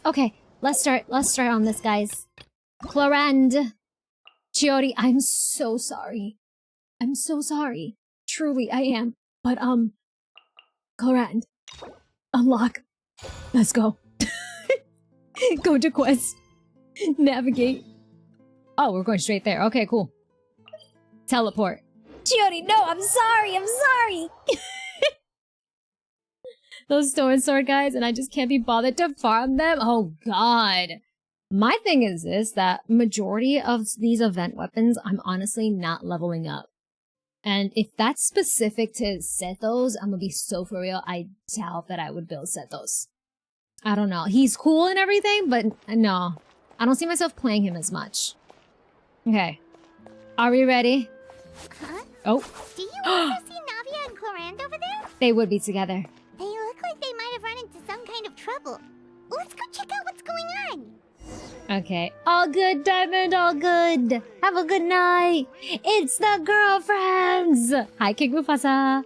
Perfect. Okay, let's start on this, guys. Clorinde. Chiori, I'm so sorry. I'm so sorry. Truly, I am. But, Clorinde. Unlock. Let's go. Go to quest. Navigate. Oh, we're going straight there. Okay, cool. Teleport. Chiori, no, I'm sorry. I'm sorry. Those stone sword guys, and I just can't be bothered to farm them. Oh, God. My thing is this, that majority of these event weapons, I'm honestly not leveling up. And if that's specific to Sethos, I'm gonna be so for real, I doubt that I would build Sethos. I don't know. He's cool and everything, but no. I don't see myself playing him as much. Okay. Are we ready? Huh? Oh. Do you also see Navia and Clorinde over there? They would be together. They look like they might have run into some kind of trouble. Let's go check out what's going on. Okay. All good, Diamond, all good. Have a good night. It's the girlfriends. Hi, King Mufasa. All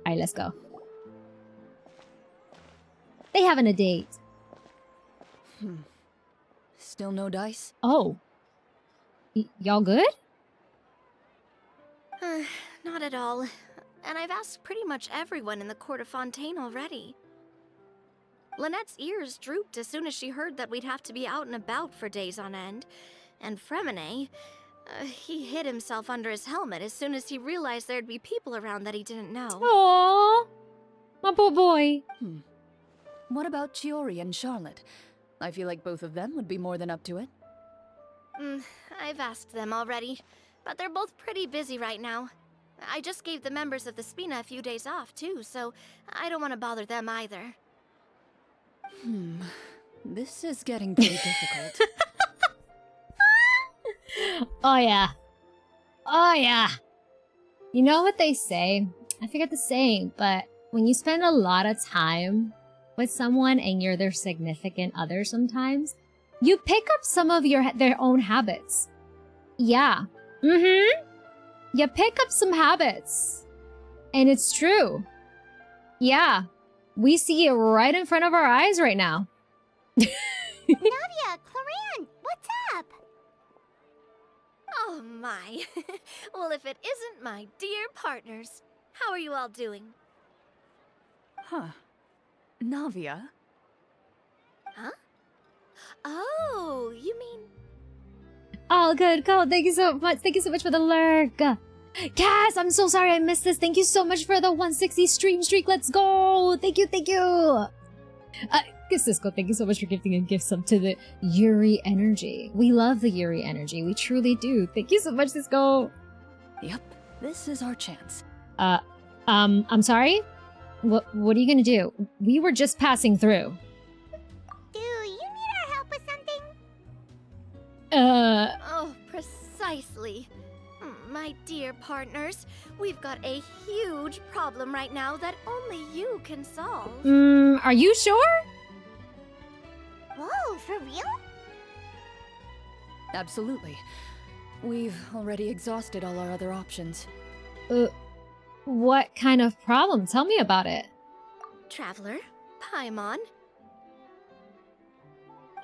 right, let's go. They having a date. Still no dice? Oh. Y'all good? Not at all. And I've asked pretty much everyone in the court of Fontaine already. Lynette's ears drooped as soon as she heard that we'd have to be out and about for days on end. And Fremine, he hid himself under his helmet as soon as he realized there'd be people around that he didn't know. Aww. My poor boy. What about Chiori and Charlotte? I feel like both of them would be more than up to it. I've asked them already, but they're both pretty busy right now. I just gave the members of the Spina a few days off, too, so I don't want to bother them either. This is getting pretty difficult. Oh, yeah. Oh, yeah. You know what they say? I forget the saying, but when you spend a lot of time with someone and you're their significant other sometimes, you pick up some of their own habits. Yeah. You pick up some habits. And it's true. Yeah. We see it right in front of our eyes right now. Navia, Clorinde, what's up? Oh my. Well, if it isn't my dear partners. How are you all doing? Huh. Navia? Huh? Oh, you mean... Oh, good. Go. Thank you so much. Thank you so much for the lurk. Cass, I'm so sorry I missed this. Thank you so much for the 160 stream streak. Let's go. Thank you. Thank you. Cisco, thank you so much for gifting a gift sub to the Yuri energy. We love the Yuri energy. We truly do. Thank you so much, Cisco. Yep. This is our chance. I'm sorry? What are you gonna do? We were just passing through. Do you need our help with something? Oh, precisely. My dear partners, we've got a huge problem right now that only you can solve. Are you sure? Whoa, for real? Absolutely. We've already exhausted all our other options. What kind of problem? Tell me about it. Traveler, Paimon,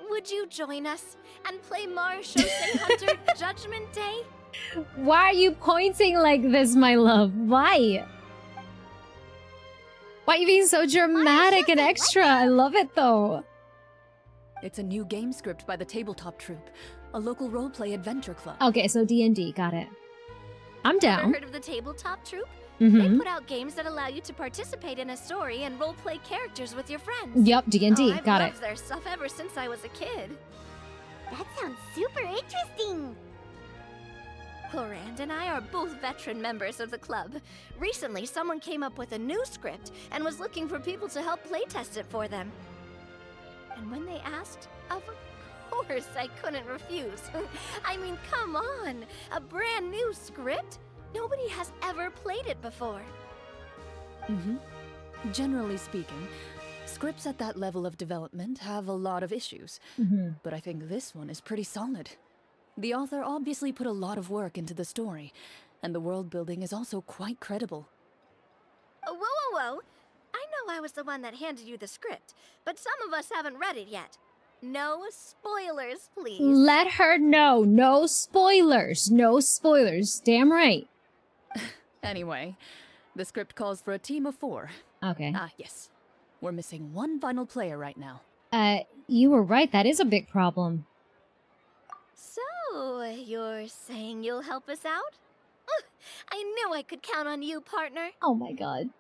would you join us and play Marshosei Hunter Judgment Day? Why are you pointing like this, my love? Why? Why are you being so dramatic and extra? I love it, though. It's a new game script by the Tabletop Troupe, a local roleplay adventure club. Okay, so D&D, got it. I'm down. Ever heard of the Tabletop Troupe? They put out games that allow you to participate in a story and roleplay characters with your friends. Yep, D&D, got it. I've loved their stuff ever since I was a kid. That sounds super interesting. Clorinde and I are both veteran members of the club. Recently, someone came up with a new script and was looking for people to help playtest it for them. And when they asked, of course I couldn't refuse. I mean, come on! A brand new script? Nobody has ever played it before. Generally speaking, scripts at that level of development have a lot of issues. But I think this one is pretty solid. The author obviously put a lot of work into the story, and the world building is also quite credible. Whoa. I know I was the one that handed you the script, but some of us haven't read it yet. No spoilers, please. Let her know. No spoilers. No spoilers. Damn right. Anyway, the script calls for a team of 4. Okay. Ah, yes. We're missing one final player right now. You were right. That is a big problem. So, you're saying you'll help us out? I knew I could count on you, partner. Oh my god.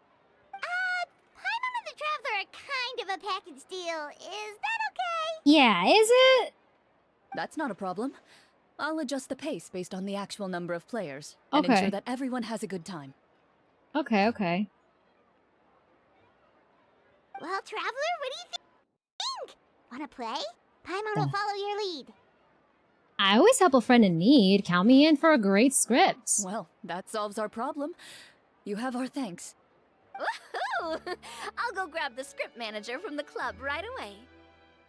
Paimon and the Traveler are kind of a package deal. Is that okay? Yeah, is it? That's not a problem. I'll adjust the pace based on the actual number of players and Okay. ensure that everyone has a good time. Okay, okay. Well, Traveler, what do you think? Wanna play? Paimon will follow your lead. I always help a friend in need. Count me in for a great script. Well, that solves our problem. You have our thanks. Woohoo! I'll go grab the script manager from the club right away.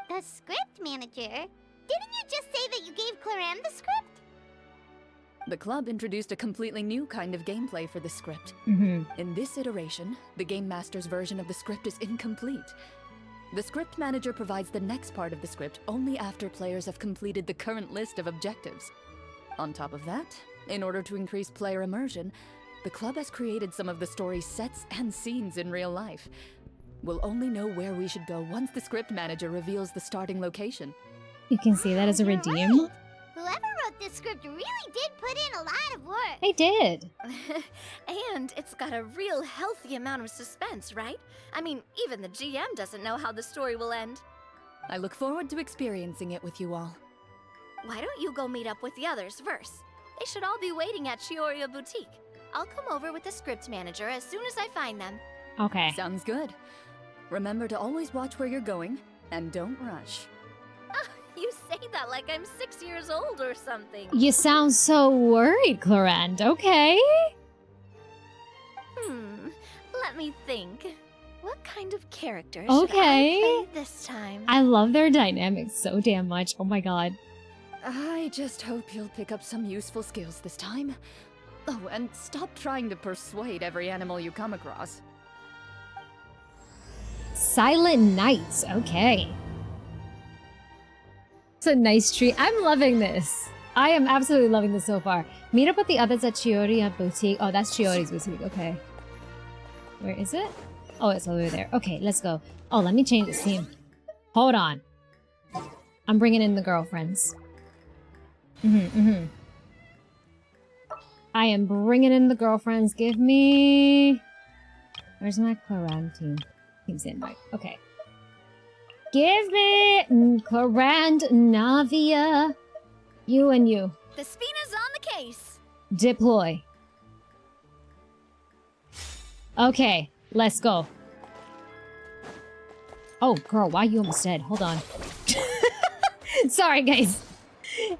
The script manager? Didn't you just say that you gave Clorinde the script? The club introduced a completely new kind of gameplay for the script. Mm-hmm. In this iteration, the Game Master's version of the script is incomplete. The script manager provides the next part of the script only after players have completed the current list of objectives. On top of that, in order to increase player immersion, the club has created some of the story's sets and scenes in real life. We'll only know where we should go once the script manager reveals the starting location. You can see that as a You're redeem. right. Whoever wrote this script really did put in a lot of work. I did. And it's got a real healthy amount of suspense, right? I mean, even the GM doesn't know how the story will end. I look forward to experiencing it with you all. Why don't you go meet up with the others first? They should all be waiting at Chioria Boutique. I'll come over with the script manager as soon as I find them. Okay. Sounds good. Remember to always watch where you're going, and don't rush. You say that like I'm 6 years old or something. You sound so worried, Clorinde. Okay. Let me think. What kind of character Okay. should I play this time? I love their dynamics so damn much. Oh my god. I just hope you'll pick up some useful skills this time. Oh, and stop trying to persuade every animal you come across. Silent Nights. Okay. It's a nice treat. I'm loving this. I am absolutely loving this so far. Meet up with the others at Chioria Boutique. Oh, that's Chiori's boutique. Okay. Where is it? Oh, it's over there. Okay, let's go. Oh, let me change the scene. Hold on. I'm bringing in the girlfriends. I am bringing in the girlfriends. Give me... Where's my Clorinde team? Team's invite. Okay. Give me Clorinde, Navia. You and you. The Spina's on the case. Deploy. Okay, let's go. Oh, girl, why you almost dead? Hold on. Sorry, guys.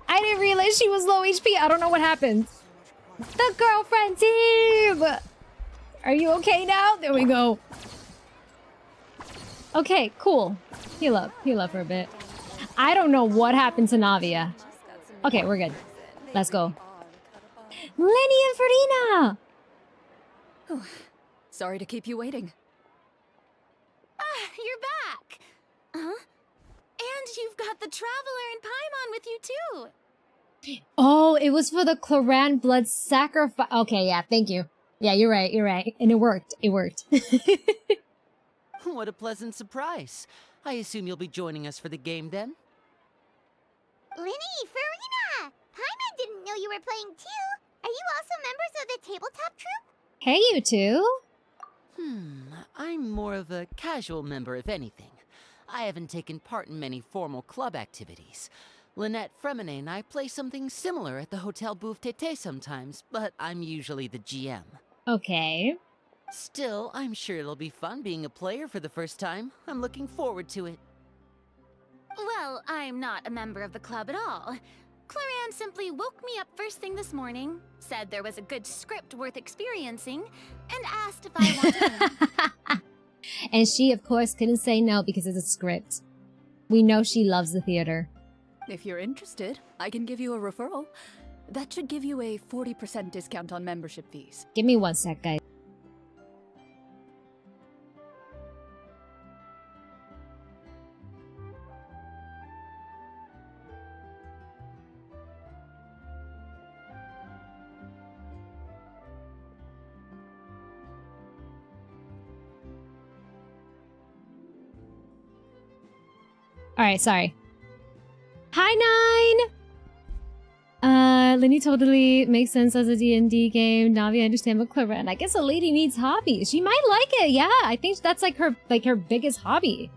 I didn't realize she was low HP. I don't know what happened. The girlfriend team! Are you okay now? There we go. Okay, cool. Heal up for a bit. I don't know what happened to Navia. Okay, we're good. Let's go. Lenny and Farina! Sorry to keep you waiting. You're back. Huh? And you've got the Traveler and Paimon with you too. Oh, it was for the Clorinde blood sacrifice. Okay, yeah, thank you. Yeah, you're right. And it worked. What a pleasant surprise. I assume you'll be joining us for the game then? Linny, Farina! Paimon didn't know you were playing too. Are you also members of the tabletop troupe? Hey, you two. I'm more of a casual member, if anything. I haven't taken part in many formal club activities. Lynette Fremine and I play something similar at the Hotel Bouffe Tété sometimes, but I'm usually the GM. Okay. Still, I'm sure it'll be fun being a player for the first time. I'm looking forward to it. Well, I'm not a member of the club at all. Clorinde simply woke me up first thing this morning, said there was a good script worth experiencing, and asked if I wanted in. And she, of course, couldn't say no because it's a script. We know she loves the theater. If you're interested, I can give you a referral. That should give you a 40% discount on membership fees. Give me one sec, guys. Alright, sorry. Hi, 9! Linny totally makes sense as a D&D game. Navi, I understand, but Clorinde, I guess a lady needs hobbies. She might like it, yeah. I think that's like her biggest hobby.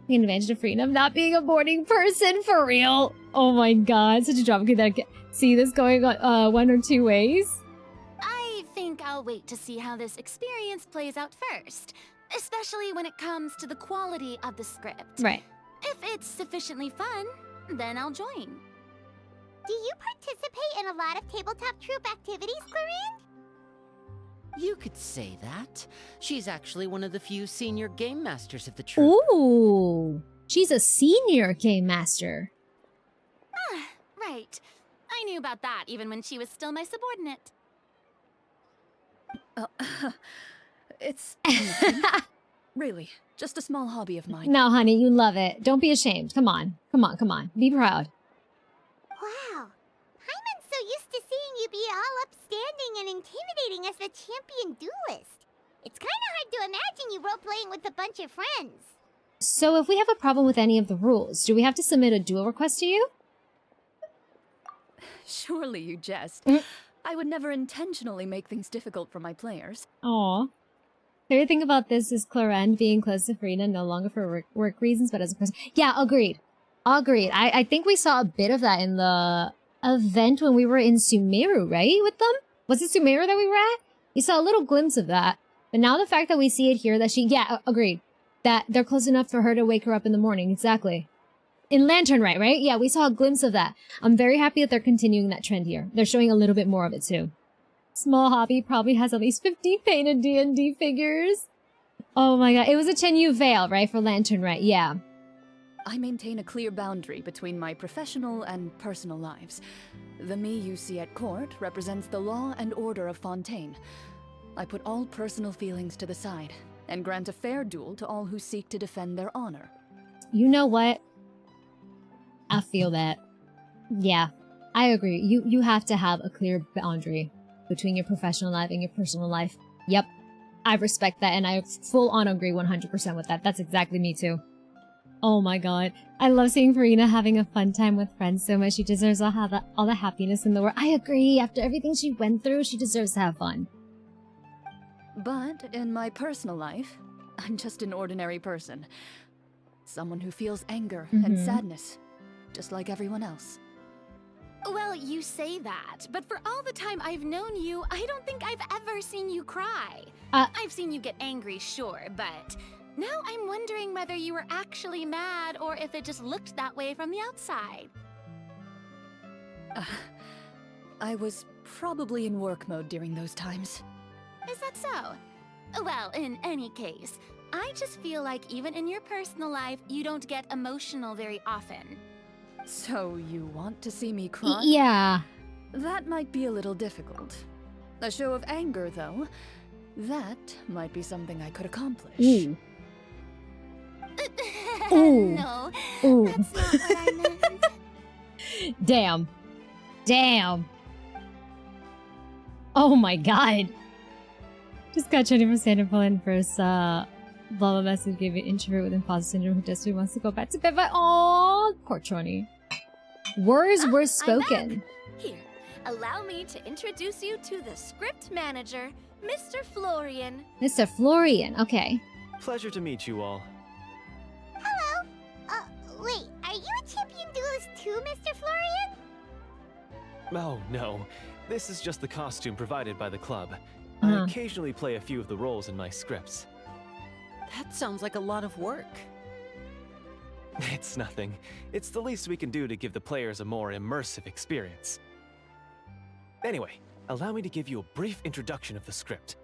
Taking advantage of freedom of not being a morning person, for real. Oh my god, such a drama. Could that see this going on one or two ways? I think I'll wait to see how this experience plays out first, especially when it comes to the quality of the script. Right. If it's sufficiently fun, then I'll join. Do you participate in a lot of tabletop troop activities, Clorinde? You could say that. She's actually one of the few senior game masters of the troop. Ooh, she's a senior game master. Ah, right. I knew about that even when she was still my subordinate. It's nothing. Really, just a small hobby of mine. No, honey, you love it. Don't be ashamed. Come on. Come on, come on. Be proud. Wow. Hyman's so used to seeing you be all upstanding and intimidating as the champion duelist. It's kind of hard to imagine you role-playing with a bunch of friends. So if we have a problem with any of the rules, do we have to submit a duel request to you? Surely you jest. Mm. I would never intentionally make things difficult for my players. Aw. Favorite thing about this is Clorinde being close to Farina, no longer for work reasons, but as a person. Yeah, agreed. Agreed. I think we saw a bit of that in the event when we were in Sumeru, right? With them? Was it Sumeru that we were at? We saw a little glimpse of that. But now the fact that we see it here, that she, yeah, agreed. That they're close enough for her to wake her up in the morning. Exactly. In Lantern right? Yeah, we saw a glimpse of that. I'm very happy that they're continuing that trend here. They're showing a little bit more of it too. Small hobby probably has at least 50 painted D&D figures. Oh my god. It was a Chenyu Veil, right? For Lantern right? Yeah. I maintain a clear boundary between my professional and personal lives. The me you see at court represents the law and order of Fontaine. I put all personal feelings to the side and grant a fair duel to all who seek to defend their honor. You know what? I feel that. Yeah, I agree. You have to have a clear boundary between your professional life and your personal life. Yep. I respect that, and I full on agree 100% with that. That's exactly me too. Oh my god. I love seeing Farina having a fun time with friends so much. She deserves all the happiness in the world. I agree. After everything she went through, she deserves to have fun. But in my personal life, I'm just an ordinary person. Someone who feels anger and sadness, just like everyone else. Well, you say that, but for all the time I've known you, I don't think I've ever seen you cry. I've seen you get angry, sure, but now I'm wondering whether you were actually mad or if it just looked that way from the outside. I was probably in work mode during those times. Is that so? Well, in any case, I just feel like even in your personal life, you don't get emotional very often. So you want to see me cry? Yeah. That might be a little difficult. A show of anger, though, that might be something I could accomplish. Ooh. Ooh. No, Ooh. that's not what I meant. Damn. Damn. Oh my god. Just got Jenny from Standard Poland first, blah blah message gave an introvert with imposter syndrome who desperately wants to go back to bed, but oh, poor Trony. Words were spoken. Here, allow me to introduce you to the script manager, Mr. Florian. Mr. Florian, okay. Pleasure to meet you all. Hello. Wait, are you a champion duelist too, Mr. Florian? Oh, no. This is just the costume provided by the club. Uh-huh. I occasionally play a few of the roles in my scripts. That sounds like a lot of work. It's nothing. It's the least we can do to give the players a more immersive experience. Anyway, allow me to give you a brief introduction of the script.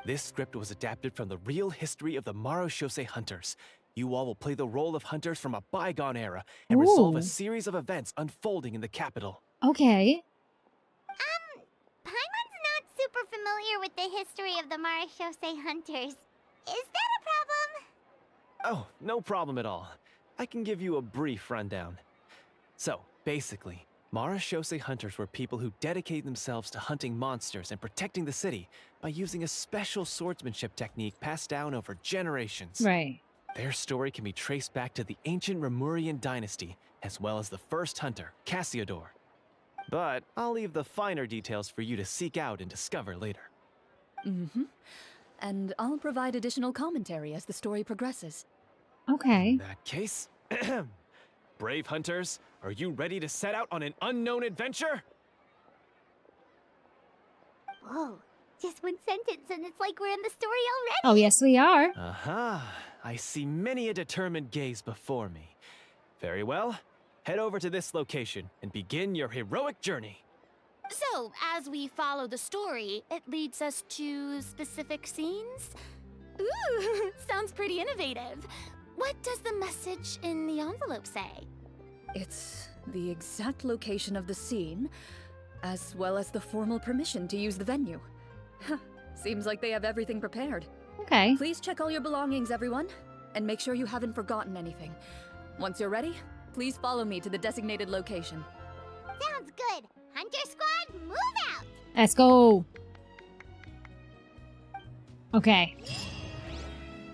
This script was adapted from the real history of the Marashose hunters. You all will play the role of hunters from a bygone era and resolve Ooh. a series of events unfolding in the capital. Okay. Paimon's not super familiar with the history of the Marashose hunters. Is that a problem? Oh, no problem at all. I can give you a brief rundown. So, basically, Marashose hunters were people who dedicated themselves to hunting monsters and protecting the city by using a special swordsmanship technique passed down over generations. Right. Their story can be traced back to the ancient Remurian dynasty, as well as the first hunter, Cassiodor. But I'll leave the finer details for you to seek out and discover later. Mm-hmm. And I'll provide additional commentary as the story progresses. Okay. In that case, brave hunters, are you ready to set out on an unknown adventure? Whoa, just one sentence and it's like we're in the story already. Oh, yes, we are. Aha, I see many a determined gaze before me. Very well, head over to this location and begin your heroic journey. So, as we follow the story, it leads us to specific scenes? Ooh, sounds pretty innovative. What does the message in the envelope say? It's the exact location of the scene, as well as the formal permission to use the venue. Seems like they have everything prepared. Okay. Please check all your belongings, everyone, and make sure you haven't forgotten anything. Once you're ready, please follow me to the designated location. Sounds good. Hunter Squad, move out! Let's go. Okay.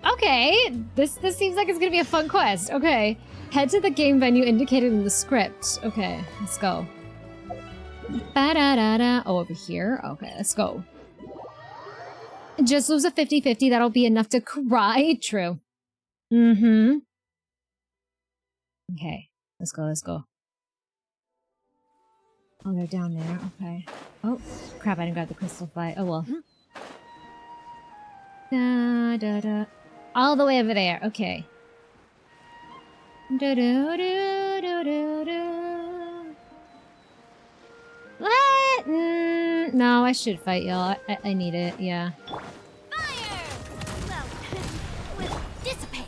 Okay, this seems like it's gonna be a fun quest. Okay. Head to the game venue indicated in the script. Okay, let's go. Ba-da-da-da. Oh, over here? Okay, let's go. Just lose a 50-50. That'll be enough to cry. True. Mm-hmm. Okay, let's go, let's go. Oh, they're down there. Okay. Oh, crap, I didn't grab the crystal fly. Oh, well. Da-da-da. All the way over there. Okay. Do-do-do-do-do-do. What? No, I should fight y'all. I need it, yeah. Fire! Well, with dissipate.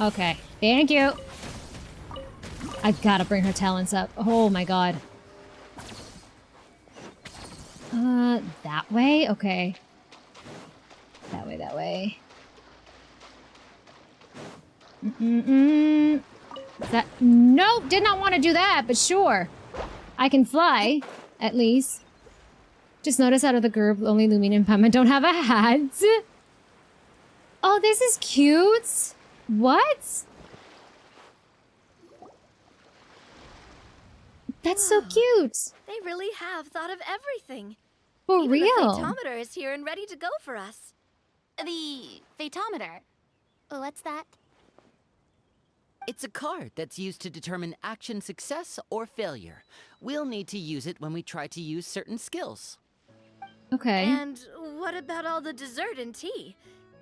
Okay, thank you. I've gotta bring her talents up. Oh my god. That way? Okay. That way, that way. That— nope, did not want to do that, but sure. I can fly, at least. Just notice out of the group, only Lumine and Paimon don't have a hat. Oh, this is cute. What? That's so cute. They really have thought of everything. For Even real. The photometer is here and ready to go for us. The photometer. What's that? It's a card that's used to determine action success or failure. We'll need to use it when we try to use certain skills. Okay. And what about all the dessert and tea?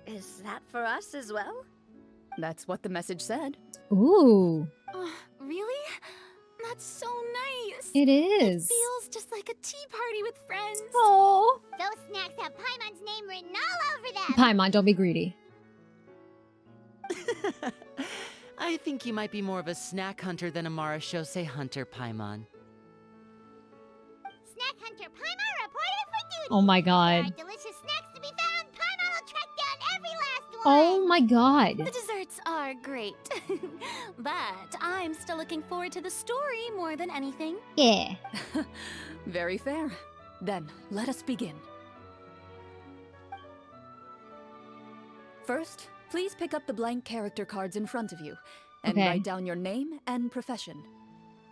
Is that for us as well? That's what the message said. Ooh. Really? That's so nice. It is. Feels just like a tea party with friends. Oh. Those snacks have Paimon's name written all over them. Paimon, don't be greedy. I think you might be more of a snack hunter than a Marashose hunter, Paimon. Snack Hunter Paimon reported for duty. Oh my There god. are delicious snacks to be found. Paimon will track down every last one. Oh my god. The desserts are great. But I'm still looking forward to the story more than anything. Yeah. Very fair. Then, let us begin. First, please pick up the blank character cards in front of you and Okay. write down your name and profession.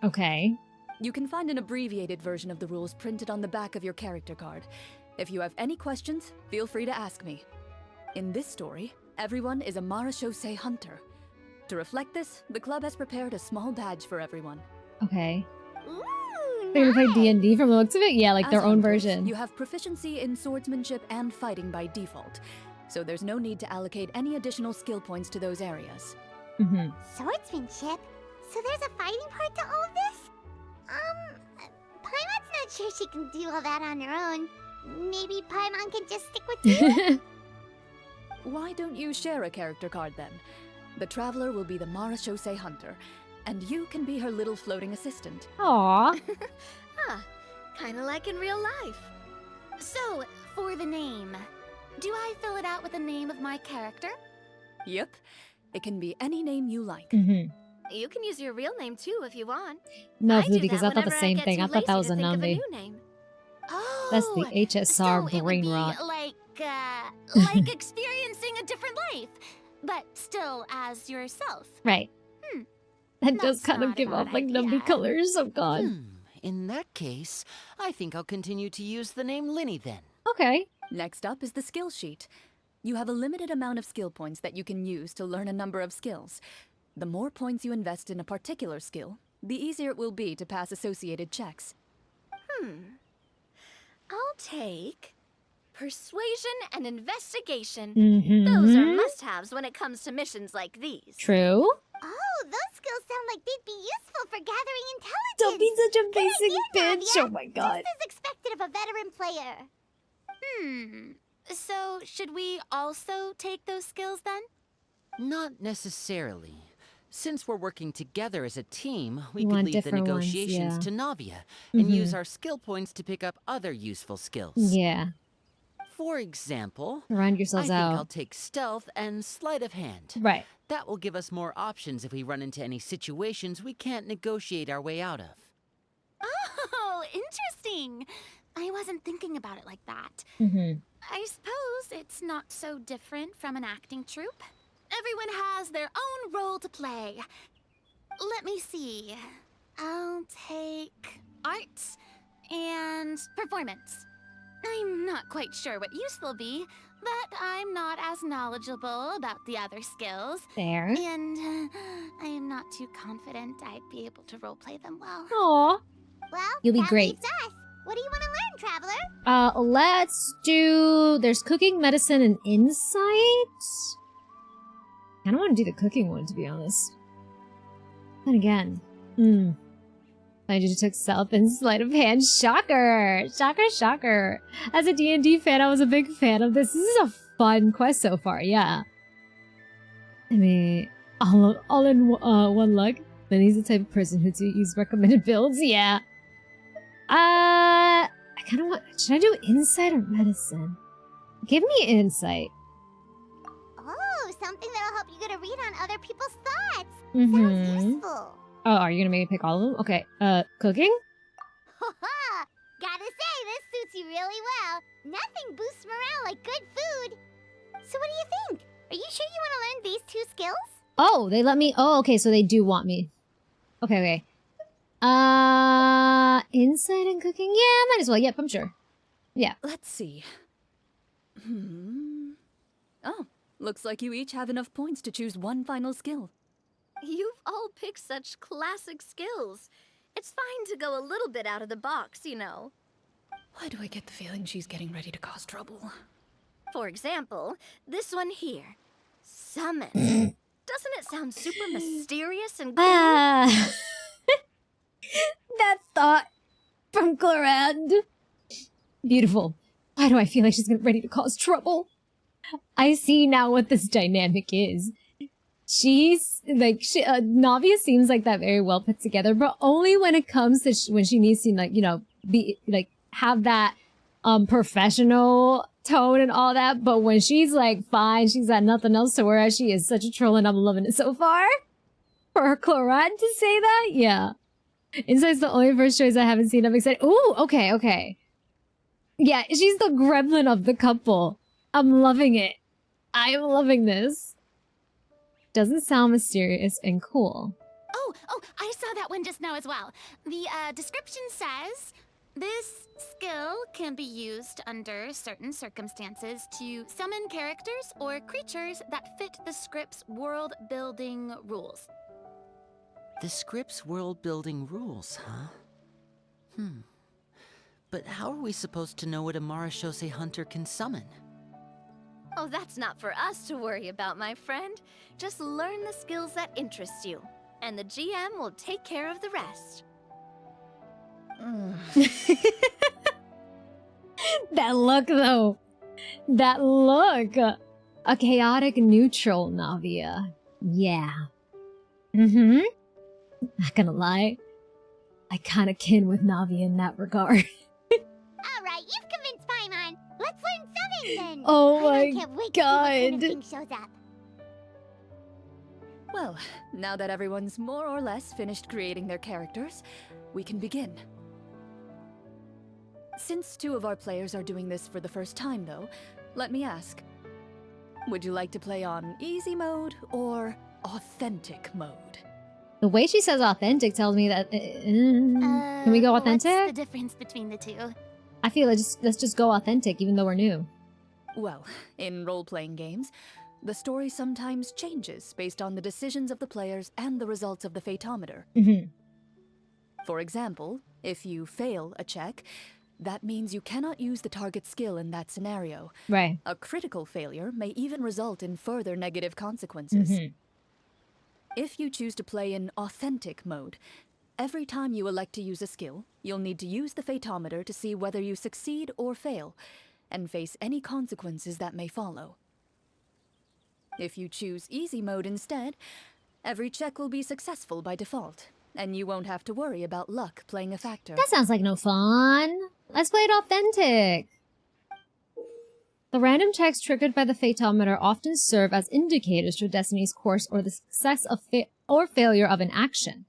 Okay. You can find an abbreviated version of the rules printed on the back of your character card. If you have any questions, feel free to ask me. In this story, everyone is a Marashose hunter. To reflect this, the club has prepared a small badge for everyone. Okay. Ooh, They're gonna nice. play D&D from the looks of it? Yeah, like As their own hunters, version. You have proficiency in swordsmanship and fighting by default, so there's no need to allocate any additional skill points to those areas. Mm-hmm. Swordsmanship? So there's a fighting part to all of this? Paimon's not sure she can do all that on her own. Maybe Paimon can just stick with you? Why don't you share a character card then? The Traveler will be the Marashose hunter, and you can be her little floating assistant. Aww. Huh. Kinda like in real life. So, for the name, do I fill it out with the name of my character? Yep, it can be any name you like. Mm-hmm. You can use your real name too if you want. No, I do because that I thought the whenever same get thing. too I thought that lazy was to a think of Nambi. new name. Oh, That's the HSR so it would brain be rot. like experiencing a different life, but still as yourself. Right. That does That's kind of not a give bad off like numbing idea. colors. Oh god. In that case, I think I'll continue to use the name Linny then. Okay. Next up is the skill sheet. You have a limited amount of skill points that you can use to learn a number of skills. The more points you invest in a particular skill, the easier it will be to pass associated checks. I'll take persuasion and investigation. Mm-hmm. Those are must-haves when it comes to missions like these. True. Oh, those skills sound like they'd be useful for gathering intelligence. Don't be such a basic idea, bitch. Navia. Oh my god. Just as expected of a veteran player. So, should we also take those skills then? Not necessarily. Since we're working together as a team, we You could want leave the different ones, negotiations yeah. to Navia and use our skill points to pick up other useful skills. Yeah. For example, Round I yourselves think out. I'll take stealth and sleight of hand. Right. That will give us more options if we run into any situations we can't negotiate our way out of. Oh, interesting. I wasn't thinking about it like that. Mm-hmm. I suppose it's not so different from an acting troupe. Everyone has their own role to play. Let me see. I'll take arts and performance. I'm not quite sure what use they'll be, but I'm not as knowledgeable about the other skills. There. And I am not too confident I'd be able to roleplay them well. Aw. Well, You'll be that great. leaves us. What do you want to learn, Traveler? Let's do... There's cooking, medicine, and insight? I don't want to do the cooking one, to be honest. Then again, I just took stealth and sleight of hand. Shocker! Shocker, shocker. As a D&D fan, I was a big fan of this. This is a fun quest so far, yeah. I mean, all in one luck. Then he's the type of person who use recommended builds, yeah. I kind of want... Should I do insight or medicine? Give me insight. Oh, something that'll help you get a read on other people's thoughts. Mm-hmm. Sounds useful. Oh, are you gonna make me pick all of them? Okay, cooking? Ha! Gotta say, this suits you really well. Nothing boosts morale like good food. So what do you think? Are you sure you want to learn these two skills? Oh, they let me... Oh, okay, so they do want me. Okay, okay. Insight and cooking? Yeah, might as well. Yep, I'm sure. Yeah. Let's see. Oh, looks like you each have enough points to choose one final skill. You've all picked such classic skills. It's fine to go a little bit out of the box, you know. Why do I get the feeling she's getting ready to cause trouble? For example, this one here. Summon. Doesn't it sound super mysterious and cool? That thought from Clorinde. Beautiful. Why do I feel like she's ready to cause trouble? I see now what this dynamic is. She's like, Navia seems like that very well put together, but only when it comes to when she needs to, like, you know, be like, have that professional tone and all that. But when she's like fine, she's got nothing else to wear. She is such a troll, and I'm loving it so far. For Clorinde to say that, yeah. Insight's the only first choice I haven't seen. I'm excited. Ooh, okay, okay. Yeah, she's the gremlin of the couple. I'm loving it. I am loving this. Doesn't sound mysterious and cool. Oh, I saw that one just now as well. The description says, this skill can be used under certain circumstances to summon characters or creatures that fit the script's world-building rules. The script's world-building rules, huh? But how are we supposed to know what a Marashose hunter can summon? Oh, that's not for us to worry about, my friend. Just learn the skills that interest you, and the GM will take care of the rest. That look, though. That look. A chaotic neutral, Navia. Yeah. Not gonna lie. I kinda kin with Navi in that regard. Alright, you've convinced Paimon. Let's learn summoning then. Oh Paimon my can't wait to see what kind of God. thing shows up. Well, now that everyone's more or less finished creating their characters, we can begin. Since 2 of our players are doing this for the first time, though, let me ask. Would you like to play on easy mode or authentic mode? The way she says authentic tells me that... can we go authentic? What's the difference between the two? I feel like let's just go authentic, even though we're new. Well, in role-playing games, the story sometimes changes based on the decisions of the players and the results of the Fatometer. For example, if you fail a check, that means you cannot use the target skill in that scenario. Right. A critical failure may even result in further negative consequences. If you choose to play in authentic mode, every time you elect to use a skill, you'll need to use the Fatometer to see whether you succeed or fail, and face any consequences that may follow. If you choose easy mode instead, every check will be successful by default, and you won't have to worry about luck playing a factor. That sounds like no fun. Let's play it authentic. The random checks triggered by the Fatometer often serve as indicators for Destiny's course or the success of or failure of an action.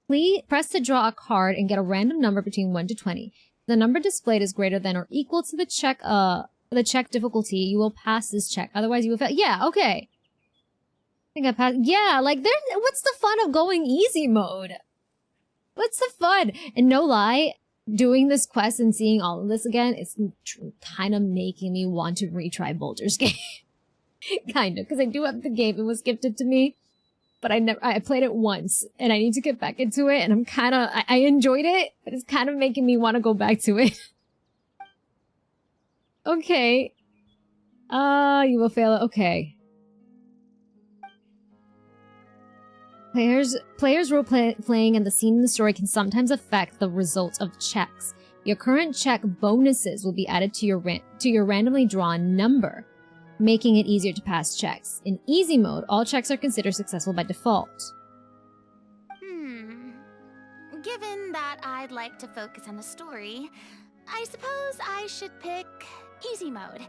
Please press to draw a card and get a random number between 1 to 20. If the number displayed is greater than or equal to the check difficulty, you will pass this check. Otherwise, you will fail. Yeah, okay. I think I passed. Yeah, like, what's the fun of going easy mode? What's the fun? And no lie, doing this quest and seeing all of this again is kind of making me want to retry Baldur's Gate. Kind of, because I do have the game. It was gifted to me, but I played it once, and I need to get back into it, and I enjoyed it, but it's kind of making me want to go back to it. Okay. You will fail it. Okay. Players role-playing and the scene in the story can sometimes affect the results of checks. Your current check bonuses will be added to your randomly drawn number, making it easier to pass checks. In easy mode, all checks are considered successful by default. Given that I'd like to focus on the story, I suppose I should pick easy mode.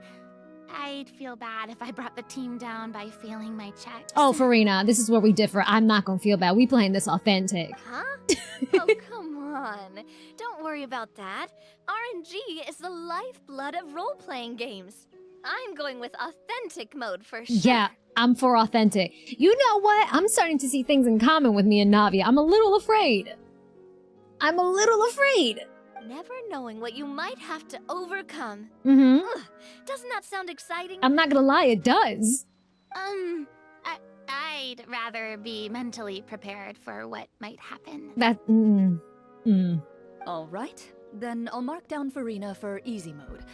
I'd feel bad if I brought the team down by failing my checks. Oh, Farina, this is where we differ. I'm not gonna feel bad. We playing this authentic. Huh? Oh, come on. Don't worry about that. RNG is the lifeblood of role-playing games. I'm going with authentic mode for sure. Yeah, I'm for authentic. You know what? I'm starting to see things in common with me and Navia. I'm a little afraid. Never knowing what you might have to overcome. Ugh, doesn't that sound exciting? I'm not gonna lie, it does. I'd rather be mentally prepared for what might happen. All right, then I'll mark down Farina for easy mode.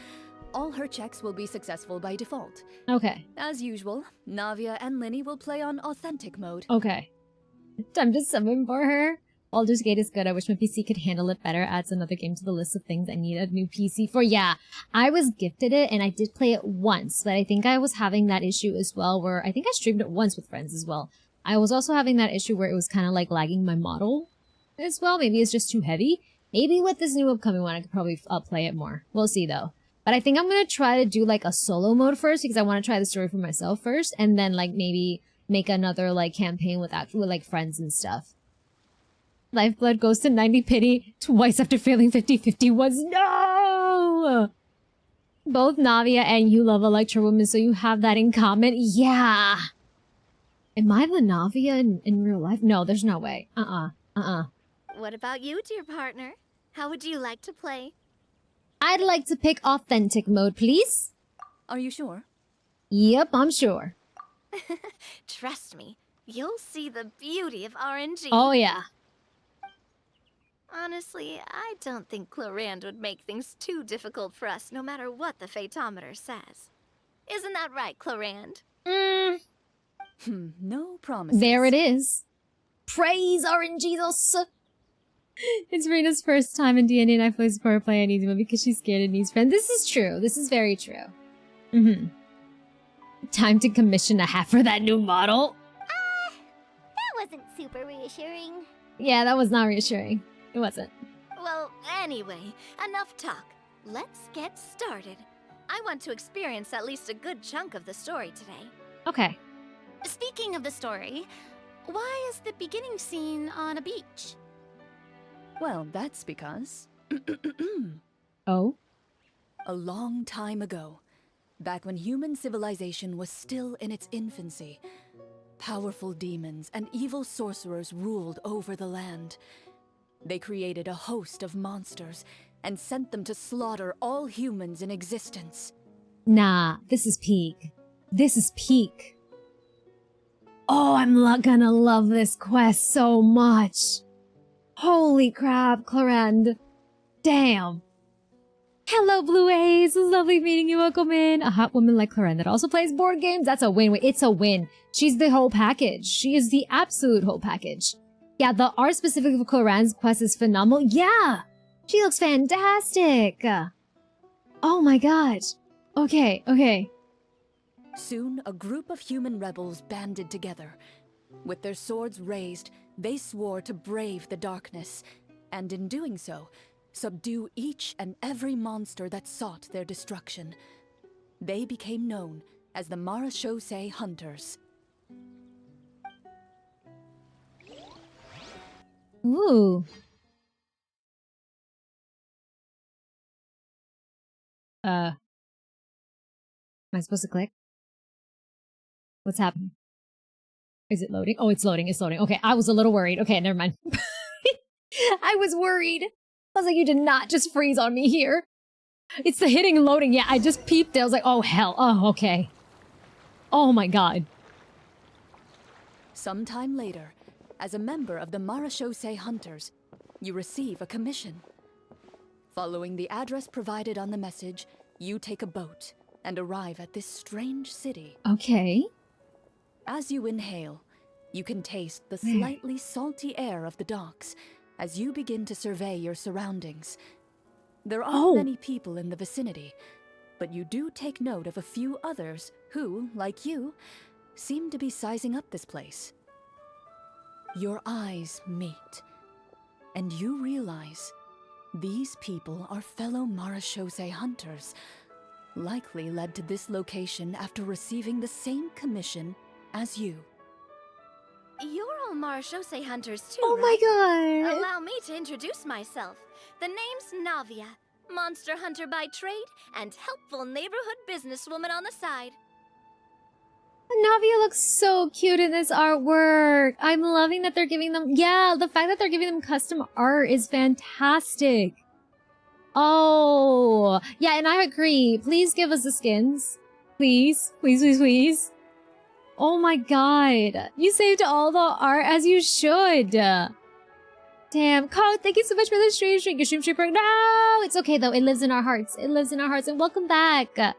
All her checks will be successful by default. Okay. As usual, Navia and Linny will play on authentic mode. Okay. Time to summon for her. Baldur's Gate is good. I wish my PC could handle it better. Adds another game to the list of things I need a new PC for. Yeah, I was gifted it and I did play it once, but I think I was having that issue as well where I think I streamed it once with friends as well. I was also having that issue where it was kind of like lagging my model as well. Maybe it's just too heavy. Maybe with this new upcoming one, I could probably play it more. We'll see though. But I think I'm going to try to do like a solo mode first because I want to try the story for myself first and then like maybe make another like campaign with like friends and stuff. Lifeblood goes to 90 pity twice after failing 50-50 was no! Both Navia and you love Electro Woman, so you have that in common. Yeah! Am I the Navia in real life? No, there's no way. What about you, dear partner? How would you like to play? I'd like to pick authentic mode, please. Are you sure? Yep, I'm sure. Trust me, you'll see the beauty of RNG. Oh, yeah. Honestly, I don't think Clorinde would make things too difficult for us, no matter what the Fatometer says. Isn't that right, Clorinde? No promises. There it is. Praise RNGesus! It's Rena's first time in D&D and I fully support her play on easy mode because she's scared and needs friends. This is true. This is very true. Time to commission a hat for that new model. That wasn't super reassuring. Yeah, that was not reassuring. It wasn't. Well, anyway, enough talk. Let's get started. I want to experience at least a good chunk of the story today. Okay. Speaking of the story, why is the beginning scene on a beach? Well, that's because... Oh? A long time ago, back when human civilization was still in its infancy, powerful demons and evil sorcerers ruled over the land. They created a host of monsters and sent them to slaughter all humans in existence. Nah, this is peak. This is peak. Oh, I'm gonna love this quest so much. Holy crap, Clorinde. Damn. Hello, Blue Ace. Lovely meeting you. Welcome in. A hot woman like Clorinde that also plays board games. That's a win. It's a win. She's the whole package. She is the absolute whole package. Yeah, the art specifically for Clorinde's quest is phenomenal. Yeah, she looks fantastic. Oh my god. Okay, okay. Soon, a group of human rebels banded together. With their swords raised, they swore to brave the darkness, and in doing so, subdue each and every monster that sought their destruction. They became known as the Marachose Hunters. Ooh. Am I supposed to click? What's happening? Is it loading? Oh, it's loading. It's loading. Okay, I was a little worried. Okay, never mind. I was worried. I was like, you did not just freeze on me here. It's the hitting and loading. Yeah, I just peeped it. I was like, oh, hell. Oh, okay. Oh, my God. Sometime later, as a member of the Marachose Hunters, you receive a commission. Following the address provided on the message, you take a boat and arrive at this strange city. Okay. As you inhale, you can taste the slightly salty air of the docks as you begin to survey your surroundings. There aren't many people in the vicinity, but you do take note of a few others who, like you, seem to be sizing up this place. Your eyes meet, and you realize these people are fellow Marachose Hunters, likely led to this location after receiving the same commission as you. You're all Marachose Hunters too, Oh right? my god. Allow me to introduce myself. The name's Navia, monster hunter by trade and helpful neighborhood businesswoman on the side. Navia looks so cute in this artwork. I'm loving that they're giving them... Yeah, the fact that they're giving them custom art is fantastic. Oh. Yeah, and I agree. Please give us the skins. Please. Please, please, please. Oh my god. You saved all the art as you should. Damn. Code, thank you so much for the stream. Your stream shooter. No! It's okay though. It lives in our hearts. It lives in our hearts. And welcome back.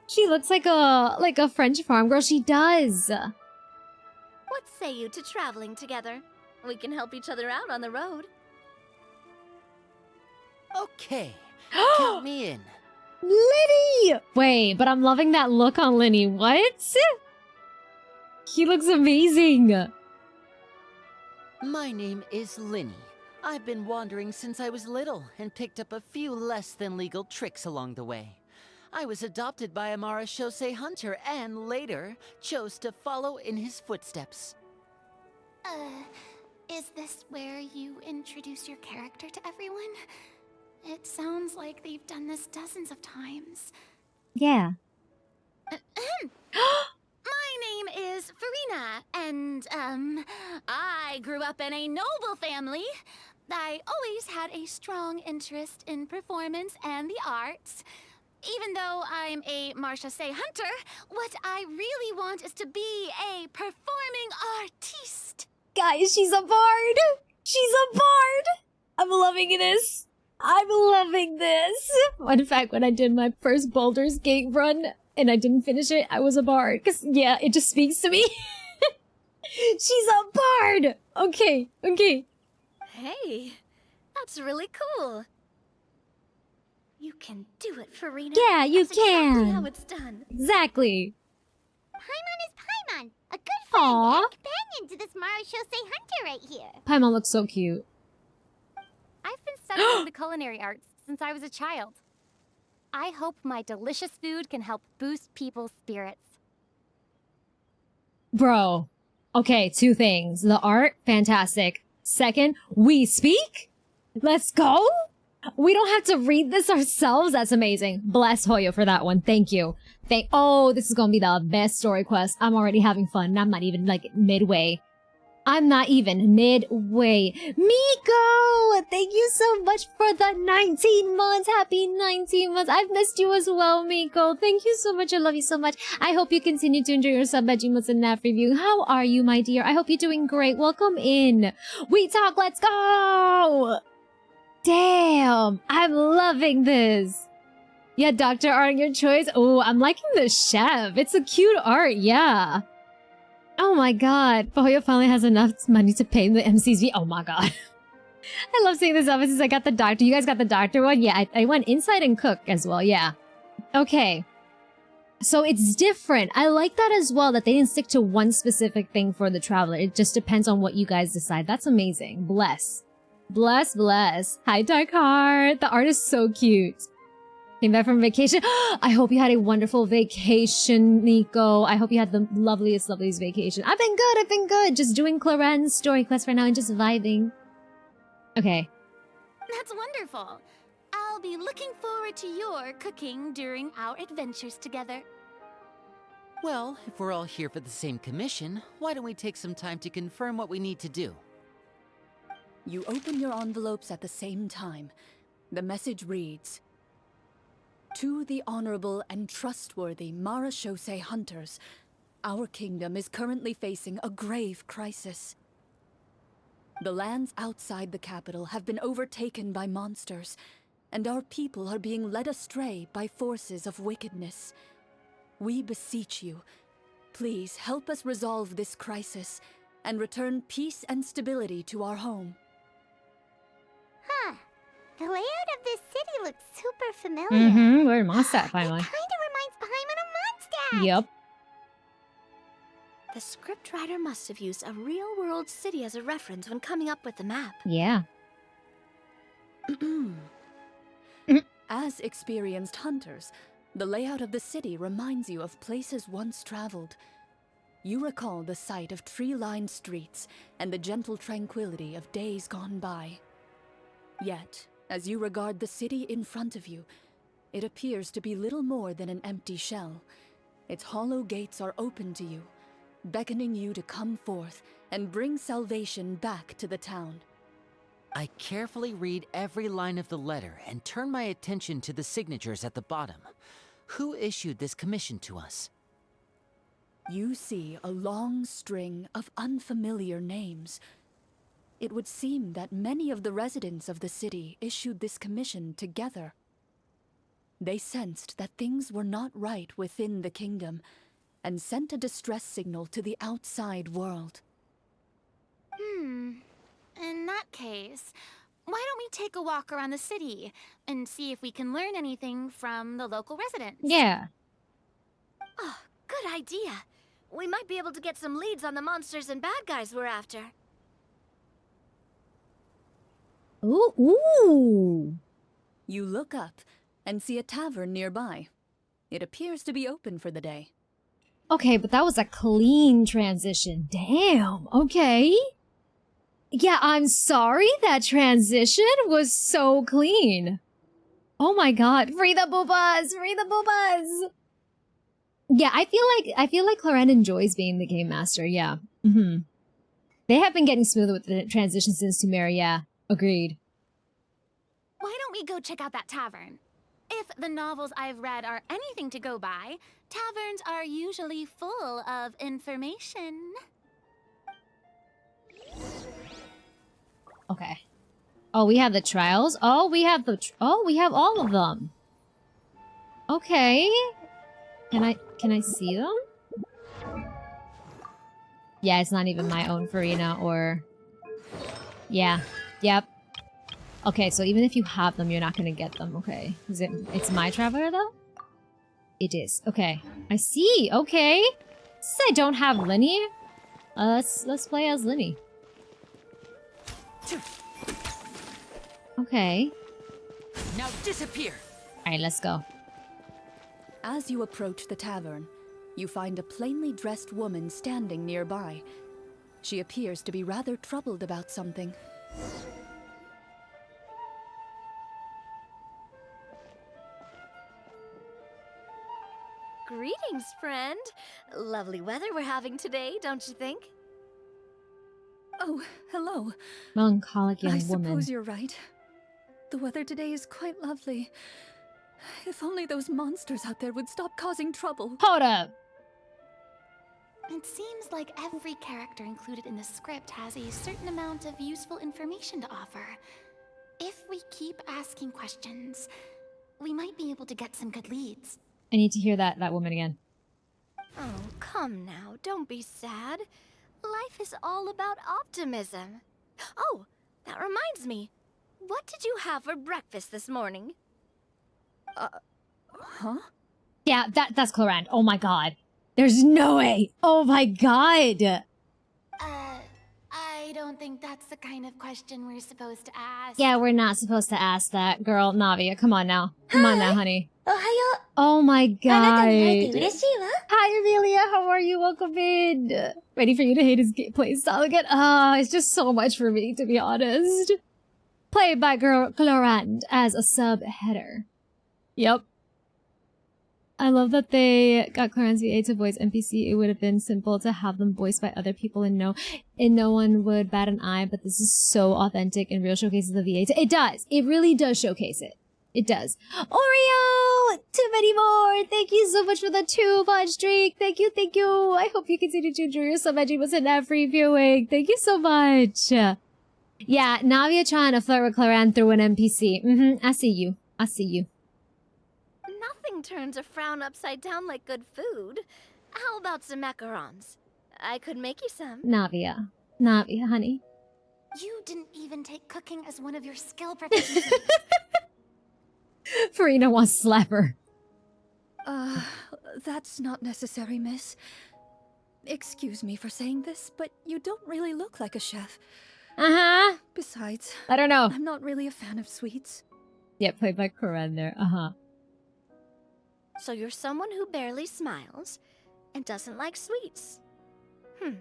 She looks like a French farm girl. She does. What say you to traveling together? We can help each other out on the road. Okay, count me in. Linny! Wait, but I'm loving that look on Linny. What? He looks amazing. My name is Linny. I've been wandering since I was little and picked up a few less than legal tricks along the way. I was adopted by a Marachose hunter and later chose to follow in his footsteps. Is this where you introduce your character to everyone? It sounds like they've done this dozens of times. Yeah. My name is Farina, and, I grew up in a noble family. I always had a strong interest in performance and the arts. Even though I'm a Marachose hunter, what I really want is to be a performing artiste. Guys, she's a bard. She's a bard. I'm loving this. I'm loving this. In fact, when I did my first Baldur's Gate run and I didn't finish it, I was a bard. Because, yeah, it just speaks to me. She's a bard. Okay, okay. Hey, that's really cool. You can do it, Farina. Yeah, you That's exactly can. how it's done. Exactly. Paimon is Paimon, a good friend Aw. and companion to this Marachose hunter right here. Paimon looks so cute. I've been studying the culinary arts since I was a child. I hope my delicious food can help boost people's spirits. Bro. Okay, two things. The art, fantastic. Second, we speak? Let's go? We don't have to read this ourselves. That's amazing. Bless Hoyo for that one. Thank you. Oh, this is gonna be the best story quest. I'm already having fun. I'm not even like midway. I'm not even midway. Miko! Thank you so much for the 19 months. Happy 19 months. I've missed you as well, Miko. Thank you so much. I love you so much. I hope you continue to enjoy your sub Veggie and Nap review. How are you, my dear? I hope you're doing great. Welcome in. We talk. Let's go! Damn. I'm loving this. Yeah, Dr. Art, your choice. Oh, I'm liking the chef. It's a cute art. Yeah. Oh my god, Hoyo finally has enough money to pay the MC's fee. Oh my god. I love seeing this ever since I got the doctor. You guys got the doctor one? Yeah, I went inside and cook as well, yeah. Okay. So it's different. I like that as well, that they didn't stick to one specific thing for the traveler. It just depends on what you guys decide. That's amazing. Bless. Bless, bless. Hi, Dark Heart. The art is so cute. Came back from vacation. I hope you had a wonderful vacation, Nico. I hope you had the loveliest vacation. I've been good. Just doing Clorinde's story quest right now and just vibing. Okay. That's wonderful. I'll be looking forward to your cooking during our adventures together. Well, if we're all here for the same commission, why don't we take some time to confirm what we need to do? You open your envelopes at the same time. The message reads, "To the honorable and trustworthy Marashose hunters, our kingdom is currently facing a grave crisis. The lands outside the capital have been overtaken by monsters, and our people are being led astray by forces of wickedness. We beseech you, please help us resolve this crisis and return peace and stability to our home." Huh. The layout of this city looks super familiar. Mm-hmm. We're in Mondstadt finally. It kind of reminds Paimon of Mondstadt. Yep. The scriptwriter must have used a real-world city as a reference when coming up with the map. Yeah. As experienced hunters, the layout of the city reminds you of places once traveled. You recall the sight of tree-lined streets and the gentle tranquility of days gone by. Yet, as you regard the city in front of you, it appears to be little more than an empty shell. Its hollow gates are open to you, beckoning you to come forth and bring salvation back to the town. I carefully read every line of the letter and turn my attention to the signatures at the bottom. Who issued this commission to us? You see a long string of unfamiliar names. It would seem that many of the residents of the city issued this commission together. They sensed that things were not right within the kingdom and sent a distress signal to the outside world. In that case, why don't we take a walk around the city and see if we can learn anything from the local residents? Yeah. Oh, good idea. We might be able to get some leads on the monsters and bad guys we're after. Ooh, ooh. You look up and see a tavern nearby. It appears to be open for the day. Okay, but that was a clean transition. Damn. Okay. Yeah, I'm sorry. That transition was so clean. Oh my god. Free the boobas! Free the boobas! Yeah, I feel like Clorinde enjoys being the game master. Yeah. They have been getting smoother with the transition since Sumeria. Yeah. Agreed. Why don't we go check out that tavern? If the novels I've read are anything to go by, taverns are usually full of information. Okay. Oh, we have the trials. Oh, we have all of them. Okay. Can I see them? Yeah, it's not even my own Farina or... Yeah. Yep. Okay, so even if you have them, you're not gonna get them. Okay. It's my traveler though? It is. Okay. I see. Okay. Since I don't have Linny, let's play as Linny. Okay. Now disappear! Alright, let's go. As you approach the tavern, you find a plainly dressed woman standing nearby. She appears to be rather troubled about something. Greetings, friend. Lovely weather we're having today, don't you think? Oh, hello. Melancholic young I woman. suppose you're right. The weather today is quite lovely. If only those monsters out there would stop causing trouble. Hold up. It seems like every character included in the script has a certain amount of useful information to offer. If we keep asking questions, we might be able to get some good leads. I need to hear that woman again. Oh, come now, don't be sad. Life is all about optimism. Oh, that reminds me. What did you have for breakfast this morning? Huh? Yeah, that's Clorinde. Oh my god. There's no way. Oh my god. I don't think that's the kind of question we're supposed to ask. Yeah, we're not supposed to ask that. Girl, Navia, come on now. Come on now, honey. おはよ Oh my う。あなたに会え god. て嬉しいわ。 Hi, Amelia. How are you? Welcome in. Ready for you to hate his play style again? It's just so much for me, to be honest. Played by Clorinde as a sub-header. Yep. I love that they got Clarence's VA to voice NPC. It would have been simple to have them voiced by other people and no one would bat an eye, but this is so authentic and real showcases the VA. It does. It really does showcase it. It does. Oreo! Too many more! Thank you so much for the 2-month streak! Thank you, thank you! I hope you continue to enjoy your sub was in every viewing. Thank you so much! Yeah, Navia trying to flirt with Clorinde through an NPC. I see you. I see you. Nothing turns a frown upside down like good food. How about some macarons? I could make you some. Navia, honey. You didn't even take cooking as one of your skill proficiencies. Farina wants to slap her. That's not necessary, miss. Excuse me for saying this, but you don't really look like a chef. Uh-huh. Besides, I don't know. I'm not really a fan of sweets. Yeah, played by Clorinde there. Uh-huh. So you're someone who barely smiles and doesn't like sweets. You're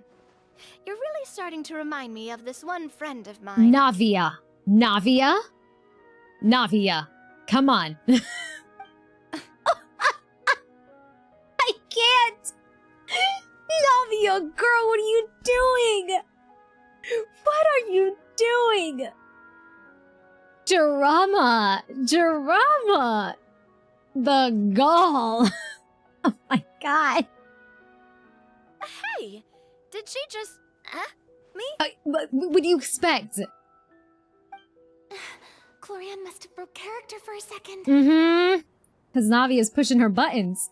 really starting to remind me of this one friend of mine. Navia. Come on. I can't. Navia, girl, what are you doing? What are you doing? Drama. The gall. Oh my god. Hey, did she just... me? What do you expect? Clorinde must have broke character for a second. Mm-hmm. Because Navia's pushing her buttons.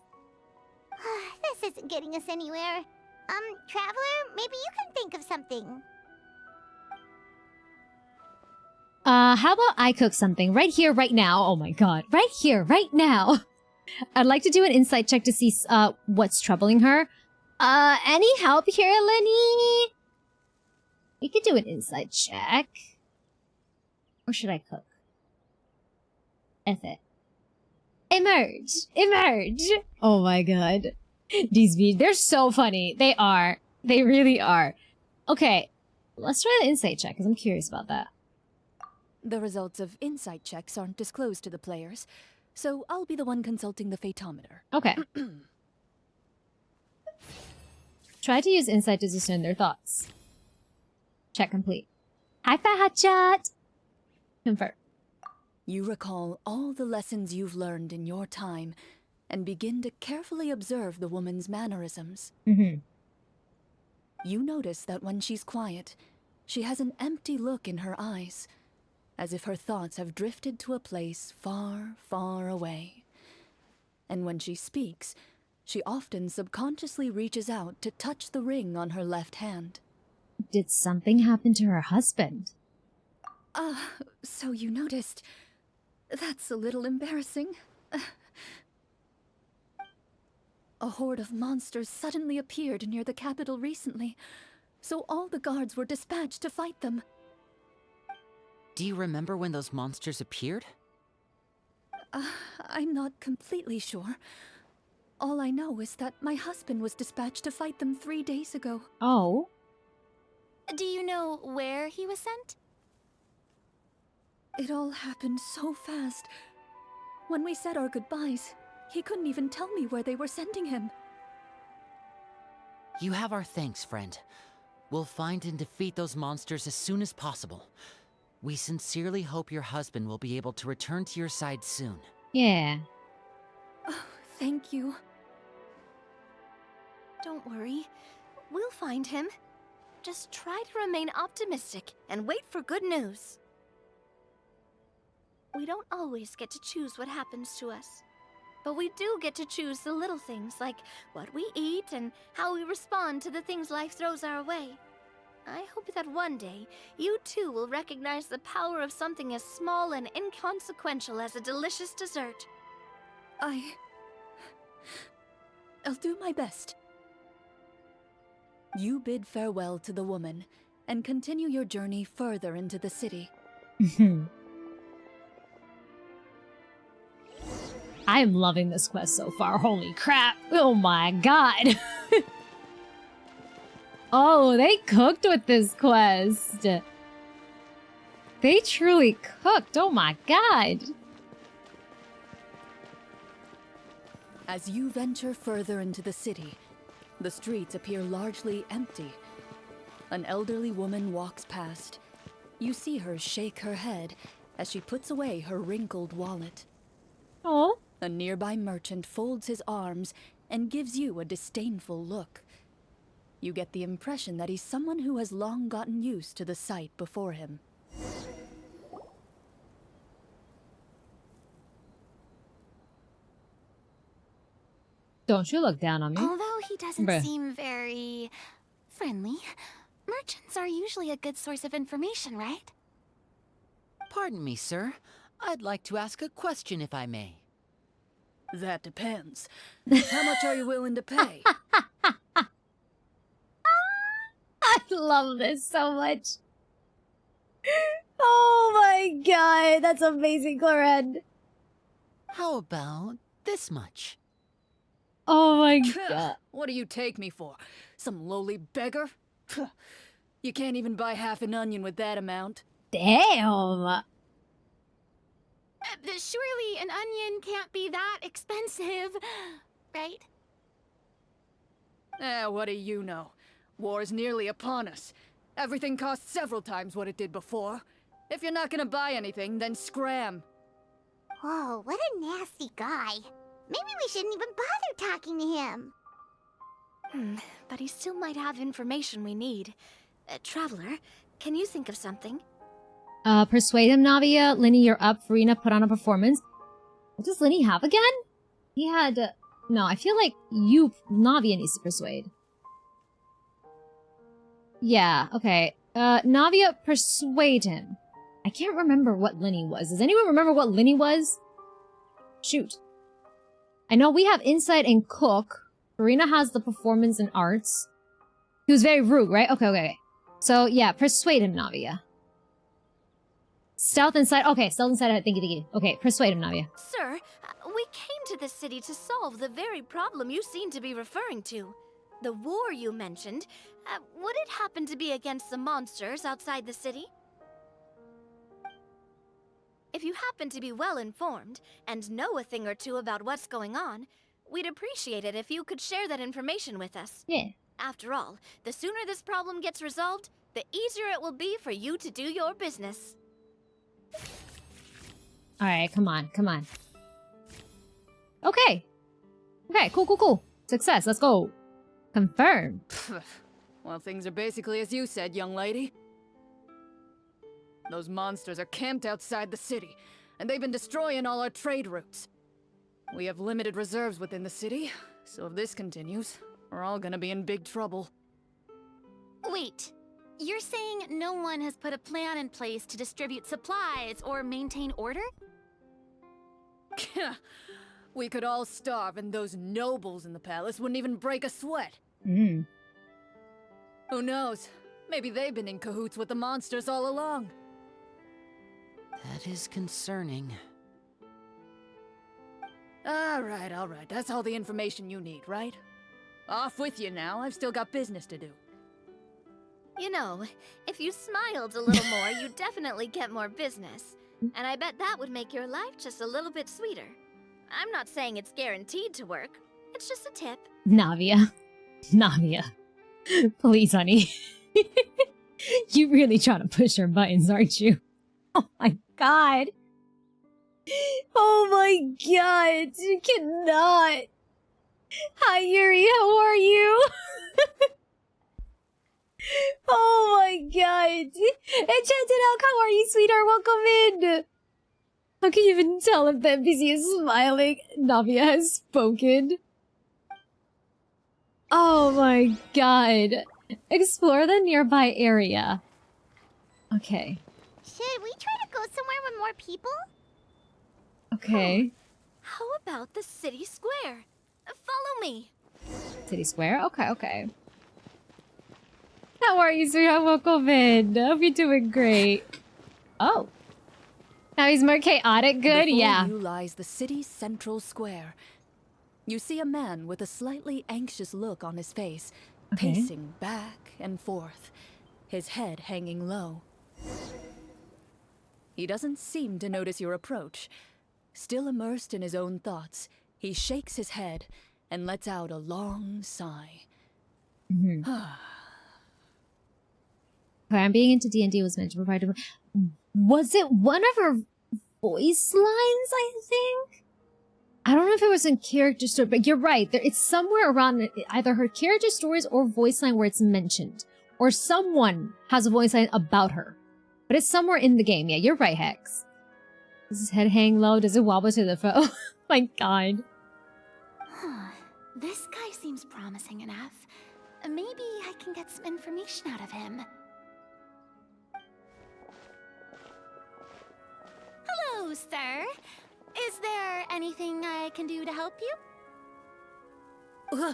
This isn't getting us anywhere. Traveler, maybe you can think of something. How about I cook something right here, right now? Oh my god. Right here, right now. I'd like to do an insight check to see, what's troubling her. Any help here, Lenny? We could do an insight check. Or should I cook? F it. Emerge! Oh my god. These videos, they're so funny. They are. They really are. Okay, let's try the insight check, because I'm curious about that. The results of insight checks aren't disclosed to the players, so I'll be the one consulting the photometer. Okay. Try to use insight to discern their thoughts. Check complete. High five, hot shot! Confirm. You recall all the lessons you've learned in your time and begin to carefully observe the woman's mannerisms. Mm-hmm. You notice that when she's quiet, she has an empty look in her eyes, as if her thoughts have drifted to a place far, far away. And when she speaks, she often subconsciously reaches out to touch the ring on her left hand. Did something happen to her husband? So you noticed. That's a little embarrassing. A horde of monsters suddenly appeared near the capital recently, so all the guards were dispatched to fight them. Do you remember when those monsters appeared? I'm not completely sure. All I know is that my husband was dispatched to fight them 3 days ago. Oh. Do you know where he was sent? It all happened so fast. When we said our goodbyes, He couldn't even tell me where they were sending him. You have our thanks, friend. We'll find and defeat those monsters as soon as possible. We sincerely hope your husband will be able to return to your side soon. Yeah. Oh, thank you. Don't worry. We'll find him. Just try to remain optimistic and wait for good news. We don't always get to choose what happens to us. But we do get to choose the little things like what we eat and how we respond to the things life throws our way. I hope that one day, you too will recognize the power of something as small and inconsequential as a delicious dessert. I'll do my best. You bid farewell to the woman and continue your journey further into the city. I'm loving this quest so far. Holy crap. Oh my god. Oh, they cooked with this quest. They truly cooked. Oh my god. As you venture further into the city, the streets appear largely empty. An elderly woman walks past. You see her shake her head as she puts away her wrinkled wallet. Oh. A nearby merchant folds his arms and gives you a disdainful look. You get the impression that he's someone who has long gotten used to the sight before him. Don't you look down on me. Although he doesn't Bruh. seem very friendly, merchants are usually a good source of information, right? Pardon me, sir. I'd like to ask a question if I may. That depends. How much are you willing to pay? I love this so much. Oh my god, that's amazing, Clorinde. How about this much? Oh my god. What do you take me for? Some lowly beggar? You can't even buy half an onion with that amount. Damn. Surely an onion can't be that expensive, right? What do you know? War's nearly upon us. Everything costs several times what it did before. If you're not gonna buy anything, then scram. Whoa, what a nasty guy. Maybe we shouldn't even bother talking to him. But he still might have information we need. Traveler, can you think of something? Persuade him, Navia. Linny, you're up. Farina, put on a performance. What does Linny have again? He had... no, I feel like Navia needs to persuade. Yeah, okay. Navia, persuade him. I can't remember what Linny was. Does anyone remember what Linny was? Shoot. I know we have insight and cook. Farina has the performance and arts. He was very rude, right? Okay. So, yeah, persuade him, Navia. Stealth inside. Okay, stealth inside. Thinky. Okay, persuade him, Navia. Sir, we came to this city to solve the very problem you seem to be referring to. The war you mentioned, would it happen to be against the monsters outside the city? If you happen to be well informed and know a thing or two about what's going on, we'd appreciate it if you could share that information with us. Yeah. After all, the sooner this problem gets resolved, the easier it will be for you to do your business. Alright, come on. Okay, cool. Success, let's go. Confirm. Well, things are basically as you said, young lady. Those monsters are camped outside the city, and they've been destroying all our trade routes. We have limited reserves within the city, so if this continues, we're all gonna be in big trouble. Wait, you're saying no one has put a plan in place to distribute supplies or maintain order? We could all starve, and those nobles in the palace wouldn't even break a sweat. Mm. Who knows? Maybe they've been in cahoots with the monsters all along. That is concerning. All right. That's all the information you need, right? Off with you now. I've still got business to do. You know, if you smiled a little more, you'd definitely get more business. And I bet that would make your life just a little bit sweeter. I'm not saying it's guaranteed to work. It's just a tip. Navia. Navia. Please, honey. You really trying to push her buttons, aren't you? Oh my god. Oh my god. You cannot. Hi, Yuri. How are you? Oh my god. Enchanted Elk, how are you, sweetheart? Welcome in. How can you even tell if the NPC is smiling? Navia has spoken. Oh my god. Explore the nearby area. Okay. Should we try to go somewhere with more people? Okay. How about the city square? Follow me. City Square? Okay, okay. How are you, sweetheart? Welcome in. I hope you're doing great. Oh. Now he's more chaotic good? Before Yeah. you lies the city's central square. You see a man with a slightly anxious look on his face, Okay. pacing back and forth, his head hanging low. He doesn't seem to notice your approach. Still immersed in his own thoughts, he shakes his head and lets out a long sigh. Okay, I'm being into D&D was meant to provide... Was it one of her voice lines, I think? I don't know if it was in character story, but you're right. It's somewhere around either her character stories or voice line where it's mentioned. Or someone has a voice line about her. But it's somewhere in the game. Yeah, you're right, Hex. Does his head hang low? Does it wobble to the foe? Oh my god. This guy seems promising enough. Maybe I can get some information out of him. Hello, sir. Is there anything I can do to help you?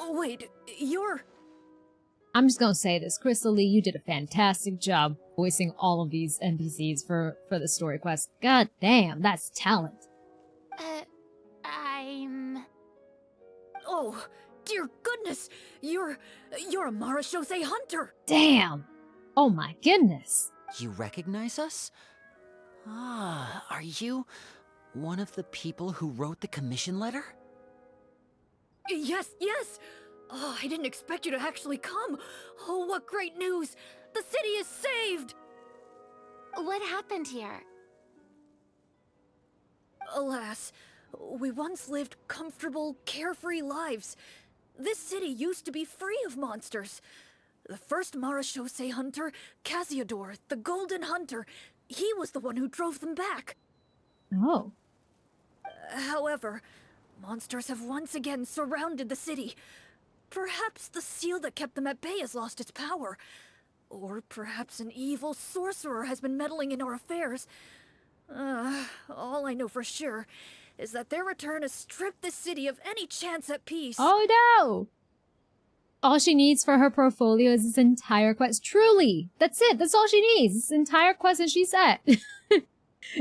Wait, you're... I'm just gonna say this. Crystal Lee, you did a fantastic job voicing all of these NPCs for the story quest. God damn, that's talent. I'm... Oh, dear goodness! You're a Marashose hunter! Damn! Oh my goodness. You recognize us? Ah, are you one of the people who wrote the commission letter? Yes, yes! Oh, I didn't expect you to actually come! Oh, what great news! The city is saved! What happened here? Alas, we once lived comfortable, carefree lives. This city used to be free of monsters. The first Marashose hunter, Casiodor, the Golden Hunter, he was the one who drove them back. Oh. However, monsters have once again surrounded the city. Perhaps the seal that kept them at bay has lost its power. Or perhaps an evil sorcerer has been meddling in our affairs. All I know for sure is that their return has stripped the city of any chance at peace. Oh no! All she needs for her portfolio is this entire quest. Truly! That's it! That's all she needs! This entire quest and she's set.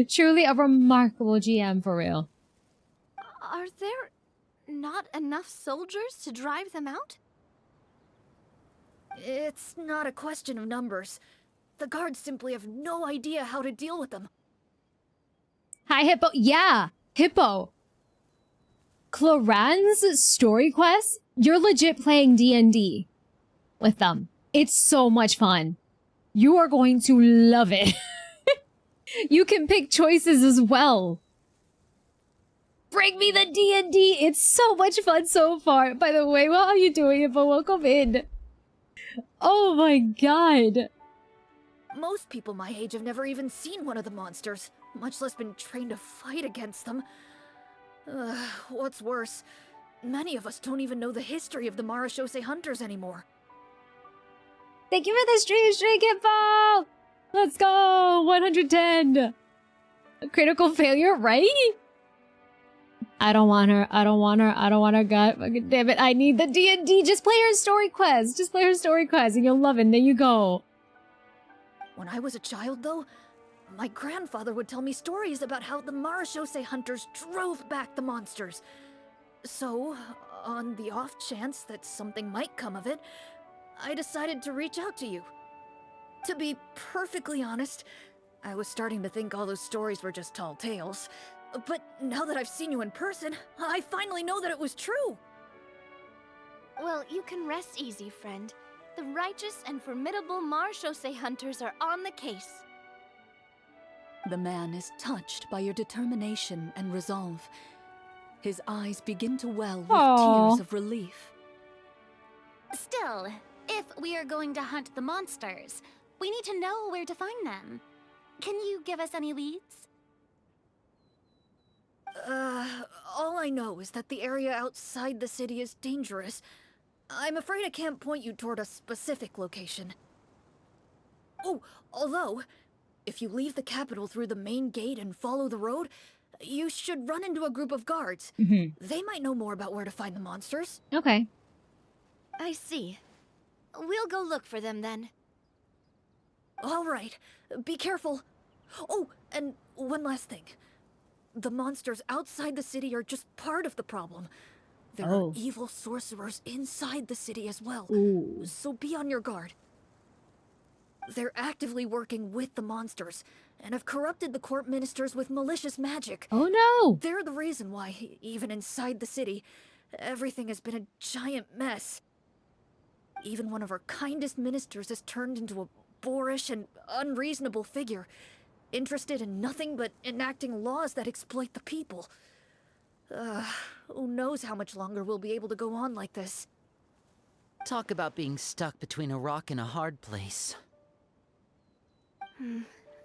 Truly a remarkable GM for real. Are there not enough soldiers to drive them out? It's not a question of numbers. The guards simply have no idea how to deal with them. Hi, Hippo. Yeah! Hippo! Clorinde's story quest? You're legit playing D&D with them. It's so much fun. You are going to love it. You can pick choices as well. Bring me the D&D. It's so much fun so far. By the way, how are you doing, Hippo? Welcome in. Oh my god. Most people my age have never even seen one of the monsters, much less been trained to fight against them. What's worse, many of us don't even know the history of the Marashose hunters anymore. Thank you for the stream, Hippo! Let's go! 110! A critical failure, right? I don't want her. I don't want her. I don't want her. God fucking damn it. I need the D&D. Just play her story quest. Just play her story quest and you'll love it. And there you go. When I was a child, though, my grandfather would tell me stories about how the Marashose hunters drove back the monsters. So, on the off chance that something might come of it, I decided to reach out to you. To be perfectly honest, I was starting to think all those stories were just tall tales. But now that I've seen you in person, I finally know that it was true! Well, you can rest easy, friend. The righteous and formidable Marechaussee hunters are on the case. The man is touched by your determination and resolve. His eyes begin to well with tears of relief. Still, if we are going to hunt the monsters, we need to know where to find them. Can you give us any leads? All I know is that the area outside the city is dangerous. I'm afraid I can't point you toward a specific location. Oh, although, if you leave the capital through the main gate and follow the road, you should run into a group of guards. They might know more about where to find the monsters. Okay. I see. We'll go look for them then. All right. Be careful. Oh, and one last thing. The monsters outside the city are just part of the problem. There are evil sorcerers inside the city as well. So be on your guard. They're actively working with the monsters, and have corrupted the court ministers with malicious magic. Oh no! They're the reason why, even inside the city, everything has been a giant mess. Even one of our kindest ministers has turned into a boorish and unreasonable figure, interested in nothing but enacting laws that exploit the people. Who knows how much longer we'll be able to go on like this. Talk about being stuck between a rock and a hard place.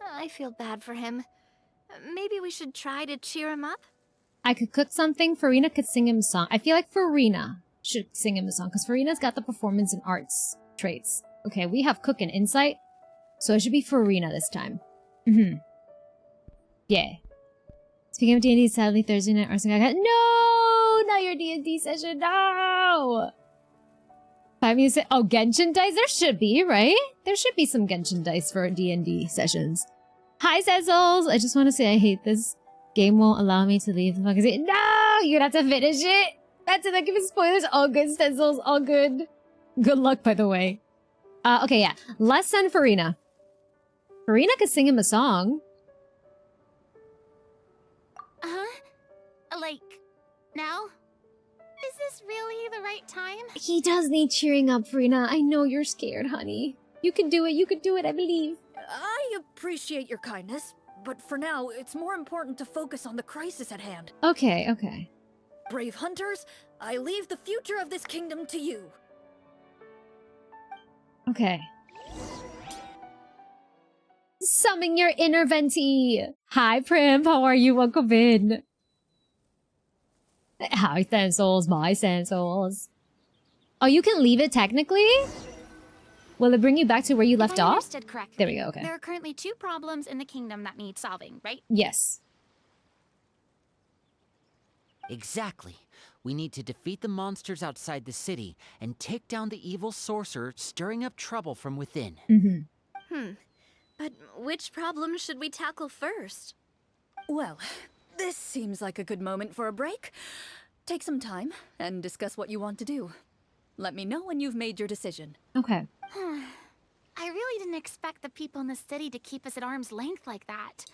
I feel bad for him. Maybe we should try to cheer him up? I could cook something. Farina could sing him a song. I feel like Farina should sing him a song, because Farina's got the performance and arts traits. Okay, we have cook and insight, so it should be Farina this time. Yeah. Speaking of D&D, sadly Thursday night or something like that. No! Not your D&D session, no! 5 music. Oh, Genshin dice? There should be, right? There should be some Genshin dice for D&D sessions. Hi, Cecils! I just want to say I hate this. Game won't allow me to leave the fucking city. No! You're gonna have to finish it! That's it, not giving spoilers. All good, Cecils, all good. Good luck, by the way. Okay, yeah. Let's send Farina. Farina could sing him a song. Like, now? Is this really the right time? He does need cheering up, Farina. I know you're scared, honey. You can do it, I believe. I appreciate your kindness, but for now, it's more important to focus on the crisis at hand. Okay, okay. Brave hunters, I leave the future of this kingdom to you. Okay. Summon your inner Venti. Hi, Prim. How are you? Welcome in. Hi, Sensors. My Sensors. Oh, you can leave it technically? Will it bring you back to where you left off? Understood correctly. There we go, okay. There are currently 2 problems in the kingdom that need solving, right? Yes. Exactly. We need to defeat the monsters outside the city and take down the evil sorcerer stirring up trouble from within. But which problem should we tackle first? Well, this seems like a good moment for a break. Take some time and discuss what you want to do. Let me know when you've made your decision. Okay. I really didn't expect the people in the city to keep us at arm's length like that.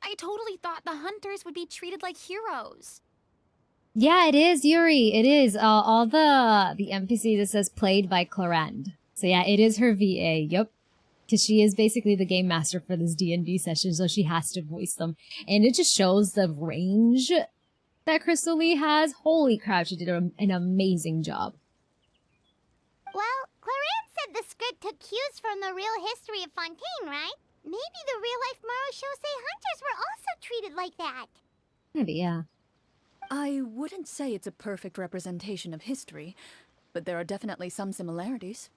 I totally thought the hunters would be treated like heroes. Yeah, it is, Yuri. It is. All the NPCs, it says played by Clorinde. So yeah, it is her VA. Yep. Because she is basically the game master for this D&D session, so she has to voice them. And it just shows the range that Crystal Lee has. Holy crap, she did an amazing job. Well, Clorinde said the script took cues from the real history of Fontaine, right? Maybe the real-life Marechaussee hunters were also treated like that. Maybe, yeah. I wouldn't say it's a perfect representation of history, but there are definitely some similarities.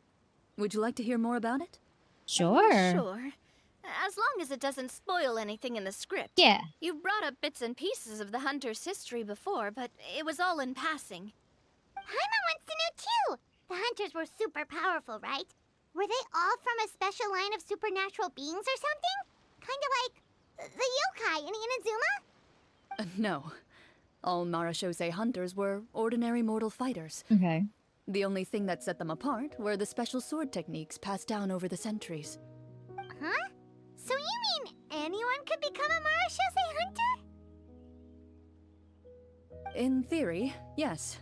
Would you like to hear more about it? Sure. Sure. As long as it doesn't spoil anything in the script. Yeah. You brought up bits and pieces of the hunter's history before, but it was all in passing. Paimon wants to know too! The hunters were super powerful, right? Were they all from a special line of supernatural beings or something? Kinda like the yokai in Inazuma? No. All Marechaussee hunters were ordinary mortal fighters. Okay. The only thing that set them apart were the special sword techniques passed down over the centuries. Huh? So you mean anyone could become a Marechaussee hunter? In theory, yes.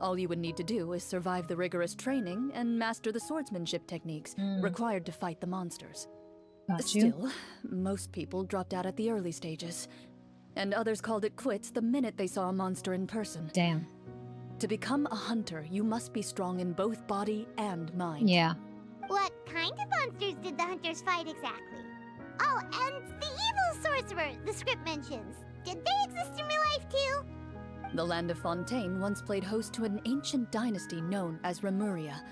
All you would need to do is survive the rigorous training and master the swordsmanship techniques required to fight the monsters. Got you. Still, most people dropped out at the early stages, and others called it quits the minute they saw a monster in person. Damn. To become a hunter, you must be strong in both body and mind. Yeah. What kind of monsters did the hunters fight exactly? Oh, and the evil sorcerer the script mentions. Did they exist in real life too? The land of Fontaine once played host to an ancient dynasty known as Remuria.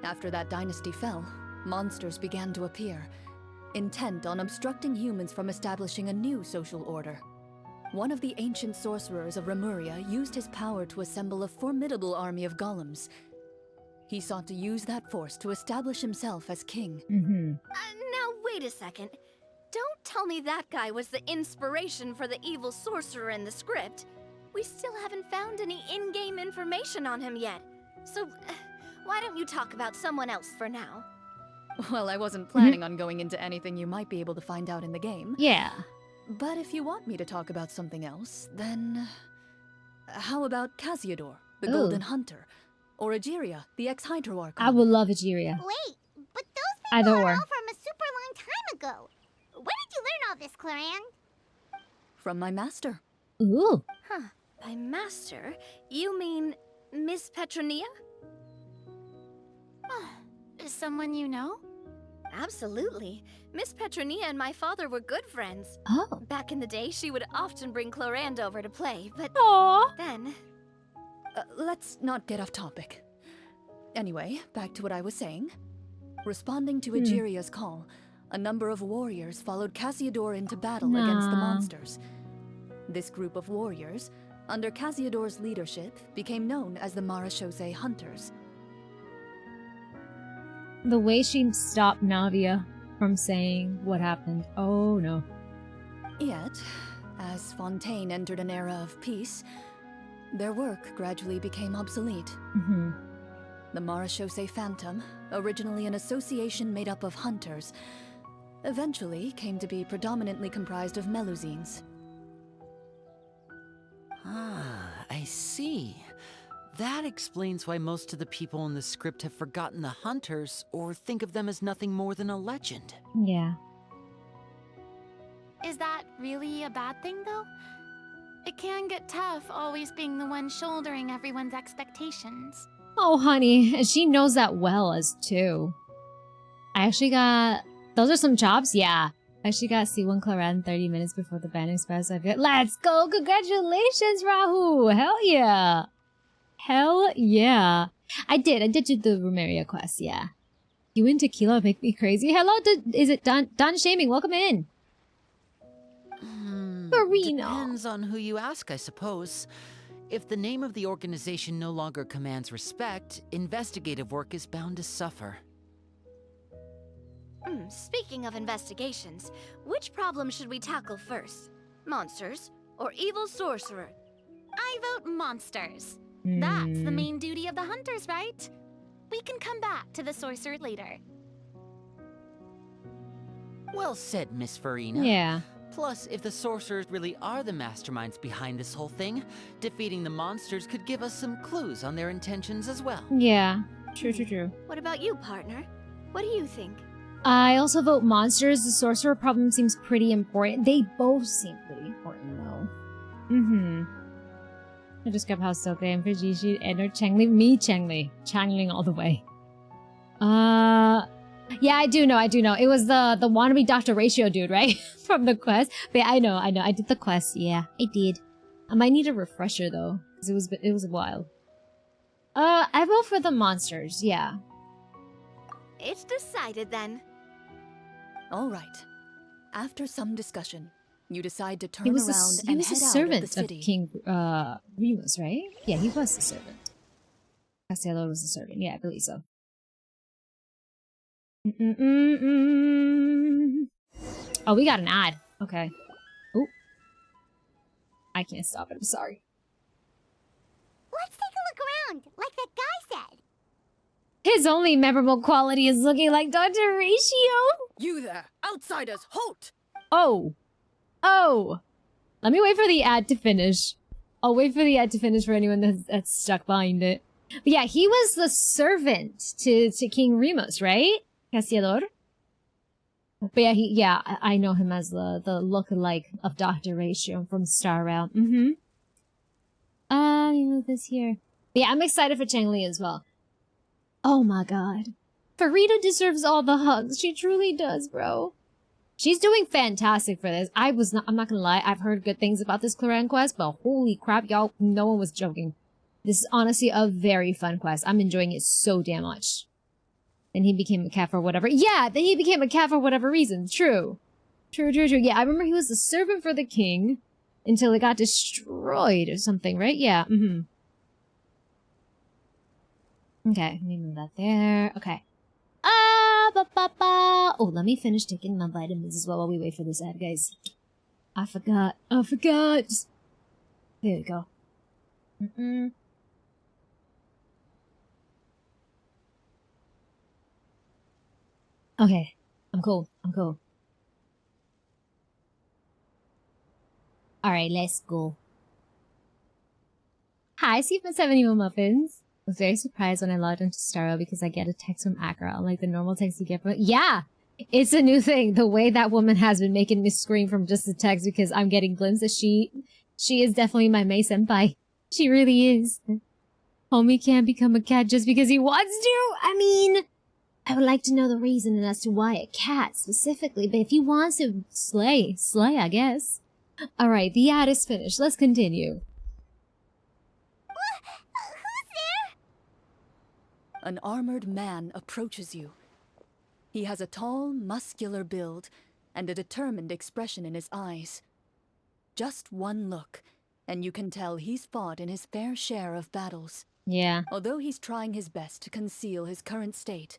After that dynasty fell, monsters began to appear, intent on obstructing humans from establishing a new social order. One of the ancient sorcerers of Remuria used his power to assemble a formidable army of golems. He sought to use that force to establish himself as king. Now, wait a second. Don't tell me that guy was the inspiration for the evil sorcerer in the script. We still haven't found any in-game information on him yet. So, why don't you talk about someone else for now? Well, I wasn't planning on going into anything you might be able to find out in the game. Yeah. But if you want me to talk about something else, then... How about Casiodor, the Ooh. Golden Hunter? Or Egeria, the ex-Hydro Archon? I would love Egeria. Wait, but those people Either are or. all from a super long time ago. Where did you learn all this, Clorinde? From my master. Ooh. Huh. By master, you mean Miss Petronia? Someone you know? Absolutely. Miss Petronia and my father were good friends. Oh. Back in the day, she would often bring Clorinde over to play, but Aww. then... Let's not get off topic. Anyway, back to what I was saying. Responding to Egeria's call, a number of warriors followed Casiodor into battle against the monsters. This group of warriors, under Casiodor's leadership, became known as the Marechaussee Hunters. The way she stopped Navia from saying what happened. Oh no. Yet, as Fontaine entered an era of peace, their work gradually became obsolete. The Marechaussee Phantom, originally an association made up of hunters, eventually came to be predominantly comprised of Melusines. Ah, I see. That explains why most of the people in the script have forgotten the hunters or think of them as nothing more than a legend. Yeah. Is that really a bad thing, though? It can get tough always being the one shouldering everyone's expectations. Oh, honey, and she knows that well as too. I actually got... Those are some jobs? Yeah. I actually got C1 Clorinde 30 minutes before the ban expires. So I feel... Let's go! Congratulations, Rahu! Hell yeah! Hell yeah! I did do the Rumeria quest, yeah. You and Tequila make me crazy. Hello, is it Don Shaming? Welcome in. Marino. Depends on who you ask, I suppose. If the name of the organization no longer commands respect, investigative work is bound to suffer. Speaking of investigations, which problem should we tackle first? Monsters or evil sorcerer? I vote monsters. That's the main duty of the hunters, right? We can come back to the sorcerer later. Well said, Miss Farina. Yeah. Plus, if the sorcerers really are the masterminds behind this whole thing, defeating the monsters could give us some clues on their intentions as well. Yeah. True. What about you, partner? What do you think? I also vote monsters. The sorcerer problem seems pretty important. They both seem pretty important, though. I just kept House Soke and Fujishi and Chengli. Me, Changling all the way. Yeah, I do know. It was the wannabe Dr. Ratio dude, right? From the quest. But yeah, I know. I did the quest. Yeah, I did. I might need a refresher though, because it was a while. I vote for the monsters. Yeah. It's decided then. All right. After some discussion, you decide to turn He around was and a head out of the servant of city. King Remus, right? Yeah, he was a servant. Castello was a servant. Yeah, I believe so. Oh, we got an ad. Okay. Oh. I can't stop it. I'm sorry. Let's take a look around, like that guy said. His only memorable quality is looking like Dr. Ratio. You there, outsiders, halt! Oh. Let me wait for the ad to finish. I'll wait for the ad to finish for anyone that's stuck behind it. But yeah, he was the servant to King Remus, right? Castiador? But yeah, I know him as the lookalike of Dr. Ratio from Star Rail. You know this here. But yeah, I'm excited for Changli as well. Oh my god. Farida deserves all the hugs. She truly does, bro. She's doing fantastic for this. I'm not gonna lie, I've heard good things about this Clorinde quest, but holy crap, y'all, no one was joking. This is honestly a very fun quest. I'm enjoying it so damn much. Then he became a cat for whatever. Yeah, then he became a cat for whatever reason. True. True. Yeah, I remember he was the servant for the king until it got destroyed or something, right? Yeah, Okay, let me move that there. Okay. Oh, let me finish taking my vitamins as well while we wait for this ad, guys. I forgot. There we go. Okay, I'm cool. Alright, let's go. Hi, Steve7 Muffins. I was very surprised when I logged into Starro because I get a text from Accra, unlike the normal text you get from— Yeah! It's a new thing. The way that woman has been making me scream from just the text because I'm getting glimpses. She is definitely my Mei senpai. She really is. Homie can't become a cat just because he wants to? I mean, I would like to know the reason as to why a cat specifically, but if he wants to slay, I guess. Alright, the ad is finished. Let's continue. An armored man approaches you. He has a tall, muscular build and a determined expression in his eyes. Just one look, and you can tell he's fought in his fair share of battles. Yeah. Although he's trying his best to conceal his current state,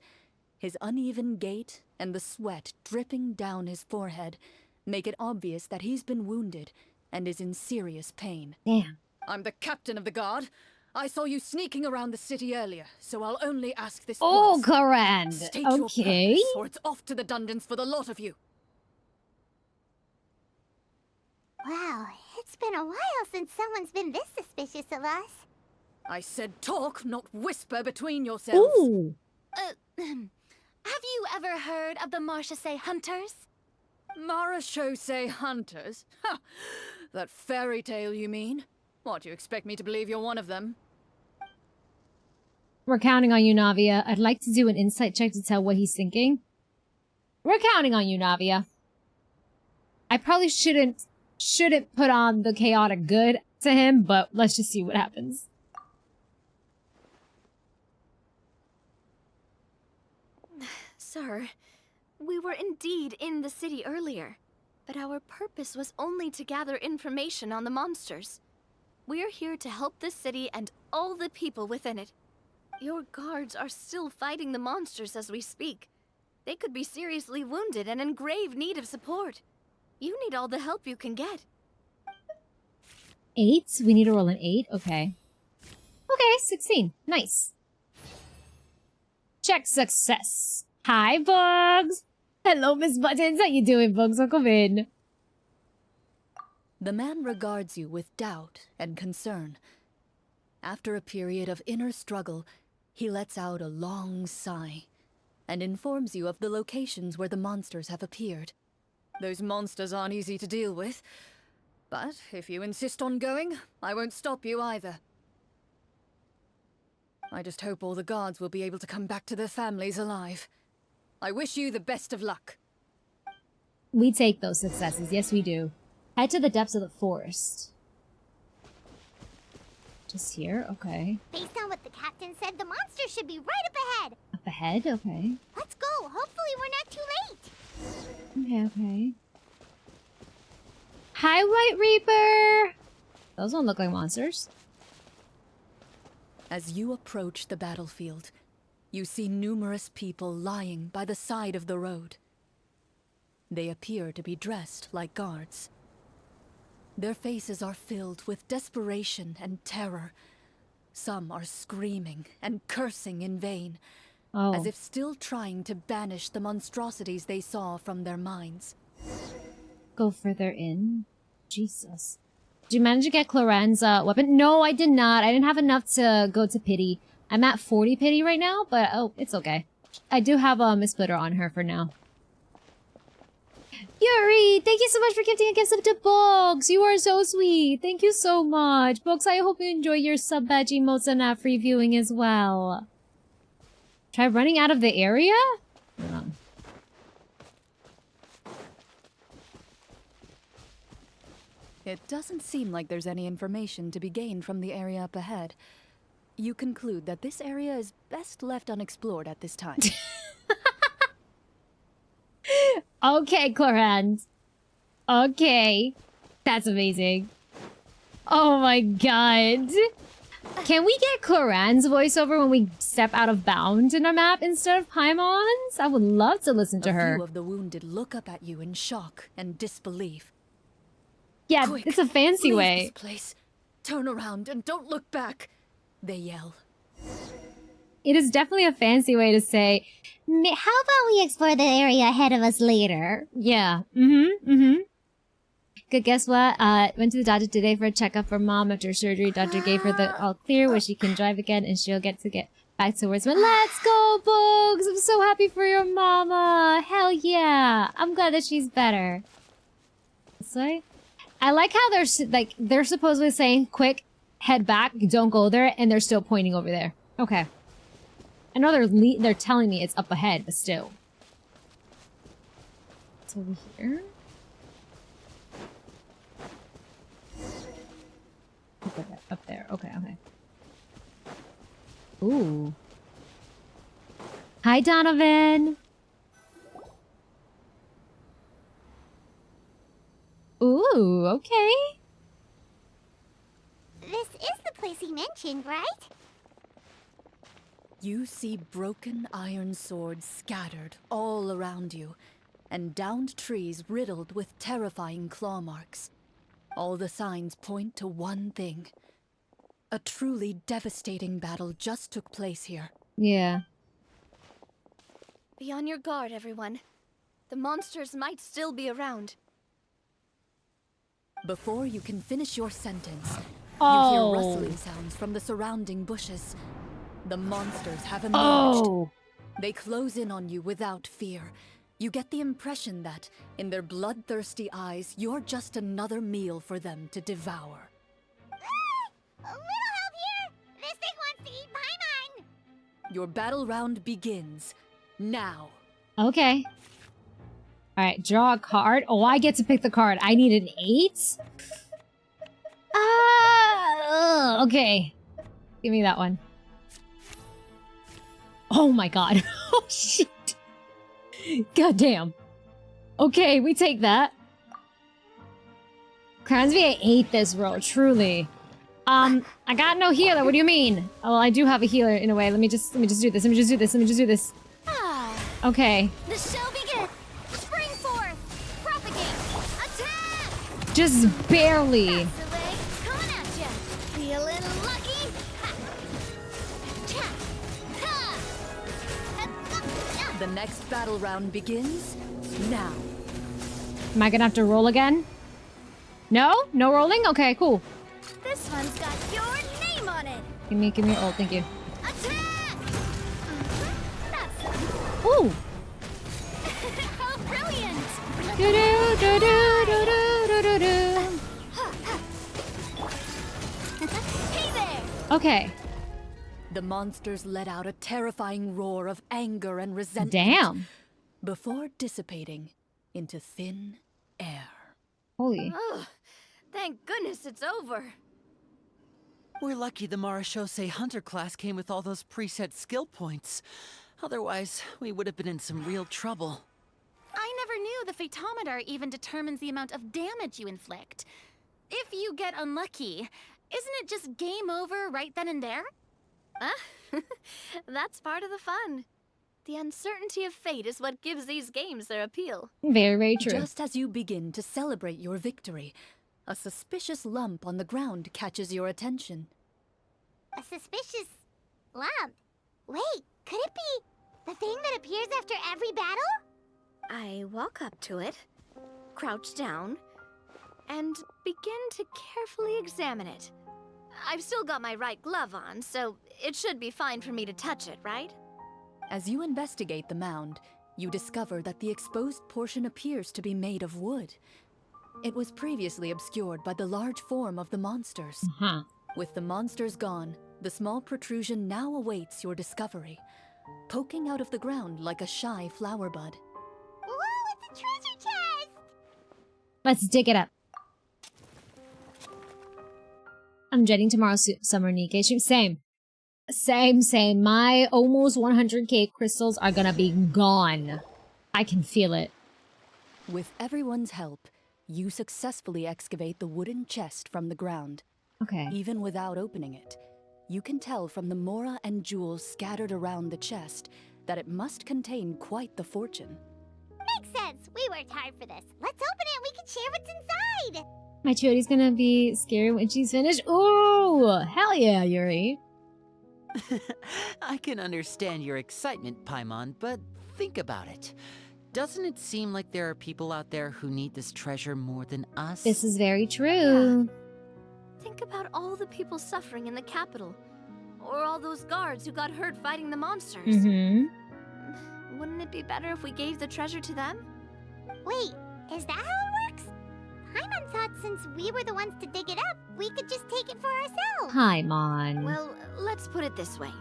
his uneven gait and the sweat dripping down his forehead make it obvious that he's been wounded and is in serious pain. Damn. I'm the captain of the guard. I saw you sneaking around the city earlier, so I'll only ask this Oh, once. Clorinde. State Okay. your purpose, or it's off to the dungeons for the lot of you. Wow, it's been a while since someone's been this suspicious of us. I said talk, not whisper between yourselves. Ooh. Have you ever heard of the Marchese Hunters? Marachose hunters? Ha! That fairy tale, you mean? What, you expect me to believe you're one of them? We're counting on you, Navia. I'd like to do an insight check to tell what he's thinking. We're counting on you, Navia. I probably shouldn't put on the chaotic good to him, but let's just see what happens. Sir, we were indeed in the city earlier, but our purpose was only to gather information on the monsters. We are here to help this city and all the people within it. Your guards are still fighting the monsters as we speak. They could be seriously wounded and in grave need of support. You need all the help you can get. 8? We need to roll an 8? Okay. Okay, 16. Nice. Check success. Hi, Bugs! Hello, Miss Buttons. How you doing, Bugs? Welcome in. The man regards you with doubt and concern. After a period of inner struggle, he lets out a long sigh and informs you of the locations where the monsters have appeared. Those monsters aren't easy to deal with, but if you insist on going, I won't stop you either. I just hope all the guards will be able to come back to their families alive. I wish you the best of luck. We take those successes. Yes, we do. Head to the depths of the forest. Just here? Okay. Based on what the captain said, the monster should be right up ahead. Up ahead? Okay. Let's go. Hopefully we're not too late. Okay. Hi, White Reaper! Those don't look like monsters. As you approach the battlefield, you see numerous people lying by the side of the road. They appear to be dressed like guards. Their faces are filled with desperation and terror. Some are screaming and cursing in vain, as if still trying to banish the monstrosities they saw from their minds. Go further in. Jesus. Did you manage to get Clorinde's weapon? No, I did not. I didn't have enough to go to pity. I'm at 40 pity right now, but oh, it's okay. I do have a Miss Splitter on her for now. Yuri, thank you so much for gifting a gift sub to Books. You are so sweet. Thank you so much. Books, I hope you enjoy your sub badge emotes and app free viewing as well. Try running out of the area? Hold on. It doesn't seem like there's any information to be gained from the area up ahead. You conclude that this area is best left unexplored at this time. Okay, Clorinde. Okay. That's amazing. Oh my god. Can we get Clorinde's voiceover when we step out of bounds in a map instead of Paimon's? I would love to listen to her. A few of the wounded look up at you in shock and disbelief. Yeah, Quick, it's a fancy leave way. this place. Turn around and don't look back, they yell. It is definitely a fancy way to say, How about we explore the area ahead of us later? yeah, Good, guess what? Went to the doctor today for a checkup for mom after surgery. Doctor gave her the all clear where she can drive again and she'll get back to work. Let's go, Bugs! I'm so happy for your mama! Hell yeah! I'm glad that she's better. This way? I like how they're supposedly saying, quick, head back, don't go there, and they're still pointing over there. Okay. I know they're telling me it's up ahead, but still. It's over here. Up there. Okay. Ooh. Hi, Donovan. Ooh, okay. This is the place he mentioned, right? You see broken iron swords scattered all around you, and downed trees riddled with terrifying claw marks. All the signs point to one thing. A truly devastating battle just took place here. Yeah. Be on your guard, everyone. The monsters might still be around. Before you can finish your sentence, Oh. you hear rustling sounds from the surrounding bushes. The monsters have emerged. Oh. They close in on you without fear. You get the impression that, in their bloodthirsty eyes, you're just another meal for them to devour. A little help here! This thing wants to eat Paimon! Your battle round begins now. Okay. Alright, draw a card. Oh, I get to pick the card. I need an 8? Okay. Give me that one. Oh my god. Oh shit. God damn. Okay, we take that. Cransby, I ate this roll, truly. I got no healer. What do you mean? Oh, well, I do have a healer in a way. Let me just do this. Okay. The show begins! Spring forth! Propagate! Attack! Just barely. That's the way. Coming at ya! Feeling lucky? Ha! The next battle round begins now. Am I gonna have to roll again? No? No rolling? Okay, cool. This one's got your name on it! Give me your ult, thank you. Attack! That's Ooh! how brilliant! Hey there! Okay. The monsters let out a terrifying roar of anger and resentment. Damn. Before dissipating into thin air. Holy. Ugh, thank goodness it's over. We're lucky the Marashose Hunter class came with all those preset skill points. Otherwise, we would have been in some real trouble. I never knew the phytometer even determines the amount of damage you inflict. If you get unlucky, isn't it just game over right then and there? That's part of the fun. The uncertainty of fate is what gives these games their appeal. Very, very true. Just as you begin to celebrate your victory, a suspicious lump on the ground catches your attention. A suspicious lump. Wait, could it be the thing that appears after every battle? I walk up to it, crouch down, and begin to carefully examine it. I've still got my right glove on, so it should be fine for me to touch it, right? As you investigate the mound, you discover that the exposed portion appears to be made of wood. It was previously obscured by the large form of the monsters. With the monsters gone, the small protrusion now awaits your discovery, poking out of the ground like a shy flower bud. Whoa, it's a treasure chest! Let's dig it up. I'm dreading tomorrow's summer Nikkei stream. Same. My almost 100k crystals are gonna be gone. I can feel it. With everyone's help, you successfully excavate the wooden chest from the ground. Okay. Even without opening it, you can tell from the mora and jewels scattered around the chest that it must contain quite the fortune. Makes sense. We worked hard for this. Let's open it and we can share what's inside. My Chodi's gonna be scary when she's finished. Ooh, hell yeah, Yuri. I can understand your excitement, Paimon, but think about it. Doesn't it seem like there are people out there who need this treasure more than us? This is very true. Think about all the people suffering in the capital. Or all those guards who got hurt fighting the monsters. Wouldn't it be better if we gave the treasure to them? Wait, is that how it works? Paimon thought since we were the ones to dig it up, we could just take it for ourselves. Paimon. Well, let's put it this way.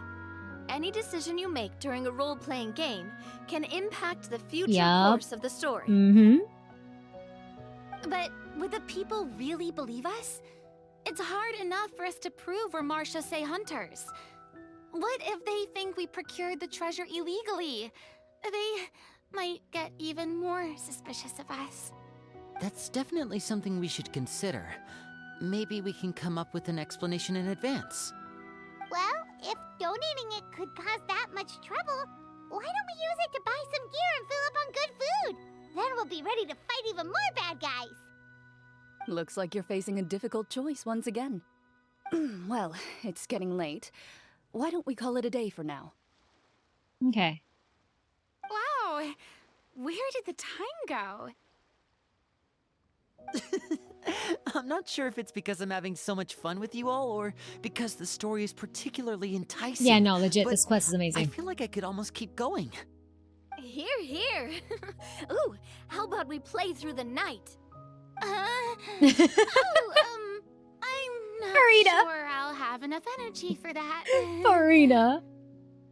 Any decision you make during a role-playing game can impact the future course of the story. But would the people really believe us? It's hard enough for us to prove we're Marchese hunters. What if they think we procured the treasure illegally? They might get even more suspicious of us. That's definitely something we should consider. Maybe we can come up with an explanation in advance. Well, if donating it could cause that much trouble, why don't we use it to buy some gear and fill up on good food? Then we'll be ready to fight even more bad guys. Looks like you're facing a difficult choice once again. Well, it's getting late. Why don't we call it a day for now? Okay. Wow, where did the time go? I'm not sure if it's because I'm having so much fun with you all, or because the story is particularly enticing. Yeah, no, legit, but this quest is amazing. I feel like I could almost keep going. Here. Ooh, how about we play through the night? I'm not Farida. sure I'll have enough energy for that. Farida.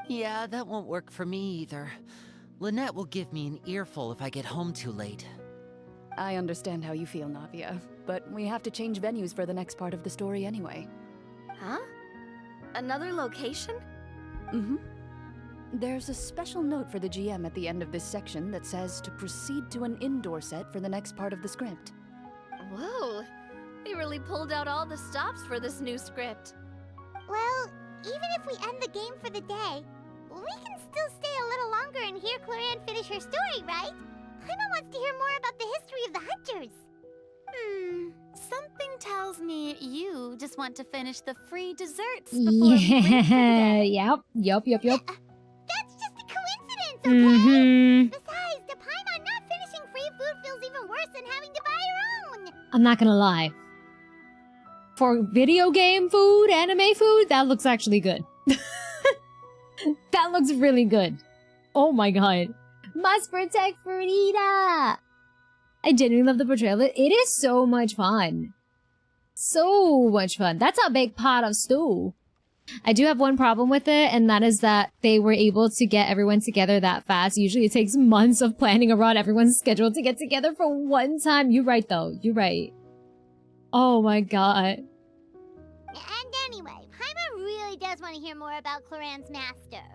Yeah, that won't work for me either. Lynette will give me an earful if I get home too late. I understand how you feel, Navia, but we have to change venues for the next part of the story anyway. Huh? Another location? There's a special note for the GM at the end of this section that says to proceed to an indoor set for the next part of the script. Whoa, they really pulled out all the stops for this new script. Well, even if we end the game for the day, we can still stay a little longer and hear Clorinde finish her story, right? Paimon wants to hear more about the history of the hunters. Something tells me you just want to finish the free desserts before we leave for the day. Yep. That's just a coincidence, okay? Besides, the Paimon not finishing free food feels even worse than having to buy your own. I'm not gonna lie. For video game food, anime food, that looks actually good. That looks really good. Oh my god. Must protect Farida! I genuinely love the portrayal. It is so much fun. So much fun. That's a big pot of stew. I do have one problem with it, and that is that they were able to get everyone together that fast. Usually it takes months of planning around everyone's schedule to get together for one time. You're right, though. You're right. Oh my god. And anyway, Paimon really does want to hear more about Clorinde's master.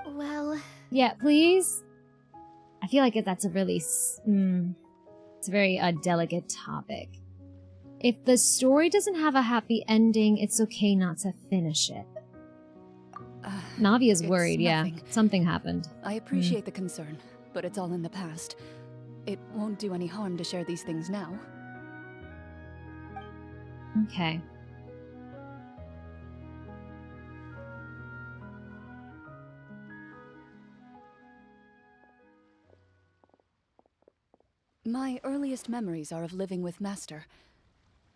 Well... Yeah, please? I feel like that's a really... it's a very delicate topic. If the story doesn't have a happy ending, it's okay not to finish it. Navia's worried, nothing. yeah. Something happened. I appreciate the concern, but it's all in the past. It won't do any harm to share these things now. Okay. My earliest memories are of living with Master.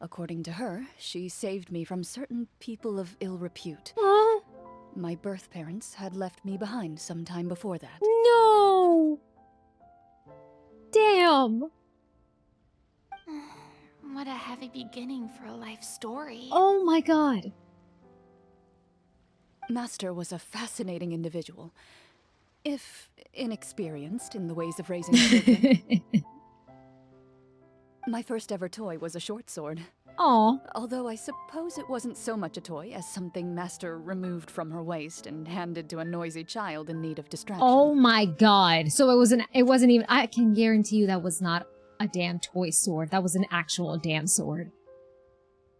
According to her, she saved me from certain people of ill repute. Oh, My birth parents had left me behind some time before that. no! Damn! What a heavy beginning for a life story. Oh my god. Master was a fascinating individual, if inexperienced in the ways of raising children. My first ever toy was a short sword. Aw. Although I suppose it wasn't so much a toy as something Master removed from her waist and handed to a noisy child in need of distraction. Oh my god. So it wasn't even, I can guarantee you that was not a damn toy sword. That was an actual damn sword.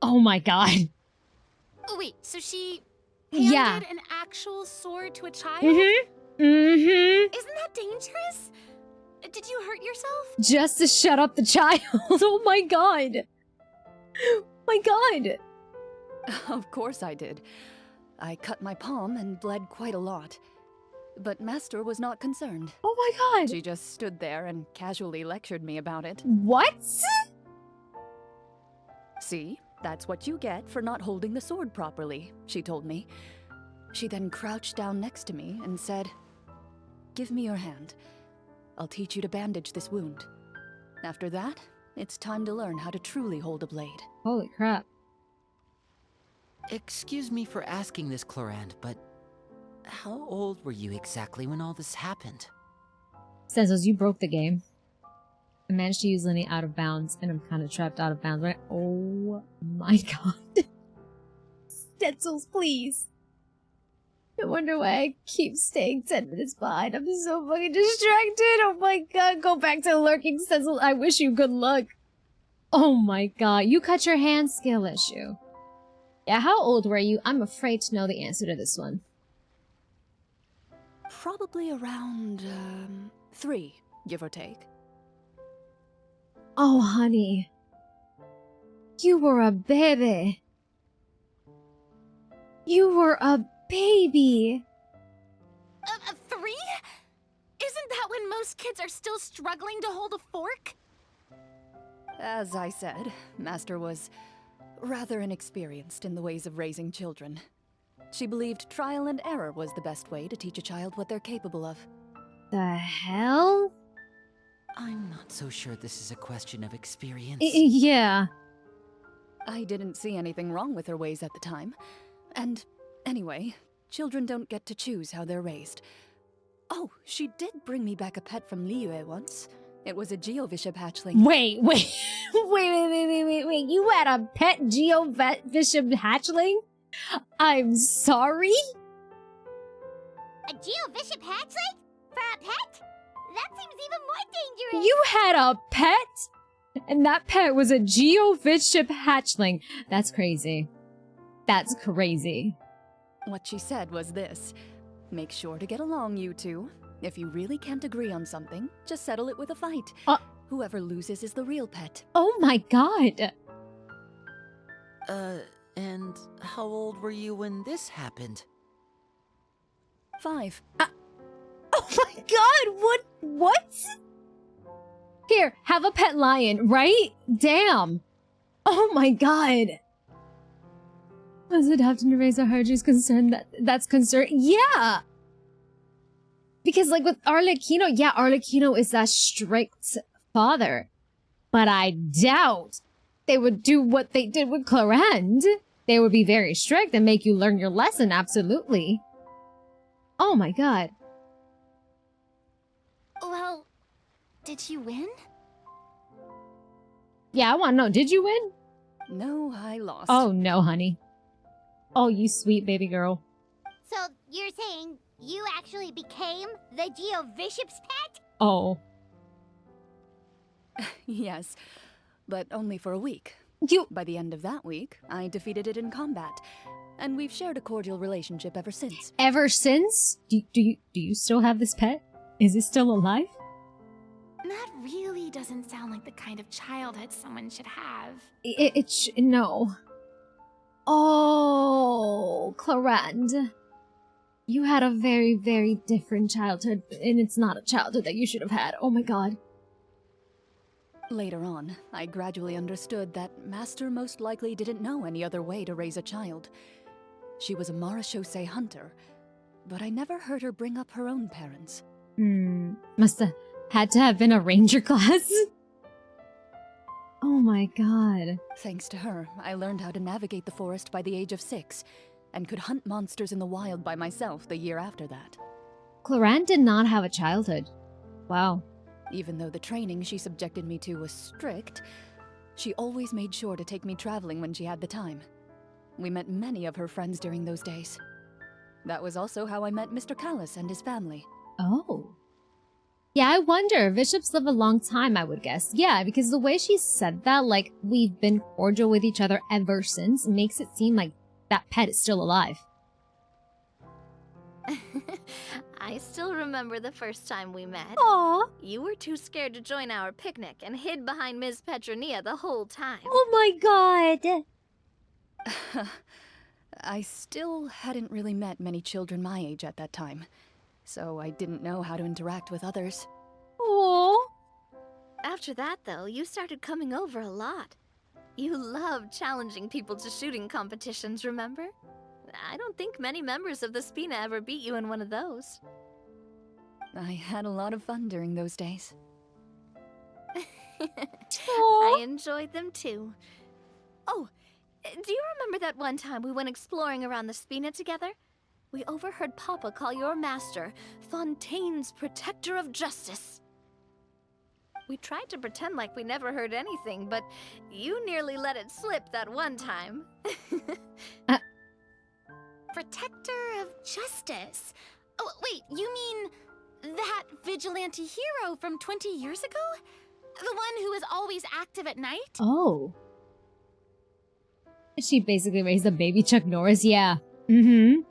Oh my god. Oh, wait, so she Yeah. handed an actual sword to a child? Mm-hmm. Mm-hmm. Isn't that dangerous? Did you hurt yourself? Just to shut up the child. Oh my god. My god. Of course I did. I cut my palm and bled quite a lot. But Master was not concerned. Oh my god. She just stood there and casually lectured me about it. What? See, that's what you get for not holding the sword properly, she told me. She then crouched down next to me and said, "Give me your hand. I'll teach you to bandage this wound. After that, it's time to learn how to truly hold a blade." Holy crap. Excuse me for asking this, Clorinde, but how old were you exactly when all this happened? Stencils, you broke the game. I managed to use Lenny out of bounds, and I'm kind of trapped out of bounds, right? Oh my god. Stencils, please. I wonder why I keep staying 10 minutes behind. I'm so fucking distracted. Oh my god, go back to lurking, Stencils. I wish you good luck. Oh my god, you cut your hand, skill issue. Yeah, how old were you? I'm afraid to know the answer to this one. Probably around, 3, give or take. Oh, honey. You were a baby. You were a baby. 3? Isn't that when most kids are still struggling to hold a fork? As I said, Master was rather inexperienced in the ways of raising children. She believed trial and error was the best way to teach a child what they're capable of. The hell? I'm not so sure this is a question of experience. Yeah. I didn't see anything wrong with her ways at the time. And anyway, children don't get to choose how they're raised. Oh, she did bring me back a pet from Liyue once. It was a Geovishap hatchling. Wait. You had a pet Geovishap hatchling? I'm sorry? A Geovishap hatchling? For a pet? That seems even more dangerous! You had a pet? And that pet was a Geovishap hatchling. That's crazy. That's crazy. What she said was this: make sure to get along, you two. If you really can't agree on something, just settle it with a fight. Whoever loses is the real pet. Oh my god. And how old were you when this happened? 5. Oh my god, what? Here, have a pet lion, right? Damn. Oh my god. Was adopting to raise a Harju's concerned that's concerned? Yeah. Because like with Arlecchino, yeah, Arlecchino is that strict father. But I doubt they would do what they did with Clorinde. They would be very strict and make you learn your lesson, absolutely. Oh my god. Well, did you win? Yeah, I want to know, did you win? No, I lost. Oh no, honey. Oh, you sweet baby girl. So, you're saying you actually became the Geovishap's pet? Oh. Yes, but only for a week. You- By the end of that week, I defeated it in combat, and we've shared a cordial relationship ever since. Ever since? Do you still have this pet? Is it still alive? That really doesn't sound like the kind of childhood someone should have. No. Oh, Clorinde. You had a very, very different childhood, and it's not a childhood that you should have had. Oh my god. Later on, I gradually understood that Master most likely didn't know any other way to raise a child. She was a marechaussee hunter, but I never heard her bring up her own parents. Must have had to have been a ranger class. Oh my god. Thanks to her, I learned how to navigate the forest by the age of 6, and could hunt monsters in the wild by myself the year after that. Clorinde did not have a childhood. Wow. Even though the training she subjected me to was strict, she always made sure to take me traveling when she had the time. We met many of her friends during those days. That was also how I met Mr. Callis and his family. Oh. Yeah, I wonder. Bishops live a long time, I would guess. Yeah, because the way she said that, like, we've been cordial with each other ever since, makes it seem like that pet is still alive. I still remember the first time we met. Aww. You were too scared to join our picnic and hid behind Ms. Petronia the whole time. Oh my god. I still hadn't really met many children my age at that time, so I didn't know how to interact with others. Aww. After that, though, you started coming over a lot. You loved challenging people to shooting competitions, remember? I don't think many members of the Spina ever beat you in one of those. I had a lot of fun during those days. I enjoyed them too. Oh, do you remember that one time we went exploring around the Spina together? We overheard Papa call your master Fontaine's Protector of Justice. We tried to pretend like we never heard anything, but you nearly let it slip that one time. Protector of Justice? Oh, wait, you mean that vigilante hero from 20 years ago? The one who was always active at night? Oh. She basically raised a baby Chuck Norris, yeah. Mm-hmm.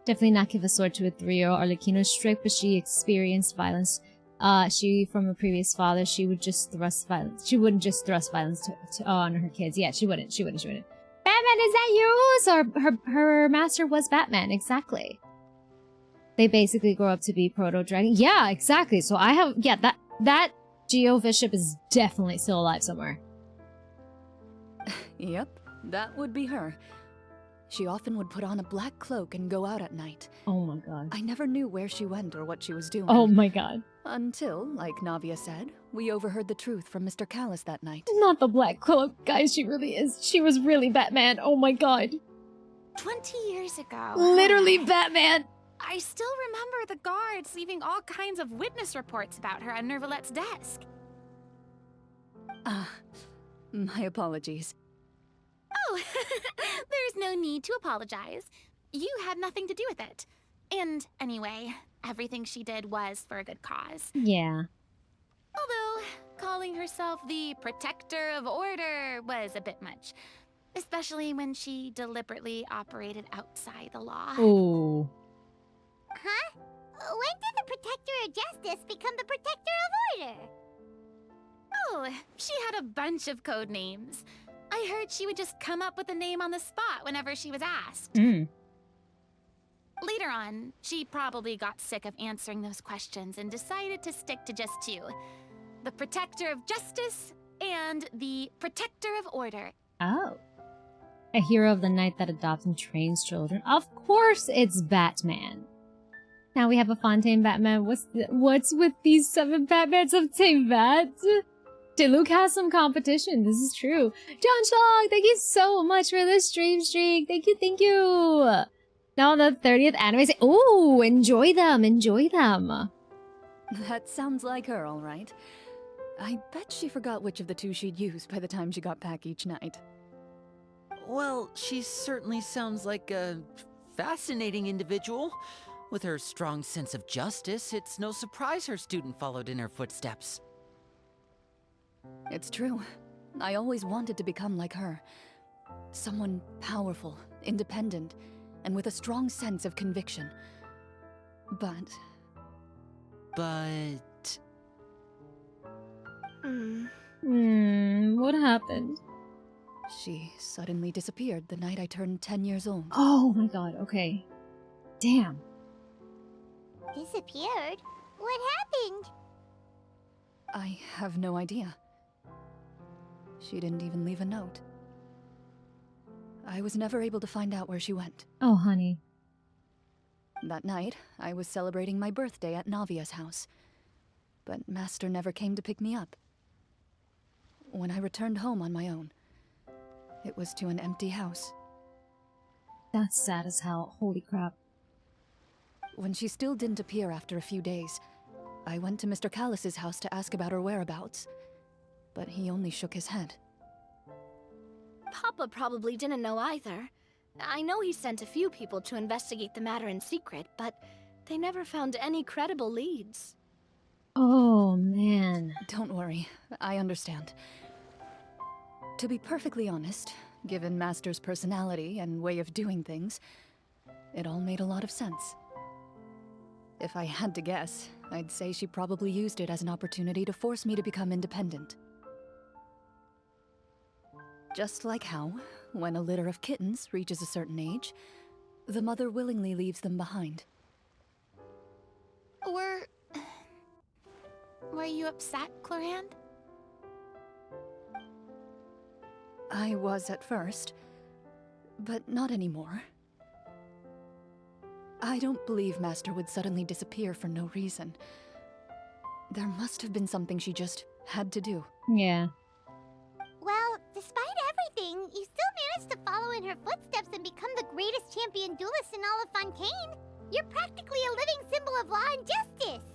Definitely not give a sword to a 3-year-old. Arlecchino strict, but she experienced violence. She, from a previous father, she would just thrust violence. She wouldn't just thrust violence on her kids. Yeah, she wouldn't. Batman, is that you? So her master was Batman, exactly. They basically grow up to be proto-dragon. Yeah, exactly. So I have, yeah, that Geo Bishop is definitely still alive somewhere. Yep, that would be her. She often would put on a black cloak and go out at night. Oh my god. I never knew where she went or what she was doing. Oh my god. Until, like Navia said, we overheard the truth from Mr. Callis that night. Not the black cloak, guys, she really is. She was really Batman. Oh my god. 20 years ago. Literally Batman. I still remember the guards leaving all kinds of witness reports about her on Nervalette's desk. My apologies. Oh, there's no need to apologize. You had nothing to do with it. And anyway, everything she did was for a good cause. Yeah. Although, calling herself the Protector of Order was a bit much. Especially when she deliberately operated outside the law. Oh. Huh? When did the Protector of Justice become the Protector of Order? Oh, she had a bunch of code names. I heard she would just come up with a name on the spot whenever she was asked. Later on, she probably got sick of answering those questions and decided to stick to just 2. The Protector of Justice and the Protector of Order. Oh. A hero of the night that adopts and trains children. Of course it's Batman. Now we have a Fontaine Batman. What's with these 7 Batmans of Team Bat? Luke has some competition. This is true. John Shog, thank you so much for the stream streak. Thank you. Now on the 30th anime. Ooh, enjoy them. That sounds like her, all right. I bet she forgot which of the 2 she'd use by the time she got back each night. Well, she certainly sounds like a fascinating individual. With her strong sense of justice, it's no surprise her student followed in her footsteps. It's true. I always wanted to become like her. Someone powerful, independent, and with a strong sense of conviction. But... What happened? She suddenly disappeared the night I turned 10 years old. Oh my god, okay. Damn. Disappeared? What happened? I have no idea. She didn't even leave a note. I was never able to find out where she went. Oh, honey. That night, I was celebrating my birthday at Navia's house. But Master never came to pick me up. When I returned home on my own, it was to an empty house. That's sad as hell. Holy crap. When she still didn't appear after a few days, I went to Mr. Callus's house to ask about her whereabouts. But he only shook his head. Papa probably didn't know either. I know he sent a few people to investigate the matter in secret, but they never found any credible leads. Oh, man. Don't worry, I understand. To be perfectly honest, given Master's personality and way of doing things, it all made a lot of sense. If I had to guess, I'd say she probably used it as an opportunity to force me to become independent. Just like how, when a litter of kittens reaches a certain age, the mother willingly leaves them behind. Were you upset, Clorinde? I was at first, but not anymore. I don't believe Master would suddenly disappear for no reason. There must have been something she just had to do. Yeah. Well, despite everything, you still managed to follow in her footsteps and become the greatest champion duelist in all of Fontaine. You're practically a living symbol of law and justice.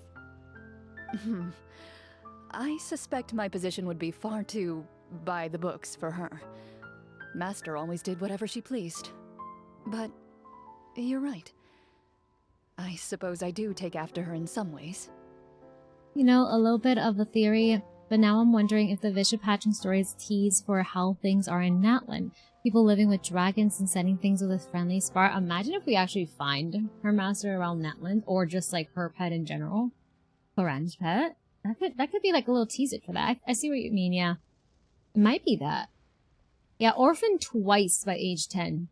I suspect my position would be far too by the books for her. Master always did whatever she pleased. But you're right. I suppose I do take after her in some ways. You know, a little bit of a theory, but now I'm wondering if the Bishop hatching stories tease for how things are in Natlan. People living with dragons and setting things with a friendly spark. Imagine if we actually find her master around Natlan, or just like her pet in general. Clorinde's pet. That could be like a little teaser for that. I see what you mean, yeah. It might be that. Yeah, orphaned twice by age 10.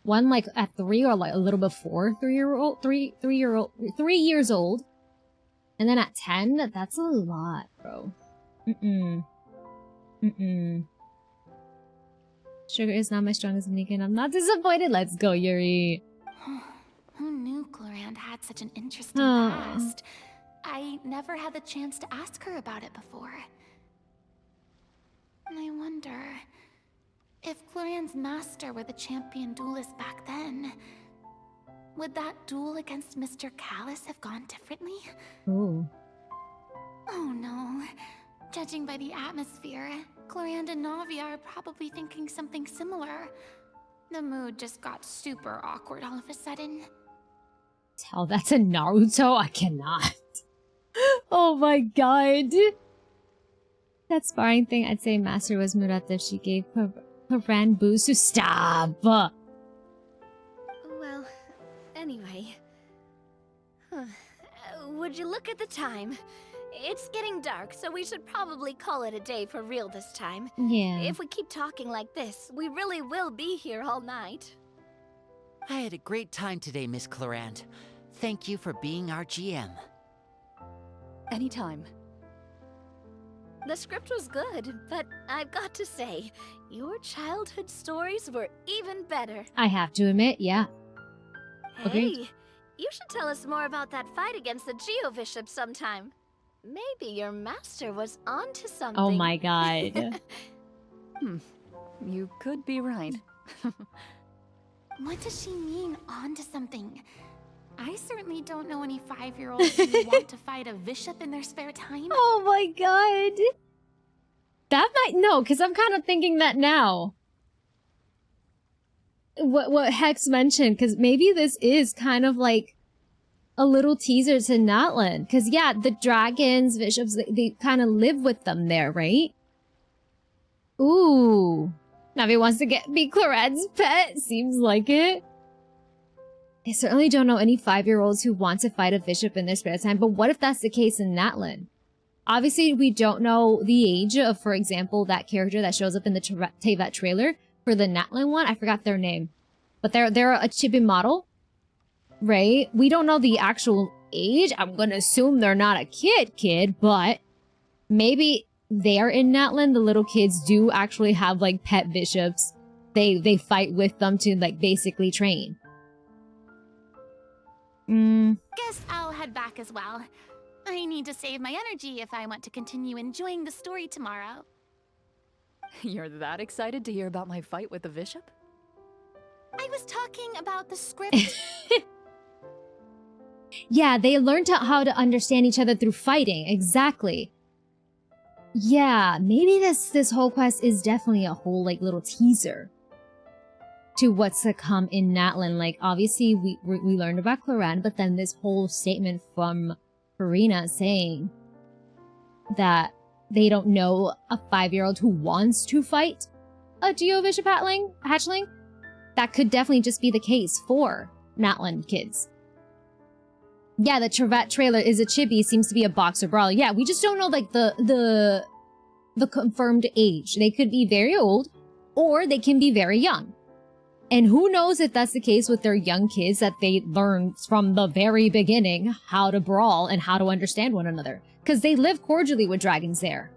One like at 3 or like a little before 3 years old. And then at 10, that's a lot, bro. Sugar is not my strongest link, and I'm not disappointed. Let's go, Yuri. Who knew Clorinde had such an interesting past? I never had the chance to ask her about it before. And I wonder if Clorinde's master were the champion duelist back then, would that duel against Mr. Callus have gone differently? Ooh. Oh no. Judging by the atmosphere, Clorinde and Navia are probably thinking something similar. The mood just got super awkward all of a sudden. Tell that to Naruto? I cannot. Oh my god. That sparring thing, I'd say Master was mood up if she gave Clorinde boost to stop. Well, anyway. Would you look at the time? It's getting dark, so we should probably call it a day for real this time. Yeah. If we keep talking like this, we really will be here all night. I had a great time today, Miss Clorinde. Thank you for being our GM. Anytime. The script was good, but I've got to say, your childhood stories were even better. I have to admit, yeah. Hey, Agreed. you should tell us more about that fight against the Geo-Bishop sometime. Maybe your master was onto something. Oh my god. You could be right. What does she mean, onto something? I certainly don't know any 5-year-olds who want to fight a bishop in their spare time. Oh my god. That might, no, because I'm kind of thinking that now. What Hex mentioned, because maybe this is kind of like a little teaser to Natlan. Because yeah, the dragons, bishops, they kind of live with them there, right? Ooh. Navi wants to be Clorinde's pet. Seems like it. I certainly don't know any 5-year-olds who want to fight a bishop in their spare time, but what if that's the case in Natlan? Obviously, we don't know the age of, for example, that character that shows up in the Teyvat trailer for the Natlan one. I forgot their name. But they're a chibi model, right? We don't know the actual age. I'm gonna assume they're not a kid, but maybe there in Natlan, the little kids do actually have like pet bishops. They fight with them to like basically train. Guess I'll head back as well. I need to save my energy if I want to continue enjoying the story tomorrow. You're that excited to hear about my fight with the bishop? I was talking about the script. Yeah, they learned how to understand each other through fighting. Exactly. Yeah, maybe this whole quest is definitely a whole like little teaser to what's to come in Natlan. Like, obviously we learned about Clorinde, but then this whole statement from Farina saying that they don't know a 5-year-old who wants to fight a Geo-Bishop hatchling. That could definitely just be the case for Natlan kids. Yeah, the Trevette trailer is a chibi, seems to be a boxer brawler. Yeah, we just don't know like the confirmed age. They could be very old, or they can be very young. And who knows if that's the case with their young kids, that they learn from the very beginning how to brawl and how to understand one another. Because they live cordially with dragons there.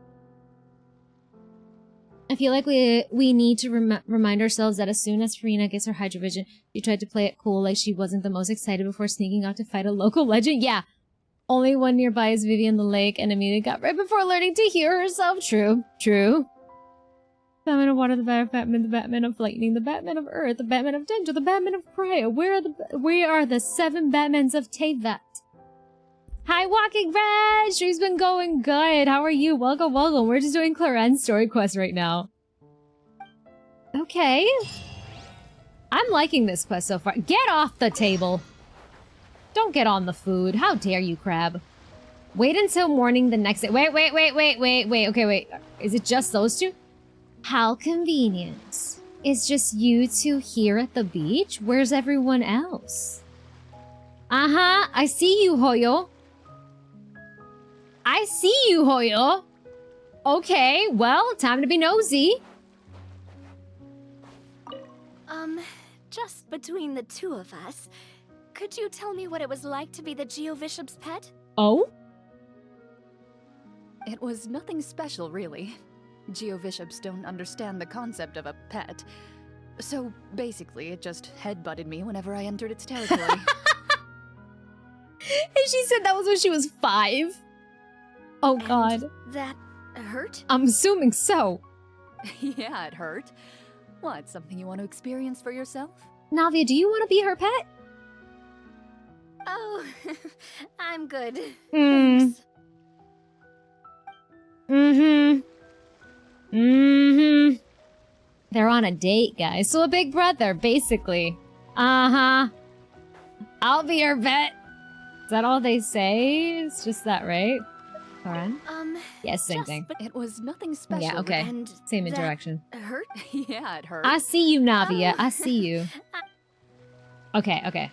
I feel like we need to remind ourselves that as soon as Farina gets her Hydra Vision, she tried to play it cool like she wasn't the most excited before sneaking out to fight a local legend. Yeah, only one nearby is Vivian the Lake, and immediately got right before learning to hear herself. True, true. Batman of Water, the Batman, the Batman of Lightning, the Batman of Earth, the Batman of Danger, the Batman of Cryo. We are the 7 Batmans of Tevat. Hi, Walking Red! Stream's been going good. How are you? Welcome, welcome. We're just doing Clorinde's story quest right now. Okay. I'm liking this quest so far. Get off the table. Don't get on the food. How dare you, Crab. Wait until morning the next day. Wait. Okay, wait. Is it just those two? How convenient. It's just you two here at the beach? Where's everyone else? Uh-huh. I see you, Hoyo. I see you, Hoyo. Okay, well, time to be nosy. Just between the two of us, could you tell me what it was like to be the Geo-Bishop's pet? Oh? It was nothing special, really. Geo-Bishops don't understand the concept of a pet. So, basically, it just headbutted me whenever I entered its territory. And she said that was when she was 5? Oh, God. And that hurt? I'm assuming so. Yeah, it hurt. What, something you want to experience for yourself? Navia, do you want to be her pet? Oh, I'm good. Mm. Thanks. They're on a date, guys. So a big brother, basically. Uh-huh. I'll be your pet. Is that all they say? It's just that, right? Clorinde? Yes, same thing. It was nothing special. Yeah, okay. And Same interaction. Hurt? Yeah, it hurt. I see you, Navia. I see you. Okay.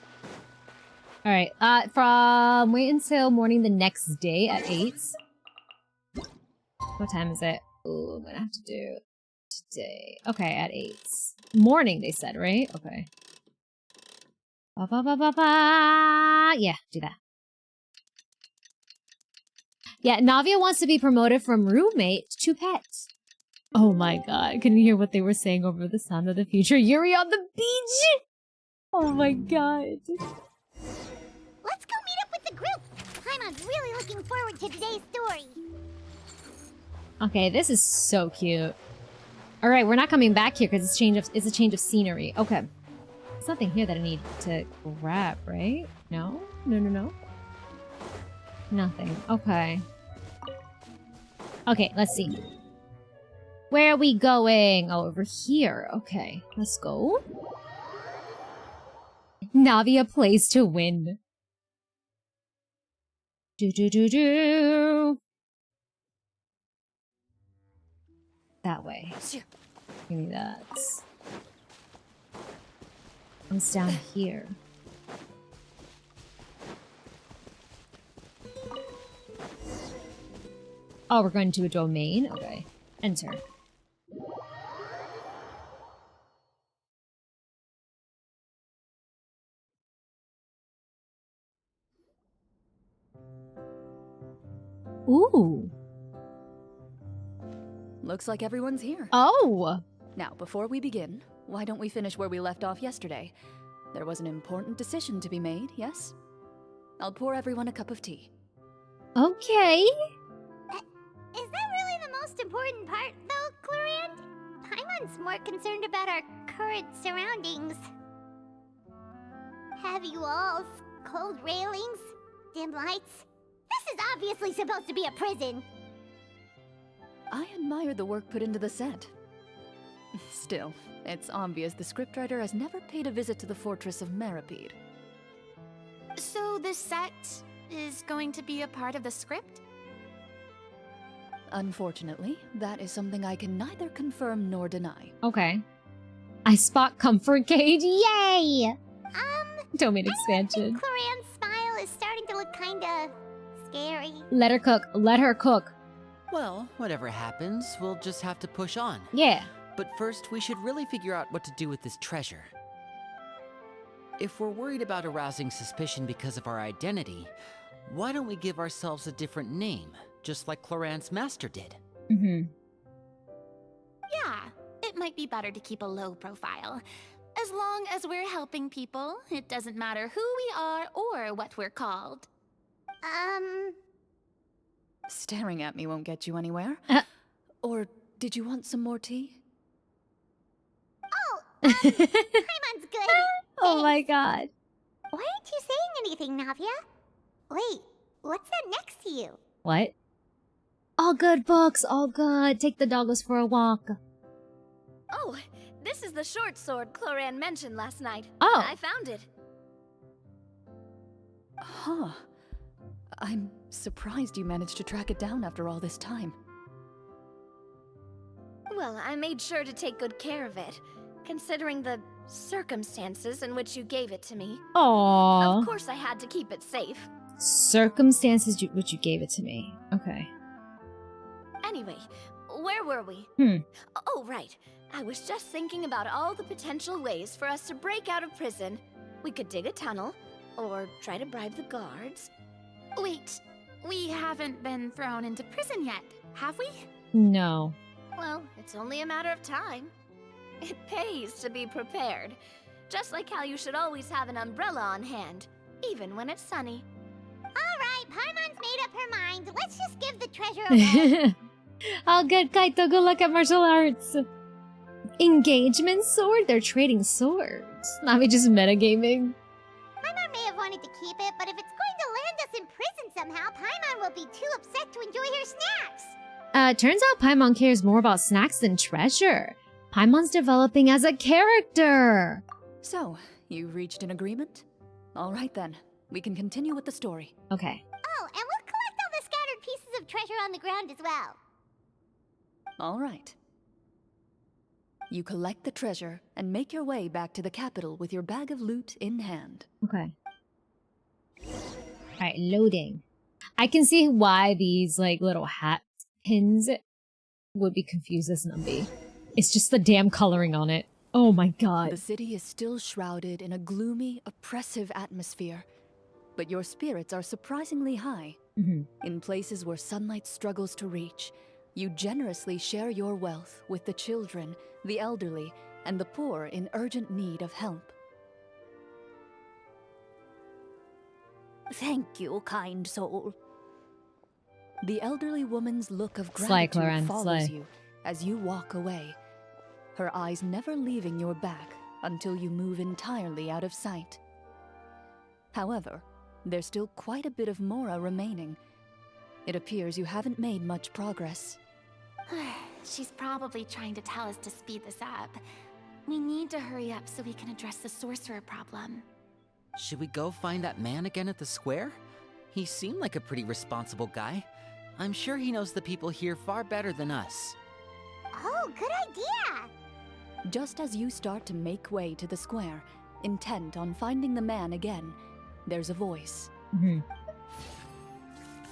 Alright, from wait until morning the next day at 8. What time is it? Ooh, I'm gonna have to do today. Okay, at 8. Morning, they said, right? Okay. Yeah, do that. Yeah, Navia wants to be promoted from roommate to pet. Oh my god, can you hear what they were saying over the sound of the future? Yuri on the beach! Oh my god. Let's go meet up with the group. Paimon's really looking forward to today's story. Okay, this is so cute. Alright, we're not coming back here because it's a change of scenery. Okay. There's nothing here that I need to grab, right? No? No. Nothing. Okay. Okay, let's see. Where are we going? Oh, over here. Okay, let's go. Navia plays to win. Do. That way. Give me that. It's down here. Oh, we're going to a domain? Okay. Enter. Ooh. looks like everyone's here. Oh! Now, before we begin, why don't we finish where we left off yesterday? There was an important decision to be made, yes? I'll pour everyone a cup of tea. Okay. Is that really the most important part, though, Clorinde? Paimon's more concerned about our current surroundings. Heavy walls, cold railings, dim lights. This is obviously supposed to be a prison. I admire the work put into the set. Still, it's obvious the scriptwriter has never paid a visit to the fortress of Meripede. So the set is going to be a part of the script? Unfortunately, that is something I can neither confirm nor deny. Okay. I spot comfort gauge. Yay! Domain expansion. Clorinde's smile is starting to look kinda scary. Let her cook. Let her cook. Well, whatever happens, we'll just have to push on. Yeah. But first, we should really figure out what to do with this treasure. If we're worried about arousing suspicion because of our identity, why don't we give ourselves a different name, just like Clorinde's master did? Mm-hmm. Yeah, it might be better to keep a low profile. As long as we're helping people, it doesn't matter who we are or what we're called. Staring at me won't get you anywhere. Or did you want some more tea? Oh, Paimon's good. Oh my god. Why aren't you saying anything, Navia? Wait, what's that next to you? What? All good, books. All good. Take the doggos for a walk. Oh, this is the short sword Clorinde mentioned last night. Oh. I found it. Huh. I'm surprised you managed to track it down after all this time. Well, I made sure to take good care of it, considering the circumstances in which you gave it to me. Aww. Of course I had to keep it safe. Circumstances which you gave it to me. Okay. Anyway, where were we? Oh, right. I was just thinking about all the potential ways for us to break out of prison. We could dig a tunnel, or try to bribe the guards. Wait, we haven't been thrown into prison yet, have we? No. Well, it's only a matter of time. It pays to be prepared. Just like how you should always have an umbrella on hand, even when it's sunny. Alright, Paimon's made up her mind. Let's just give the treasure away. All good, Kaito. Good luck at martial arts. Engagement sword? They're trading swords. Navi just metagaming. Paimon may have wanted to keep it, but if it's going to land us in prison somehow, Paimon will be too upset to enjoy her snacks. Turns out Paimon cares more about snacks than treasure. Paimon's developing as a character. So, you reached an agreement? All right then, we can continue with the story. Okay. Oh, and we'll collect all the scattered pieces of treasure on the ground as well. All right. You collect the treasure and make your way back to the capital with your bag of loot in hand. Okay. Alright, loading. I can see why these, like, little hat pins would be confused as Numby. It's just the damn coloring on it. Oh my god. The city is still shrouded in a gloomy, oppressive atmosphere. But your spirits are surprisingly high. In places where sunlight struggles to reach, you generously share your wealth with the children, the elderly, and the poor in urgent need of help. Thank you, kind soul. The elderly woman's look of Slay, gratitude Clorinde, follows slay. you as you walk away, her eyes never leaving your back until you move entirely out of sight. However, there's still quite a bit of Mora remaining. It appears you haven't made much progress. She's probably trying to tell us to speed this up. We need to hurry up so we can address the sorcerer problem. Should we go find that man again at the square? He seemed like a pretty responsible guy. I'm sure he knows the people here far better than us. Oh, good idea! Just as you start to make way to the square, intent on finding the man again, there's a voice.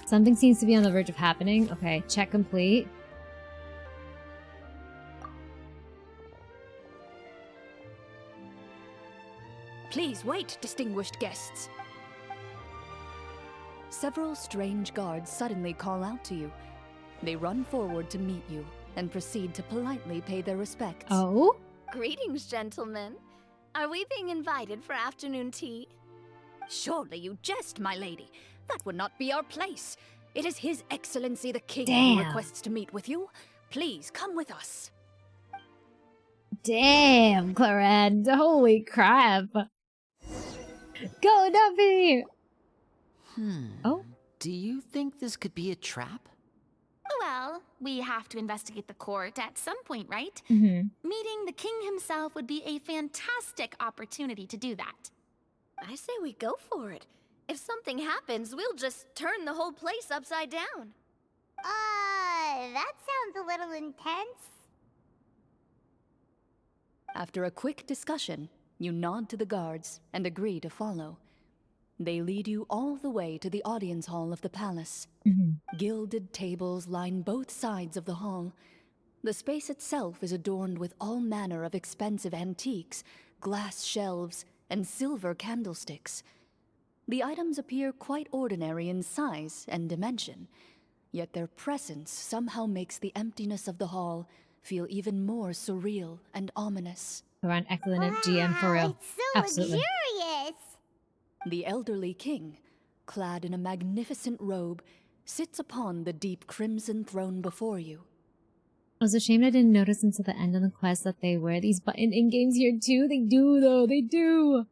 Something seems to be on the verge of happening. Okay, check complete. Please wait, distinguished guests. Several strange guards suddenly call out to you. They run forward to meet you, and proceed to politely pay their respects. Oh? Greetings, gentlemen. Are we being invited for afternoon tea? Surely you jest, my lady. That would not be our place. It is His Excellency the King Damn. who requests to meet with you. Please come with us. Damn, Clorinde. Holy crap. Go, Duffy! Oh? Do you think this could be a trap? Well, we have to investigate the court at some point, right? Mm-hmm. Meeting the king himself would be a fantastic opportunity to do that. I say we go for it. If something happens, we'll just turn the whole place upside down. That sounds a little intense. After a quick discussion, you nod to the guards and agree to follow. They lead you all the way to the audience hall of the palace. Mm-hmm. Gilded tables line both sides of the hall. The space itself is adorned with all manner of expensive antiques, glass shelves, and silver candlesticks. The items appear quite ordinary in size and dimension, yet their presence somehow makes the emptiness of the hall feel even more surreal and ominous. Clorinde, excellent GM for real. It's so Absolutely. luxurious. The elderly king, clad in a magnificent robe, sits upon the deep crimson throne before you. I was ashamed I didn't notice until the end of the quest that they wear these button in games here too. They do though, they do.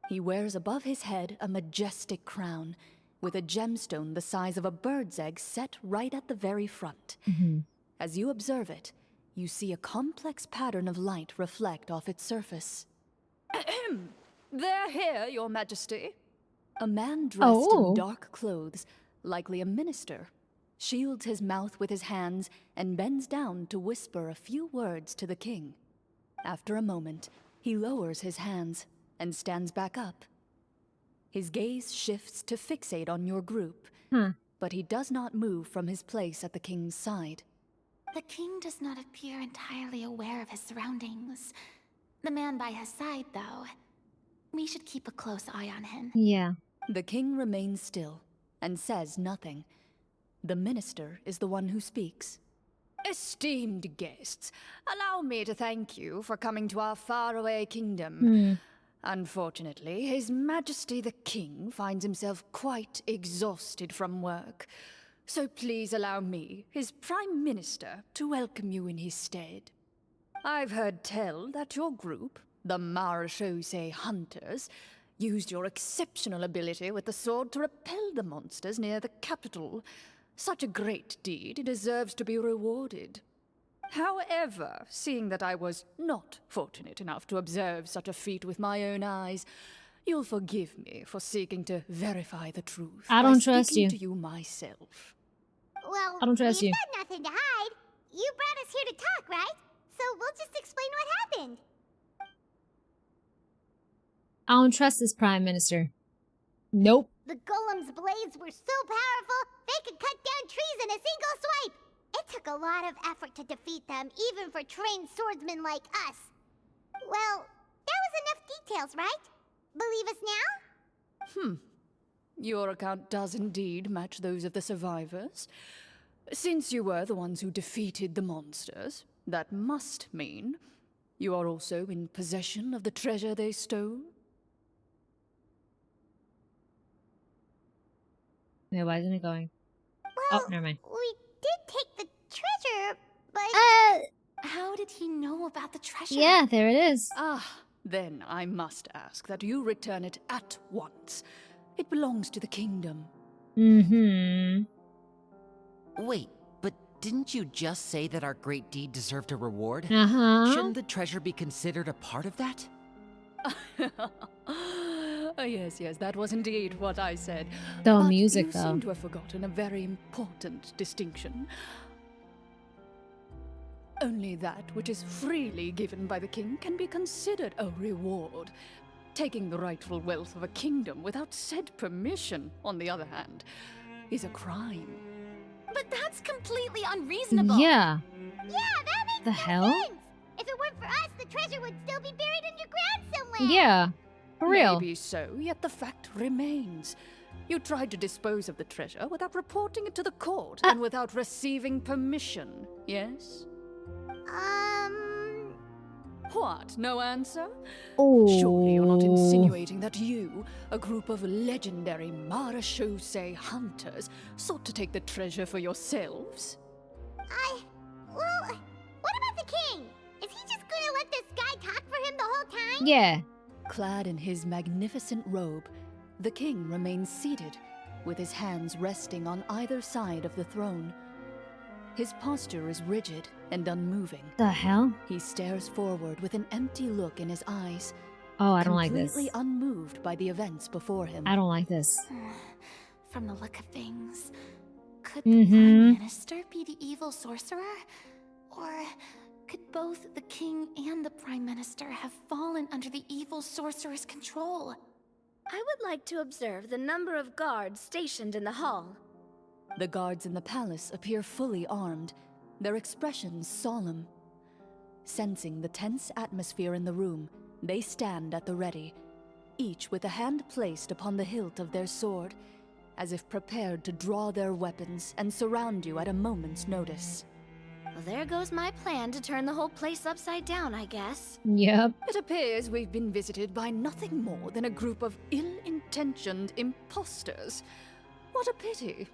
He wears above his head a majestic crown, with a gemstone the size of a bird's egg set right at the very front. Mm-hmm. As you observe it, you see a complex pattern of light reflect off its surface. Ahem! They're here, Your Majesty. A man dressed in dark clothes, likely a minister, shields his mouth with his hands and bends down to whisper a few words to the king. After a moment, he lowers his hands and stands back up. His gaze shifts to fixate on your group, but he does not move from his place at the king's side. The king does not appear entirely aware of his surroundings. The man by his side, though. We should keep a close eye on him. Yeah. The king remains still and says nothing. The minister is the one who speaks. Esteemed guests, allow me to thank you for coming to our faraway kingdom. Unfortunately, His Majesty the King finds himself quite exhausted from work. So please allow me, his Prime Minister, to welcome you in his stead. I've heard tell that your group, the Marechaussee Hunters, used your exceptional ability with the sword to repel the monsters near the capital. Such a great deed deserves to be rewarded. However, seeing that I was not fortunate enough to observe such a feat with my own eyes, you'll forgive me for seeking to verify the truth. I don't trust speaking you. to you myself. Well, I don't trust we've you. got nothing to hide. You brought us here to talk, right? So we'll just explain what happened. I don't trust this prime minister. Nope. The golem's blades were so powerful, they could cut down trees in a single swipe. It took a lot of effort to defeat them, even for trained swordsmen like us. Well, that was enough details, right? Believe us now? Your account does indeed match those of the survivors. Since you were the ones who defeated the monsters, that must mean you are also in possession of the treasure they stole? Yeah, why isn't it going? Well, Oh, never mind. we did take the treasure, but... How did he know about the treasure? Yeah, there it is. Then I must ask that you return it at once. It belongs to the kingdom. Mm-hmm. Wait, but didn't you just say that our great deed deserved a reward? Uh-huh. Shouldn't the treasure be considered a part of that? Yes, that was indeed what I said. The But music, you though. seem to have forgotten a very important distinction. Only that which is freely given by the king can be considered a reward. Taking the rightful wealth of a kingdom without said permission, on the other hand, is a crime. But that's completely unreasonable. Yeah. Yeah, that makes The no hell? sense! If it weren't for us, the treasure would still be buried underground somewhere! Yeah. For real. Maybe so, yet the fact remains. You tried to dispose of the treasure without reporting it to the court and without receiving permission, yes? What? No answer? Oh. Surely you're not insinuating that you, a group of legendary Marachose hunters, sought to take the treasure for yourselves? Well, what about the king? Is he just gonna let this guy talk for him the whole time? Yeah. Clad in his magnificent robe, the king remains seated, with his hands resting on either side of the throne. His posture is rigid and unmoving. The hell? He stares forward with an empty look in his eyes. Oh, I don't like this. Completely unmoved by the events before him. I don't like this. From the look of things, could Mm-hmm. the Prime Minister be the evil sorcerer? Or could both the King and the Prime Minister have fallen under the evil sorcerer's control? I would like to observe the number of guards stationed in the hall. The guards in the palace appear fully armed, their expressions solemn. Sensing the tense atmosphere in the room, they stand at the ready, each with a hand placed upon the hilt of their sword, as if prepared to draw their weapons and surround you at a moment's notice. Well, there goes my plan to turn the whole place upside down, I guess. Yep. It appears we've been visited by nothing more than a group of ill-intentioned imposters. What a pity.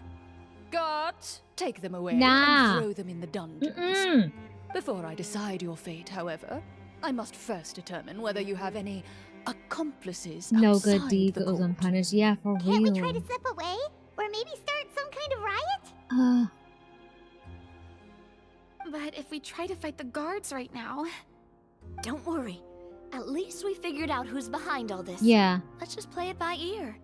Guards, take them away Nah. and throw them in the dungeons. Mm-mm. Before I decide your fate, however, I must first determine whether you have any accomplices No outside good deed the goes court. unpunished. Yeah, for Can't we try real. to slip away? Or maybe start some kind of riot? But if we try to fight the guards right now... Don't worry. At least we figured out who's behind all this. Yeah. Let's just play it by ear.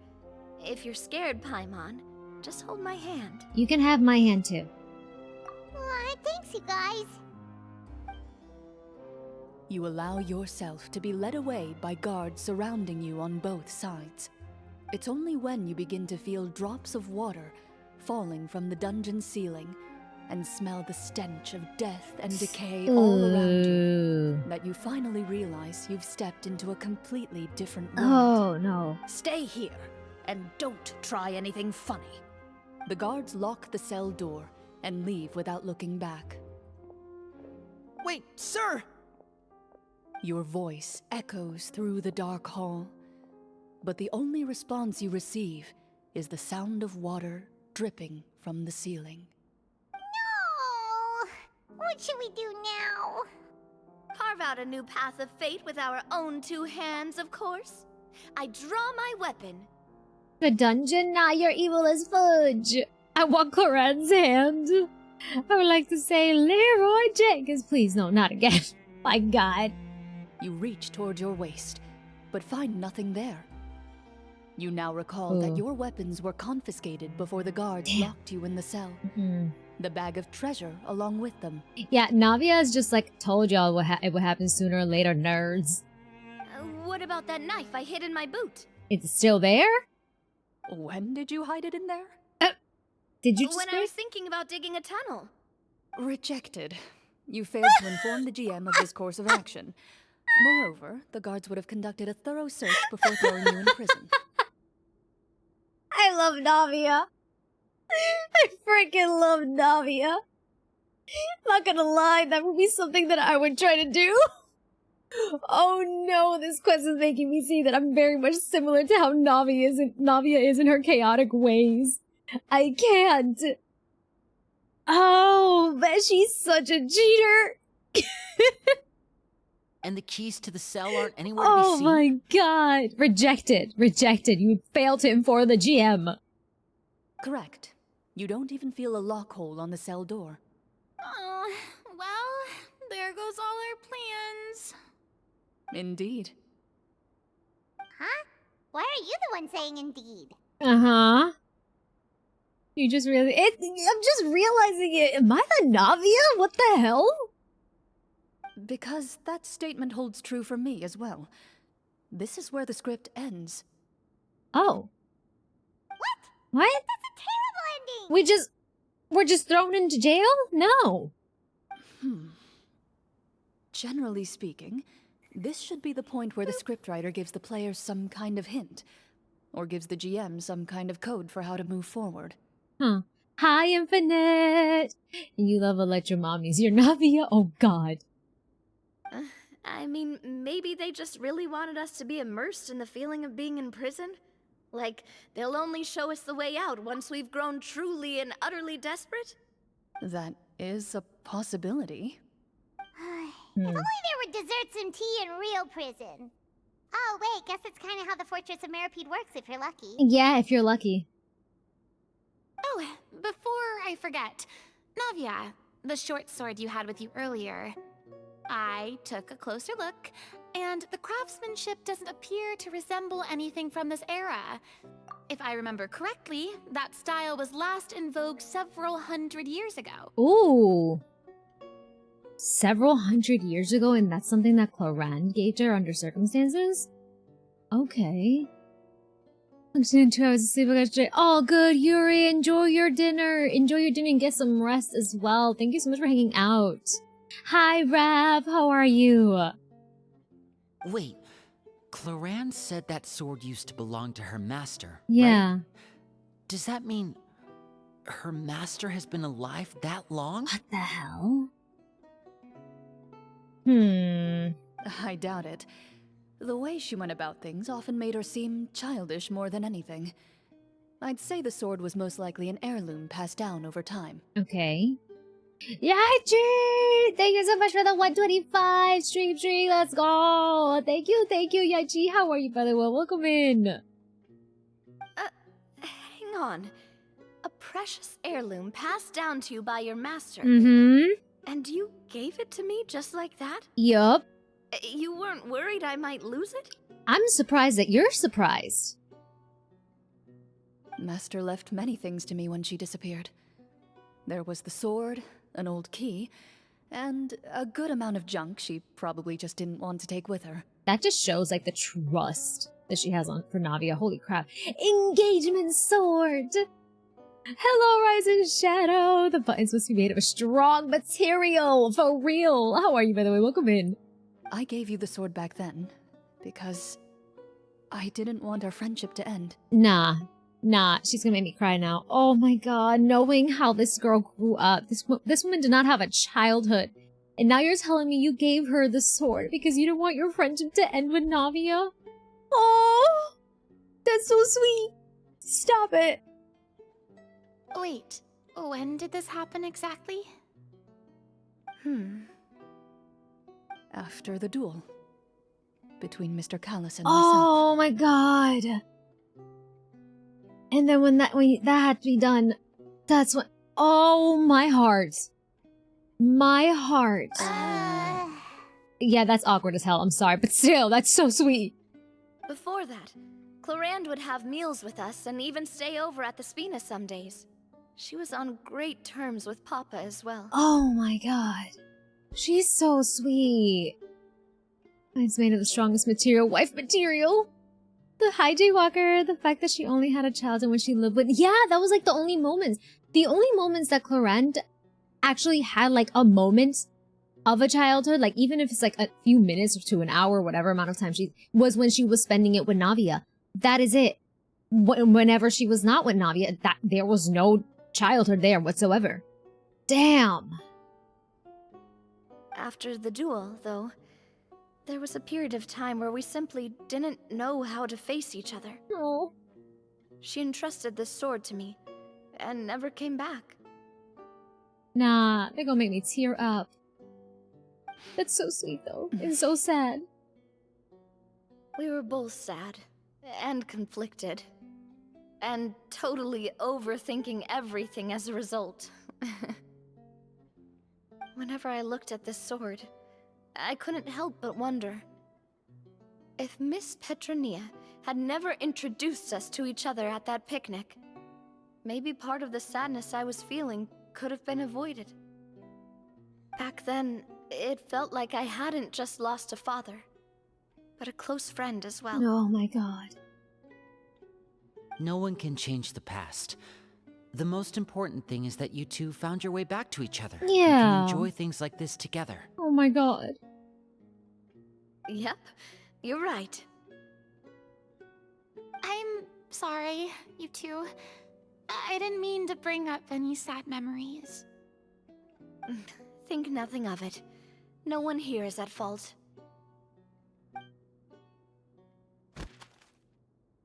If you're scared, Paimon, just hold my hand. You can have my hand too. Aw, thanks, you guys. You allow yourself to be led away by guards surrounding you on both sides. It's only when you begin to feel drops of water falling from the dungeon ceiling and smell the stench of death and decay all around you Ooh. that you finally realize you've stepped into a completely different world. Oh, no. Stay here and don't try anything funny. The guards lock the cell door and leave without looking back. Wait, sir! Your voice echoes through the dark hall, but the only response you receive is the sound of water dripping from the ceiling. No! What should we do now? Carve out a new path of fate with our own two hands, of course. I draw my weapon. The dungeon? Nah, you're evil as fudge. I want Clorinde's hand. I would like to say Leroy Jenkins. Please, no, not again. My God. You reach toward your waist, but find nothing there. You now recall that your weapons were confiscated before the guards locked you in the cell. The bag of treasure along with them. Yeah, Navia has just like told y'all it would happen sooner or later, nerds. What about that knife I hid in my boot? It's still there? When did you hide it in there? Did you just When I was thinking about digging a tunnel. Rejected. You failed to inform the GM of this course of action. Moreover, the guards would have conducted a thorough search before throwing you in prison. I love Navia. I freaking love Navia. Not gonna lie, that would be something that I would try to do. Oh no, this quest is making me see that I'm very much similar to how Navia is in her chaotic ways. I can't. Oh, but she's such a cheater. And the keys to the cell aren't anywhere to be Oh seen? my god. Rejected. Rejected. You failed to inform the GM. Correct. You don't even feel a lock hole on the cell door. Oh, well, there goes all our plans. Indeed. Huh? Why are you the one saying indeed? Uh-huh. You just really... I'm just realizing it. Am I the Navia? What the hell? Because that statement holds true for me as well. This is where the script ends. Oh. What? That's a terrible ending! We're just thrown into jail? No. Generally speaking, This should be the point where the scriptwriter gives the players some kind of hint, or gives the GM some kind of code for how to move forward. Huh. Hi, Infinite! You love Electro Mommies. You're Navia? Oh, God. I mean, maybe they just really wanted us to be immersed in the feeling of being in prison? Like, they'll only show us the way out once we've grown truly and utterly desperate? That is a possibility. If only there were desserts and tea in real prison. Oh, wait, guess that's kind of how the Fortress of Meripede works if you're lucky. Yeah, if you're lucky. Oh, before I forget, Navia, the short sword you had with you earlier. I took a closer look, and the craftsmanship doesn't appear to resemble anything from this era. If I remember correctly, that style was last in vogue several hundred years ago. Ooh. Several hundred years ago, and that's something that Clorinde gave to her under circumstances? Okay. I'm seeing 2 hours of sleep. I got straight. All good, Yuri. Enjoy your dinner. Enjoy your dinner and get some rest as well. Thank you so much for hanging out. Hi, Rav. How are you? Wait, Clorinde said that sword used to belong to her master, Yeah. right? Does that mean her master has been alive that long? What the hell? I doubt it. The way she went about things often made her seem childish more than anything. I'd say the sword was most likely an heirloom passed down over time. Okay. Yachi! Thank you so much for the 125 stream. Let's go! Thank you, Yachi. How are you, by the way? Welcome in. Hang on. A precious heirloom passed down to you by your master. And you gave it to me just like that? Yup. You weren't worried I might lose it? I'm surprised that you're surprised. Master left many things to me when she disappeared. There was the sword, an old key, and a good amount of junk she probably just didn't want to take with her. That just shows, like, the trust that she has for Navia. Holy crap. Engagement sword! Hello, Rise and Shadow! The button's supposed to be made of a strong material! For real! How are you, by the way? Welcome in. I gave you the sword back then, because I didn't want our friendship to end. Nah, she's gonna make me cry now. Oh my god, knowing how this girl grew up. This woman did not have a childhood. And now you're telling me you gave her the sword because you didn't want your friendship to end with Navia? Oh, that's so sweet. Stop it. Wait, when did this happen exactly? After the duel. Between Mr. Callis and myself. Oh my god. And then when that had to be done, that's when... Oh, my heart. My heart. Yeah, that's awkward as hell. I'm sorry, but still, that's so sweet. Before that, Clorinde would have meals with us and even stay over at the Spina some days. She was on great terms with Papa as well. Oh my god. She's so sweet. It's made of the strongest material, wife material. The Hi Jaywalker, the fact that she only had a child and when she lived with... Yeah, that was like the only moments. The only moments that Clorinde actually had like a moment of a childhood, like even if it's like a few minutes or to an hour, whatever amount of time was when she was spending it with Navia. That is it. Whenever she was not with Navia, there was no childhood there whatsoever. Damn. After the duel, though, there was a period of time where we simply didn't know how to face each other. Oh. She entrusted this sword to me, and never came back. Nah, they're gonna make me tear up. That's so sweet, though. It's so sad. We were both sad, and conflicted, and totally overthinking everything as a result. Whenever I looked at this sword, I couldn't help but wonder. If Miss Petronia had never introduced us to each other at that picnic, maybe part of the sadness I was feeling could have been avoided. Back then, it felt like I hadn't just lost a father, but a close friend as well. Oh my god. No one can change the past. The most important thing is that you two found your way back to each other. Yeah. And can enjoy things like this together. Oh my god. Yep, you're right. I'm sorry, you two. I didn't mean to bring up any sad memories. Think nothing of it. No one here is at fault.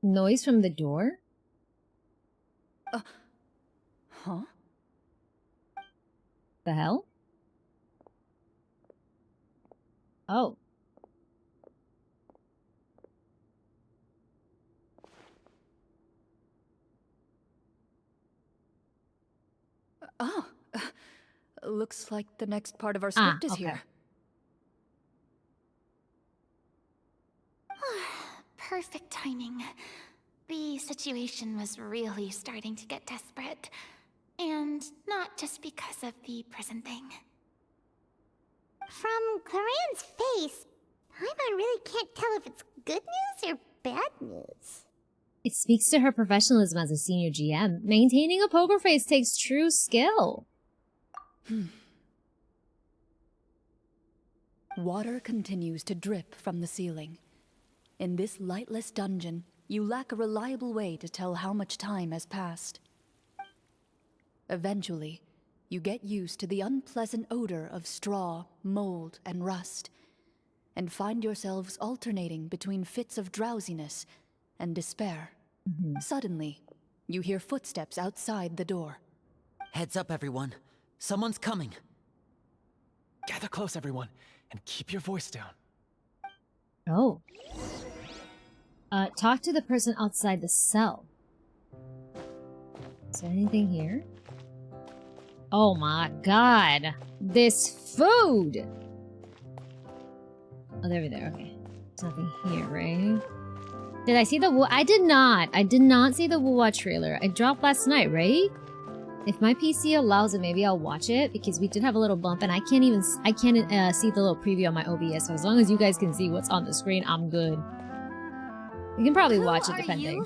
Noise from the door? Huh? The hell? Oh. Oh. Looks like the next part of our script is here. Perfect timing. The situation was really starting to get desperate. And not just because of the prison thing. From Clorinde's face, Paimon really can't tell if it's good news or bad news. It speaks to her professionalism as a senior GM. Maintaining a poker face takes true skill. Water continues to drip from the ceiling. In this lightless dungeon, you lack a reliable way to tell how much time has passed. Eventually, you get used to the unpleasant odor of straw, mold, and rust, and find yourselves alternating between fits of drowsiness and despair. Suddenly, you hear footsteps outside the door. Heads up, everyone. Someone's coming. Gather close, everyone, and keep your voice down. Oh. Talk to the person outside the cell. Is there anything here? Oh my god. This food! Oh, there we go. Okay. There's nothing here, right? Did I see the I did not. I did not see the Wuwa trailer. I dropped last night, right? If my PC allows it, maybe I'll watch it, because we did have a little bump, and I can't see the little preview on my OBS, so as long as you guys can see what's on the screen, I'm good. You can probably watch it, depending.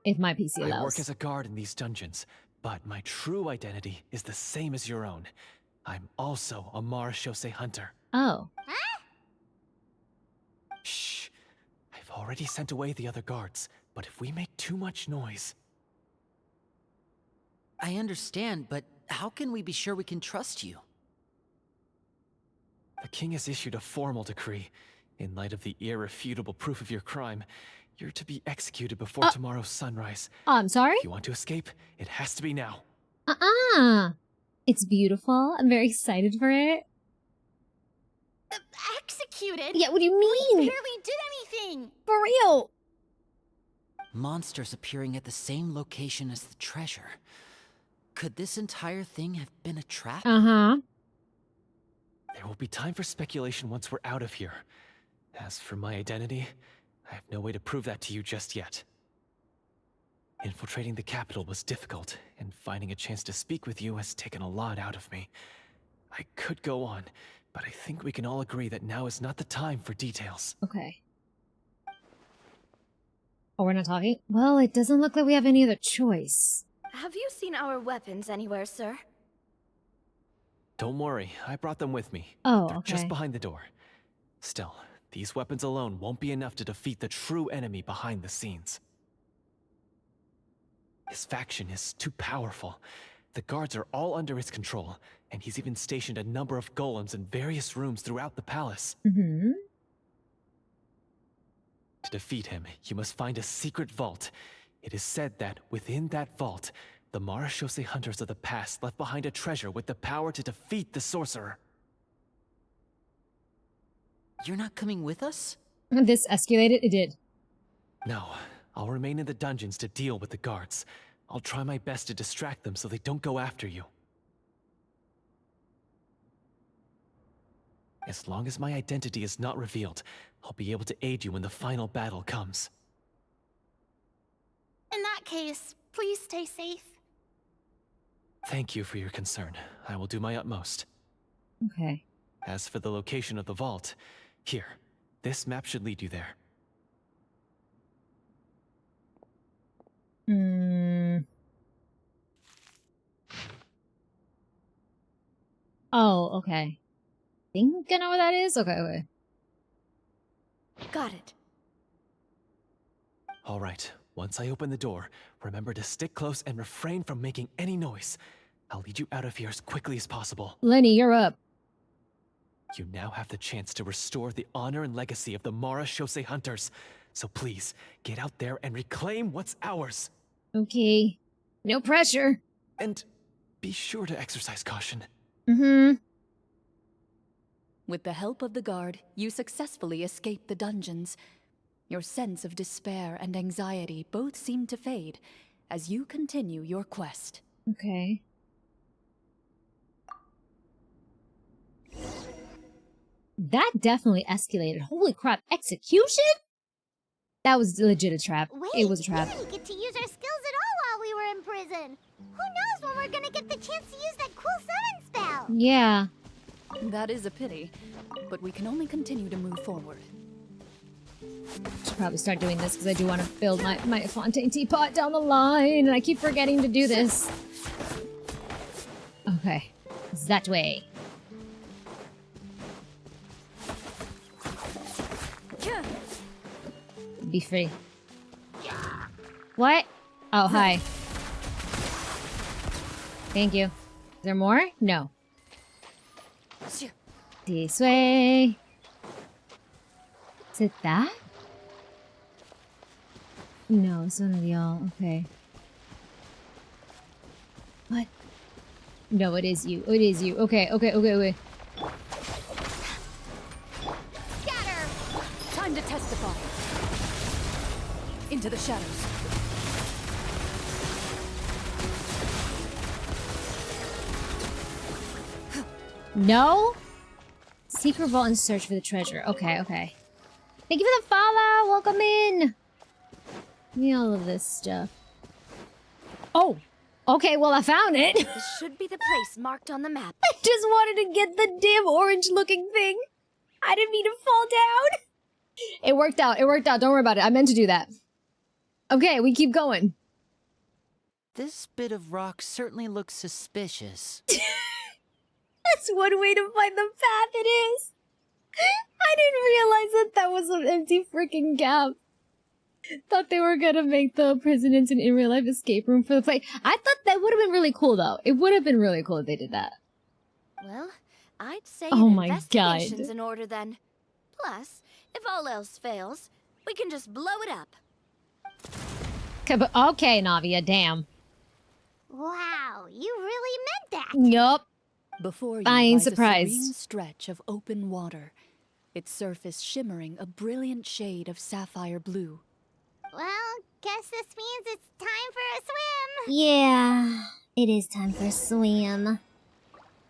If my PC allows. I work as a guard in these dungeons, but my true identity is the same as your own. I'm also a marashose hunter. Oh. Shh. I've already sent away the other guards, but if we make too much noise... I understand, but how can we be sure we can trust you? The king has issued a formal decree. In light of the irrefutable proof of your crime, you're to be executed before tomorrow's sunrise. Oh, I'm sorry? If you want to escape, it has to be now. It's beautiful. I'm very excited for it. Executed? Yeah, what do you mean? We barely did anything! For real! Monsters appearing at the same location as the treasure. Could this entire thing have been a trap? Uh-huh. There will be time for speculation once we're out of here. As for my identity, I have no way to prove that to you just yet. Infiltrating the capital was difficult, and finding a chance to speak with you has taken a lot out of me. I could go on, but I think we can all agree that now is not the time for details. Okay. Oh, we're not talking? Well, it doesn't look like we have any other choice. Have you seen our weapons anywhere, sir? Don't worry, I brought them with me. Oh, They're okay. just behind the door. Still, these weapons alone won't be enough to defeat the true enemy behind the scenes. His faction is too powerful. The guards are all under his control, and he's even stationed a number of golems in various rooms throughout the palace. Mm-hmm. To defeat him, you must find a secret vault. It is said that within that vault, the marashose hunters of the past left behind a treasure with the power to defeat the sorcerer. You're not coming with us? This escalated? It did. No, I'll remain in the dungeons to deal with the guards. I'll try my best to distract them so they don't go after you. As long as my identity is not revealed, I'll be able to aid you when the final battle comes. In that case, please stay safe. Thank you for your concern. I will do my utmost. Okay. As for the location of the vault, here, this map should lead you there. Oh, okay. Think I know where that is? Okay, okay. Got it. All right, once I open the door, remember to stick close and refrain from making any noise. I'll lead you out of here as quickly as possible. Lenny, you're up. You now have the chance to restore the honor and legacy of the Mara Shosei Hunters. So please, get out there and reclaim what's ours. Okay. No pressure. And be sure to exercise caution. Mm-hmm. With the help of the guard, you successfully escape the dungeons. Your sense of despair and anxiety both seem to fade as you continue your quest. Okay. That definitely escalated. Holy crap. Execution? That was legit a trap. Wait, It was a trap. we didn't get to use our skills at all while we were in prison. Who knows when we're gonna get the chance to use that cool summon spell? Yeah. That is a pity, but we can only continue to move forward. Should probably start doing this because I do want to build my Fontaine teapot down the line, and I keep forgetting to do this. Okay. That way. Be free. What? Oh, hi. Thank you. Is there more? No. This way. Is it that? No, it's one of y'all. Okay. What? No, it is you. It is you. Okay, okay, okay, okay. Scatter! Time to testify. Into the shadows. No? Secret vault and search for the treasure. Okay, okay. Thank you for the follow! Welcome in! Give me all of this stuff. Oh! Okay, well I found it! This should be the place marked on the map. I just wanted to get the damn orange looking thing! I didn't mean to fall down! It worked out, don't worry about it. I meant to do that. Okay, we keep going. This bit of rock certainly looks suspicious. That's one way to find the path, it is! I didn't realize that was an empty freaking gap. Thought they were gonna make the prison into an in-real-life escape room for the play. I thought that would have been really cool, though. It would have been really cool if they did that. Well, I'd say Oh an my investigation's God. in order then. Plus, if all else fails, we can just blow it up. Okay, but okay, Navia, damn. Wow, you really meant that. Yup. Before you I ain't lies surprised. a serene stretch of open water, its surface shimmering a brilliant shade of sapphire blue. Well, guess this means it's time for a swim. Yeah, it is time for a swim.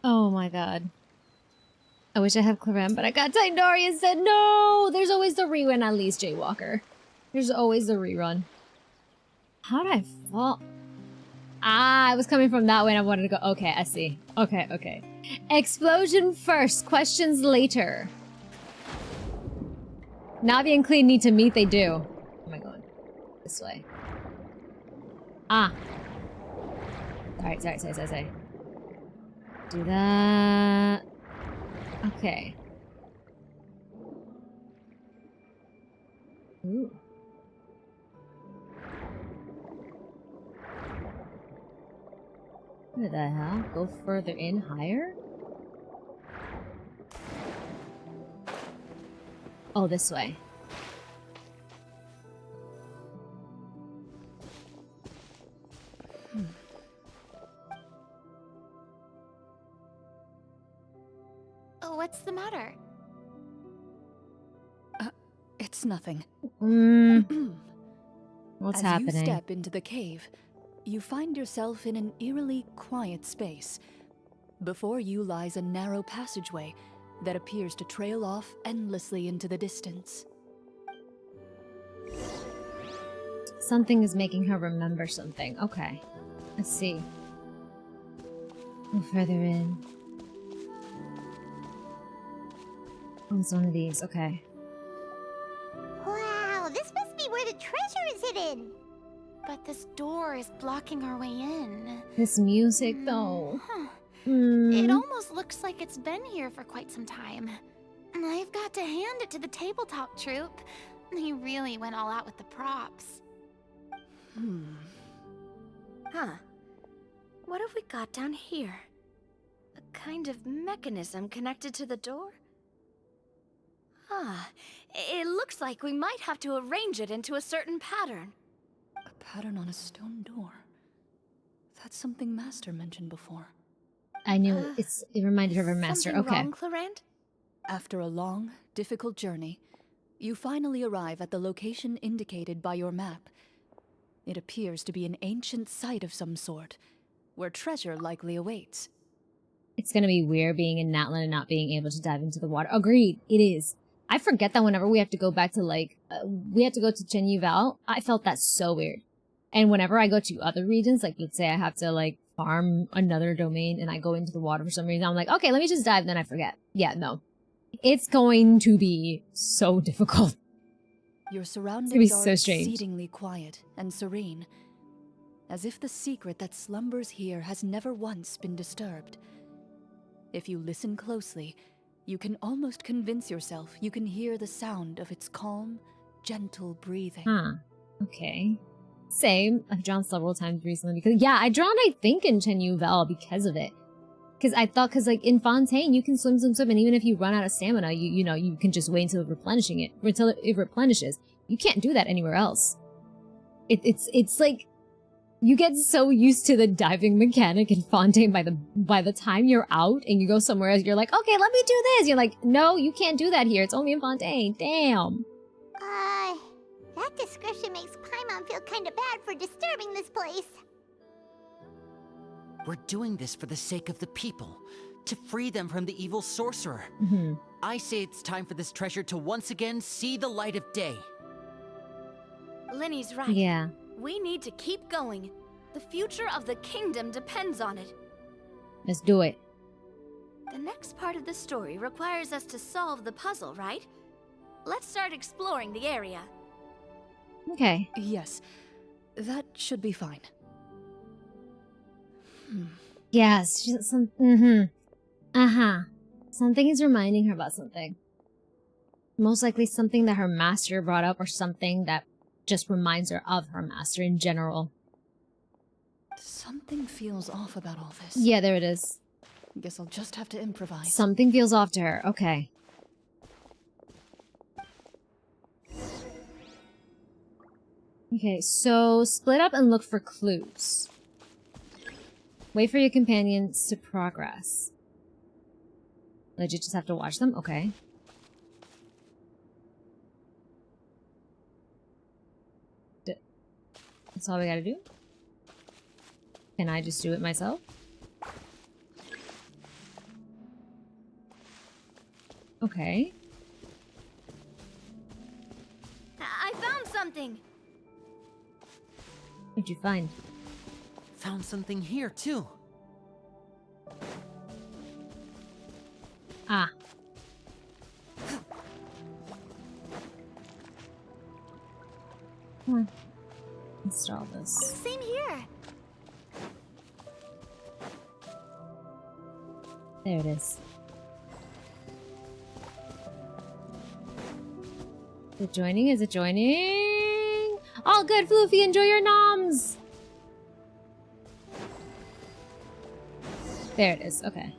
Oh my god. I wish I had Clorinde, but I got Tyndaria and said no! There's always the rerun at least, Jaywalker. There's always the rerun. How did I fall? Ah, I was coming from that way and I wanted to go. Okay, I see. Okay, okay. Explosion first, questions later. Navi and Clean need to meet, they do. Where am I going? This way. Ah. Sorry. Do that. Okay. Ooh. What the hell? Go further in, higher? Oh, this way. Oh, what's the matter? It's nothing. What's As happening? you step into the cave, you find yourself in an eerily quiet space. Before you lies a narrow passageway that appears to trail off endlessly into the distance. Something is making her remember something. Okay. Let's see. Go further in. Oh, it's one of these. Okay. Wow, this must be where the treasure is hidden. But this door is blocking our way in. This music, though. Huh. Mm. It almost looks like it's been here for quite some time. I've got got to hand it to the tabletop troupe. They really went all out with the props. Huh. What have we got down here? A kind of mechanism connected to the door? Ah, it looks like we might have to arrange it into a certain pattern. A pattern on a stone door. That's something Master mentioned before. I knew it reminded her of her master. Something Okay. wrong, Clorinde? After a long, difficult journey, you finally arrive at the location indicated by your map. It appears to be an ancient site of some sort, where treasure likely awaits. It's gonna be weird being in Natlan and not being able to dive into the water. Agreed, it is. I forget that whenever we have to go back to, like, we have to go to Genshinimpact, I felt that so weird. And whenever I go to other regions, like, let's say I have to, like, farm another domain and I go into the water for some reason, I'm like, okay, let me just dive, then I forget. Yeah, no. It's going to be so difficult. Your It's gonna be surroundings are so strange. exceedingly quiet and serene, as if the secret that slumbers here has never once been disturbed. If you listen closely, you can almost convince yourself you can hear the sound of its calm, gentle breathing. Huh. Okay. Same. I've drawn several times recently because, yeah, I drawn, I think, in Genshinimpact because of it. Because I thought, like, in Fontaine, you can swim, and even if you run out of stamina, you know, you can just wait until it replenishes. You can't do that anywhere else. It's like, you get so used to the diving mechanic in Fontaine by the time you're out and you go somewhere else, you're like, okay, let me do this. You're like, no, you can't do that here. It's only in Fontaine. Damn. That description makes Paimon feel kinda bad for disturbing this place. We're doing this for the sake of the people, to free them from the evil sorcerer. I say it's time for this treasure to once again see the light of day. Linny's right. Yeah. We need to keep going. The future of the kingdom depends on it. Let's do it. The next part of the story requires us to solve the puzzle, right? Let's start exploring the area. Okay. Yes, that should be fine. Yes. Something is reminding her about something. Most likely something that her master brought up or something that just reminds her of her master in general. Something feels off about all this. Yeah, there it is. Guess I'll just have to improvise. Something feels off to her. Okay. Okay, so split up and look for clues. Wait for your companions to progress. Legit just have to watch them? Okay. That's all we gotta do? Can I just do it myself? Okay. I found something! What'd you find? Found something here, too. Ah. Come on. Install this. Same here. There it is. Is it joining? Is it joining? All good, Floofy. Enjoy your noms. There it is. Okay.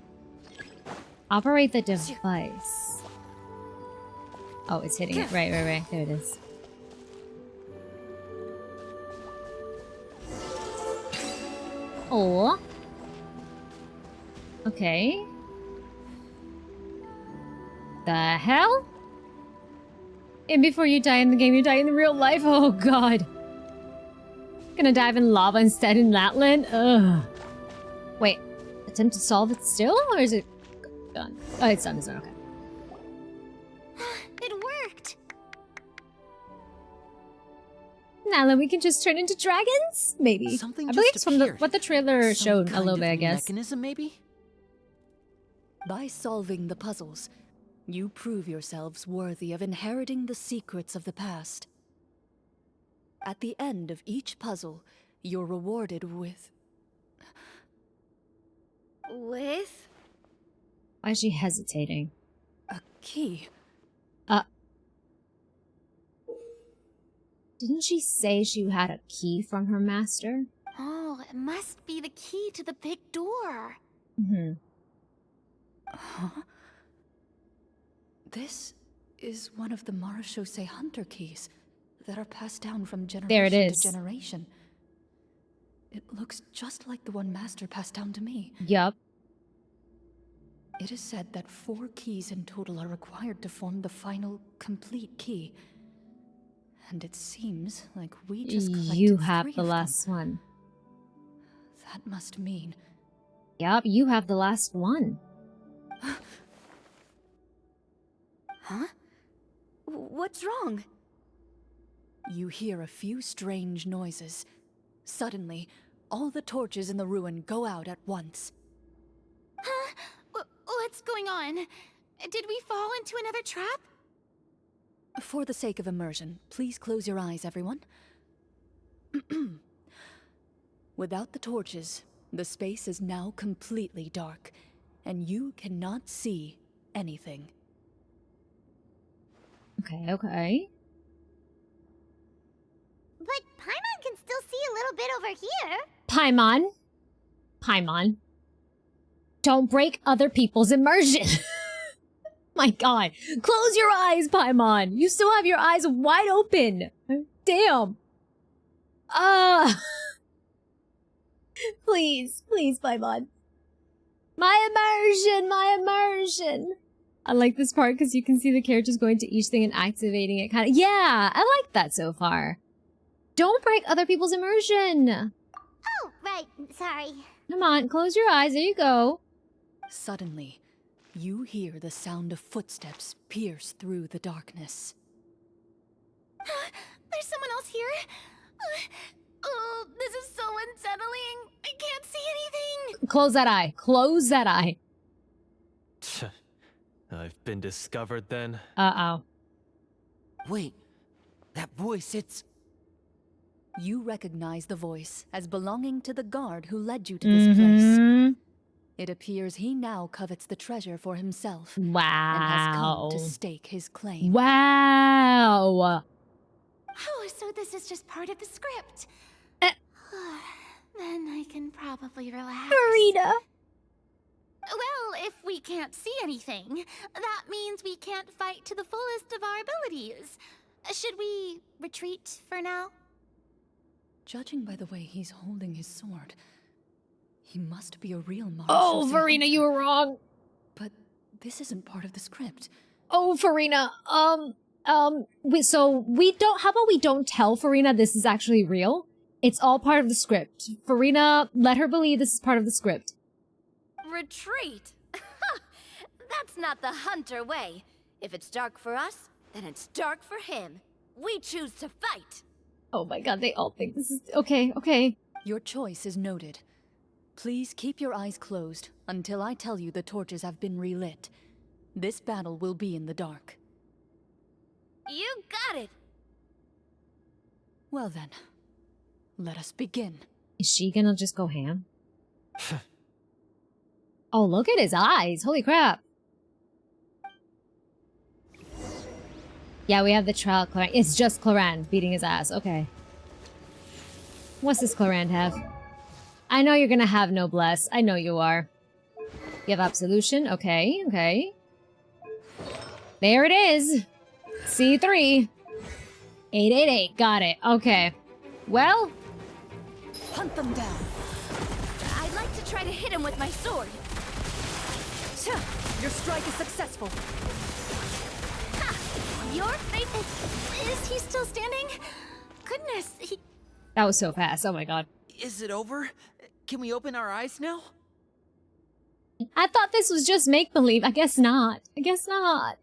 Operate the device. Oh, it's hitting it. Right. There it is. Oh. Okay. The hell? And before you die in the game, you die in the real life? Oh god. Gonna dive in lava instead in Latland? Ugh. Wait. Attempt to solve it still? Or is it done? Oh, it's done. It's done. Okay. It worked. Now we can just turn into dragons? Maybe. Something I believe just it's from appeared. what the trailer Some showed a kind little bit, of I guess. Mechanism, maybe? By solving the puzzles, you prove yourselves worthy of inheriting the secrets of the past. At the end of each puzzle, you're rewarded with... With? Why is she hesitating? a key. Didn't she say she had a key from her master? Oh, it must be the key to the big door. Mm-hmm. Huh? This is one of the Marechaussee Hunter keys that are passed down from generation to generation. It looks just like the one Master passed down to me. Yup. It is said that 4 keys in total are required to form the final, complete key. And it seems like we just collected You have 3 the of them. last one. That must mean... Yup, you have the last one. Huh? What's wrong? You hear a few strange noises. Suddenly, all the torches in the ruin go out at once. Huh? What's going on? Did we fall into another trap? For the sake of immersion, please close your eyes, everyone. Without the torches, the space is now completely dark, and you cannot see anything. Okay, okay. But Paimon can still see a little bit over here. Paimon. Paimon. Don't break other people's immersion. My god. Close your eyes, Paimon. You still have your eyes wide open. Damn. Please, please, Paimon. My immersion, my immersion. I like this part because you can see the characters going to each thing and activating it kind of. Yeah, I like that so far. Don't break other people's immersion. Oh, right. Sorry. Come on, close your eyes. There you go. Suddenly, you hear the sound of footsteps pierce through the darkness. There's someone else here? Oh, this is so unsettling. I can't see anything. Close that eye. Close that eye. I've been discovered then. Uh-oh. Wait, that voice, it's... You recognize the voice as belonging to the guard who led you to this place. It appears he now covets the treasure for himself. Wow. And has come to stake his claim. Wow. Oh, so this is just part of the script. Then I can probably relax. Marina. Well, if we can't see anything, that means we can't fight to the fullest of our abilities. Should we retreat for now? Judging by the way he's holding his sword, he must be a real Marechaussee Oh, Farina, Hunter. you were wrong. But this isn't part of the script. Oh, Farina, so we don't, how about we don't tell Farina this is actually real? It's all part of the script. Farina, let her believe this is part of the script. Retreat? That's not the Hunter way. If it's dark for us, then it's dark for him. We choose to fight. Oh my god, they all think this is... Okay, okay. Your choice is noted. Please keep your eyes closed until I tell you the torches have been relit. This battle will be in the dark. You got it. Well then, let us begin. Is she gonna just go ham? Oh, look at his eyes. Holy crap. Yeah, we have the trial Clorinde. It's just Clorinde beating his ass. Okay. What's this Clorinde have? I know you're gonna have Noblesse. I know you are. You have Absolution. Okay, okay. There it is. C3. 888. Got it. Okay. Well. Hunt them down. I'd like to try to hit him with my sword. Your strike is successful. Your fate is he still standing? Goodness, he... That was so fast. Oh my god. Is it over? Can we open our eyes now? I thought this was just make-believe. I guess not. I guess not.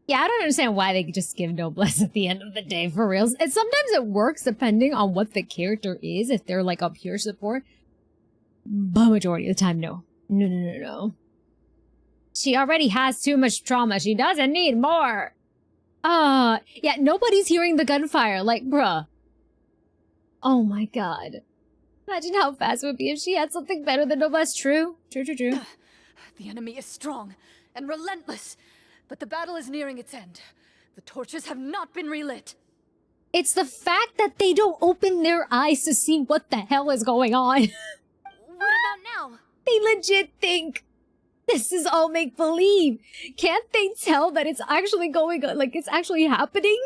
Yeah, I don't understand why they could just give Noblesse at the end of the day, for reals. And sometimes it works depending on what the character is, if they're like a pure support. But majority of the time, no. No, no, no, no. She already has too much trauma. She doesn't need more. Yeah, nobody's hearing the gunfire. Like, bruh. Oh my god. Imagine how fast it would be if she had something better than Noblesse. True. True, true, true. The enemy is strong and relentless, but the battle is nearing its end. The torches have not been relit. It's the fact that they don't open their eyes to see what the hell is going on. What about now? They legit think this is all make-believe. Can't they tell that it's actually going on, like it's actually happening?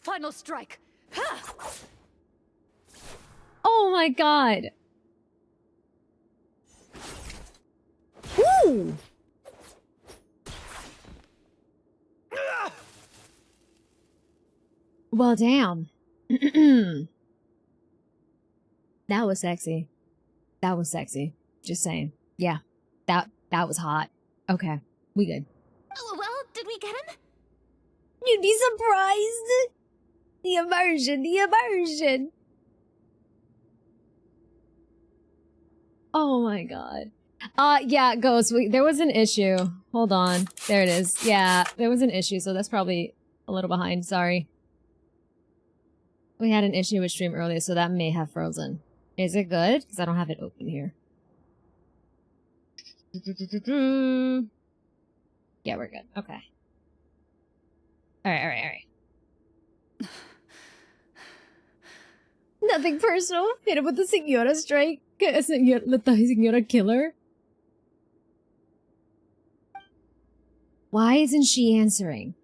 Final strike. Ha! Oh my god. Ooh. Well, damn. That was sexy. That was sexy. Just saying. Yeah. That was hot. Okay. We good. Oh, well, did we get him? You'd be surprised. The immersion. The immersion. Oh my god. Yeah, Ghost, there was an issue. Hold on. There it is. Yeah, there was an issue, so that's probably a little behind. Sorry. We had an issue with stream earlier, so that may have frozen. Is it good? Because I don't have it open here. Yeah, we're good. Okay. Alright. Nothing personal. Hit him with the Senora strike. Let the Senora kill her. Why isn't she answering?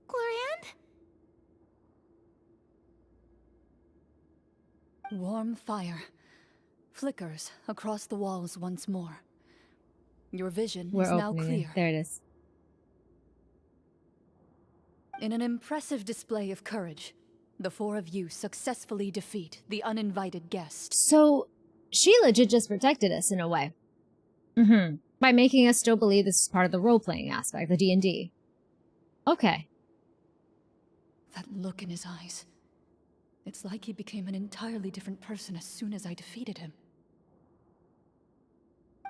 Clorinde? Warm fire flickers across the walls once more. Your vision is now clear. There it is. In an impressive display of courage, the four of you successfully defeat the uninvited guest. So, she legit just protected us in a way. By making us still believe this is part of the role-playing aspect, the D&D. Okay. That look in his eyes. It's like he became an entirely different person as soon as I defeated him.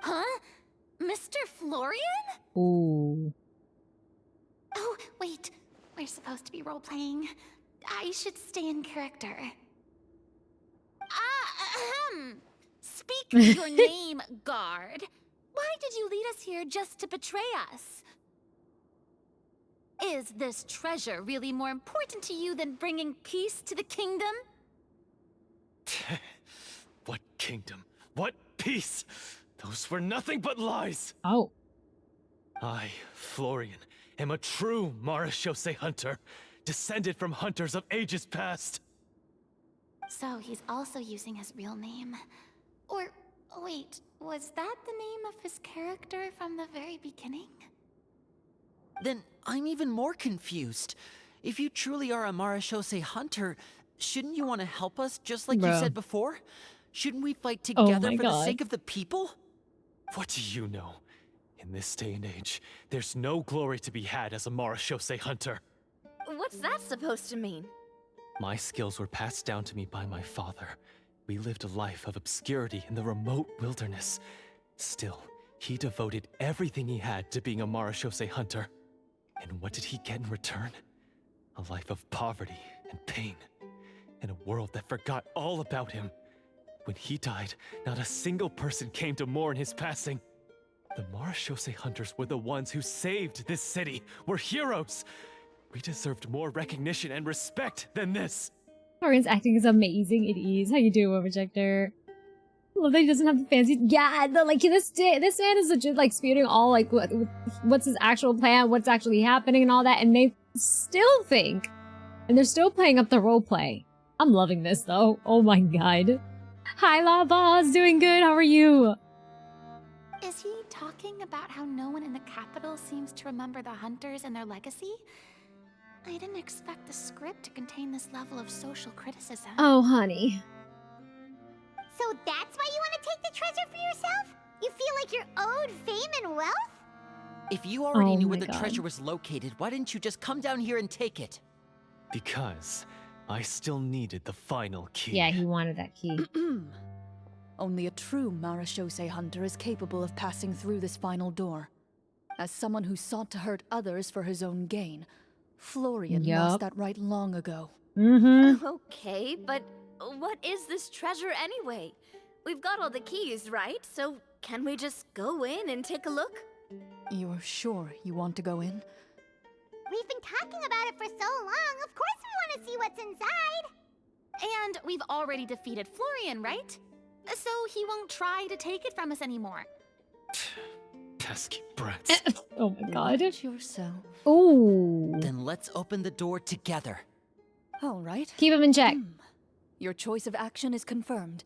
Huh? Mr. Florian? Ooh. Oh, wait. We're supposed to be role-playing. I should stay in character. Speak your name, guard. Why did you lead us here just to betray us? Is this treasure really more important to you than bringing peace to the kingdom? What kingdom? What peace? Those were nothing but lies! Oh. I, Florian, am a true Marashose hunter, descended from hunters of ages past. So he's also using his real name. Or, wait, was that the name of his character from the very beginning? Then I'm even more confused. If you truly are a Marashose hunter, shouldn't you want to help us just like you said before? Shouldn't we fight together for the sake of the people? What do you know? In this day and age, there's no glory to be had as a Marashose hunter. What's that supposed to mean? My skills were passed down to me by my father. We lived a life of obscurity in the remote wilderness. Still, he devoted everything he had to being a Marashose hunter. And what did he get in return? A life of poverty and pain. In a world that forgot all about him. When he died, not a single person came to mourn his passing. The Marashose hunters were the ones who saved this city. We're heroes. We deserved more recognition and respect than this. Florian's acting is amazing. It is. How you doing, Projector? Love that he doesn't have the fancy. Yeah, this man is legit like spewing all like what's his actual plan, what's actually happening, and all that, and they still think, and they're still playing up the role play. I'm loving this though. Oh my god. Hi, Labas, doing good. How are you? Is he talking about how no one in the capital seems to remember the hunters and their legacy? I didn't expect the script to contain this level of social criticism. Oh, honey. So that's why you want to take the treasure for yourself? You feel like you're owed fame and wealth? If you already knew where the treasure was located, why didn't you just come down here and take it? Because I still needed the final key. Yeah, he wanted that key. Only a true Marashose hunter is capable of passing through this final door. As someone who sought to hurt others for his own gain, Florian lost that right long ago. Okay, but what is this treasure anyway? We've got all the keys, right? So can we just go in and take a look? You're sure you want to go in? We've been talking about it for so long. Of course we want to see what's inside. And we've already defeated Florian, right? So he won't try to take it from us anymore. Pesky brats. Oh my god. Watch yourself. Ooh. Then let's open the door together. All right. Keep him in check. Your choice of action is confirmed.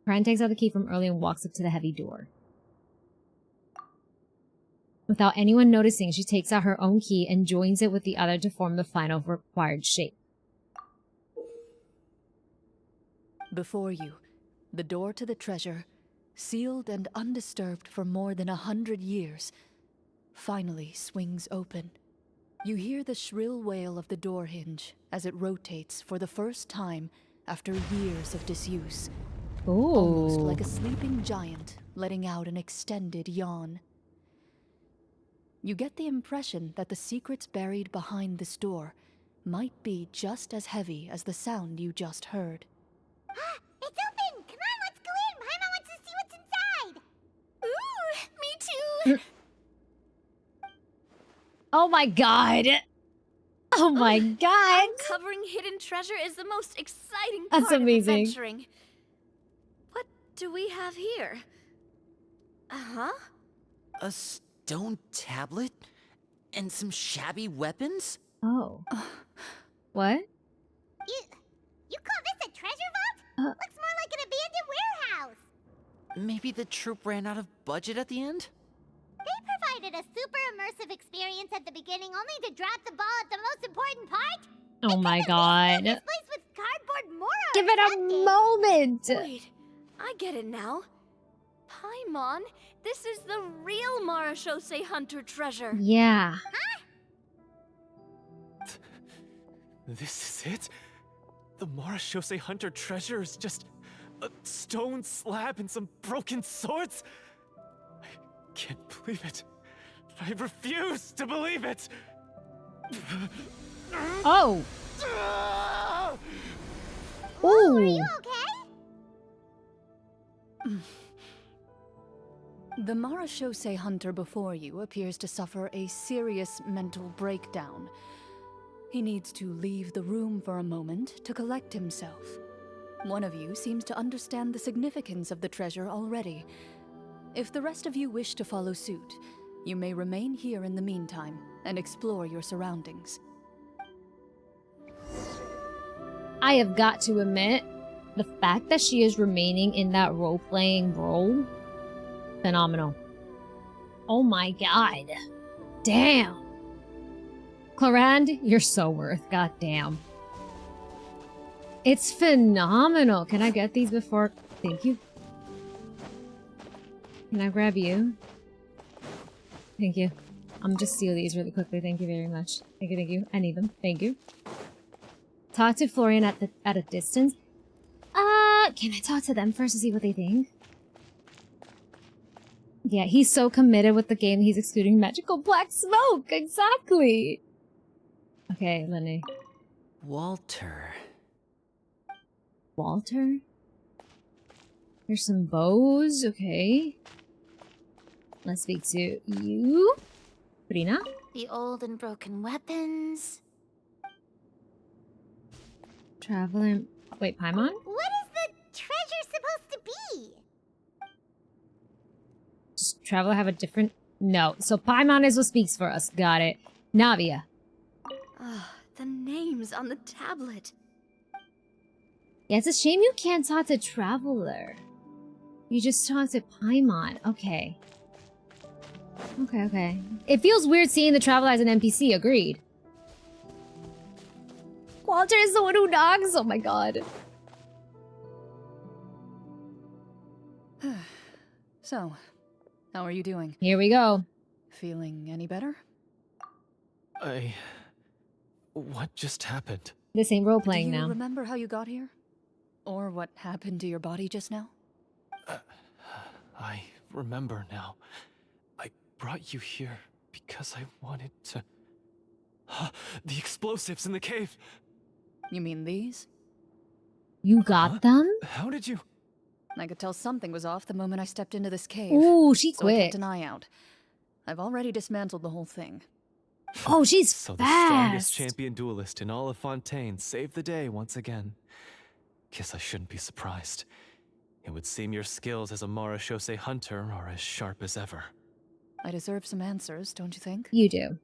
Clorinde takes out the key from earlier and walks up to the heavy door. Without anyone noticing, she takes out her own key and joins it with the other to form the final required shape. Before you, the door to the treasure, sealed and undisturbed for more than 100 years, finally swings open. You hear the shrill wail of the door hinge as it rotates for the first time after years of disuse. Ooh. Almost like a sleeping giant letting out an extended yawn. You get the impression that the secrets buried behind this door might be just as heavy as the sound you just heard. It's open! Come on, let's go in! Paimon wants to see what's inside! Ooh, me too! Oh my god! Oh my god! Uncovering hidden treasure is the most exciting That's part amazing. of adventuring. What do we have here? Uh-huh. A stone tablet? And some shabby weapons? Oh. What? You call this a treasure vault? Looks more like an abandoned warehouse. Maybe the troop ran out of budget at the end? They provided a super immersive experience at the beginning only to drop the ball at the most important part? Oh my god. This place with cardboard Mora Give or it a something. moment! Wait, I get it now. Paimon, this is the real Marashose Hunter treasure. Yeah. This is it? The Marashose Hunter treasure is just a stone slab and some broken swords? I can't believe it. I refuse to believe it! Oh! Are Ooh! you okay? The Marashose hunter before you appears to suffer a serious mental breakdown. He needs to leave the room for a moment to collect himself. One of you seems to understand the significance of the treasure already. If the rest of you wish to follow suit, you may remain here in the meantime and explore your surroundings. I have got to admit, the fact that she is remaining in that role-playing role, phenomenal. Oh my god. Damn. Clorinde, you're so worth. God damn. It's phenomenal. Can I get these before? Thank you. Can I grab you? Thank you. I'm just steal these really quickly. Thank you very much. Thank you, thank you. I need them. Thank you. Talk to Florian at a distance. Can I talk to them first to see what they think? Yeah, he's so committed with the game, he's excluding magical black smoke! Exactly! Okay, Lenny. Walter. Walter? There's some bows, okay. Let's speak to you. Brina? The old and broken weapons. Traveler... Wait, Paimon? What is the treasure supposed to be? Does Traveler have a different... No. So Paimon is what speaks for us. Got it. Navia. Ah, the names on the tablet. Yeah, it's a shame you can't talk to Traveler. You just talk to Paimon. Okay. Okay, okay. It feels weird seeing the Traveler as an NPC. Agreed. Walter is the one who knocks. Oh my god. So, how are you doing? Here we go. Feeling any better? What just happened? This ain't role playing Do you now. remember how you got here? Or what happened to your body just now? I remember now. I brought you here because I wanted to... The explosives in the cave! You mean these? You got them? How did you... I could tell something was off the moment I stepped into this cave. Ooh, she So I quit. kept an eye out. I've already dismantled the whole thing. Oh, she's So fast. the strongest champion duelist in all of Fontaine saved the day once again. Guess I shouldn't be surprised. It would seem your skills as a Marashose hunter are as sharp as ever. I deserve some answers, don't you think? You do.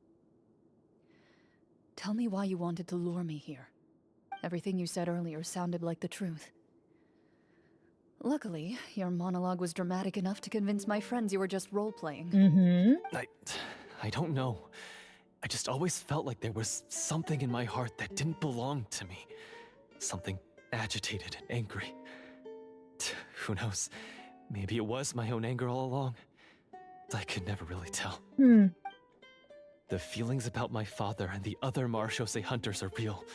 Tell me why you wanted to lure me here. Everything you said earlier sounded like the truth. Luckily, your monologue was dramatic enough to convince my friends you were just role-playing. Mm-hmm. I don't know. I just always felt like there was something in my heart that didn't belong to me. Something agitated and angry. Who knows? Maybe it was my own anger all along. I could never really tell. The feelings about my father and the other Marashose hunters are real.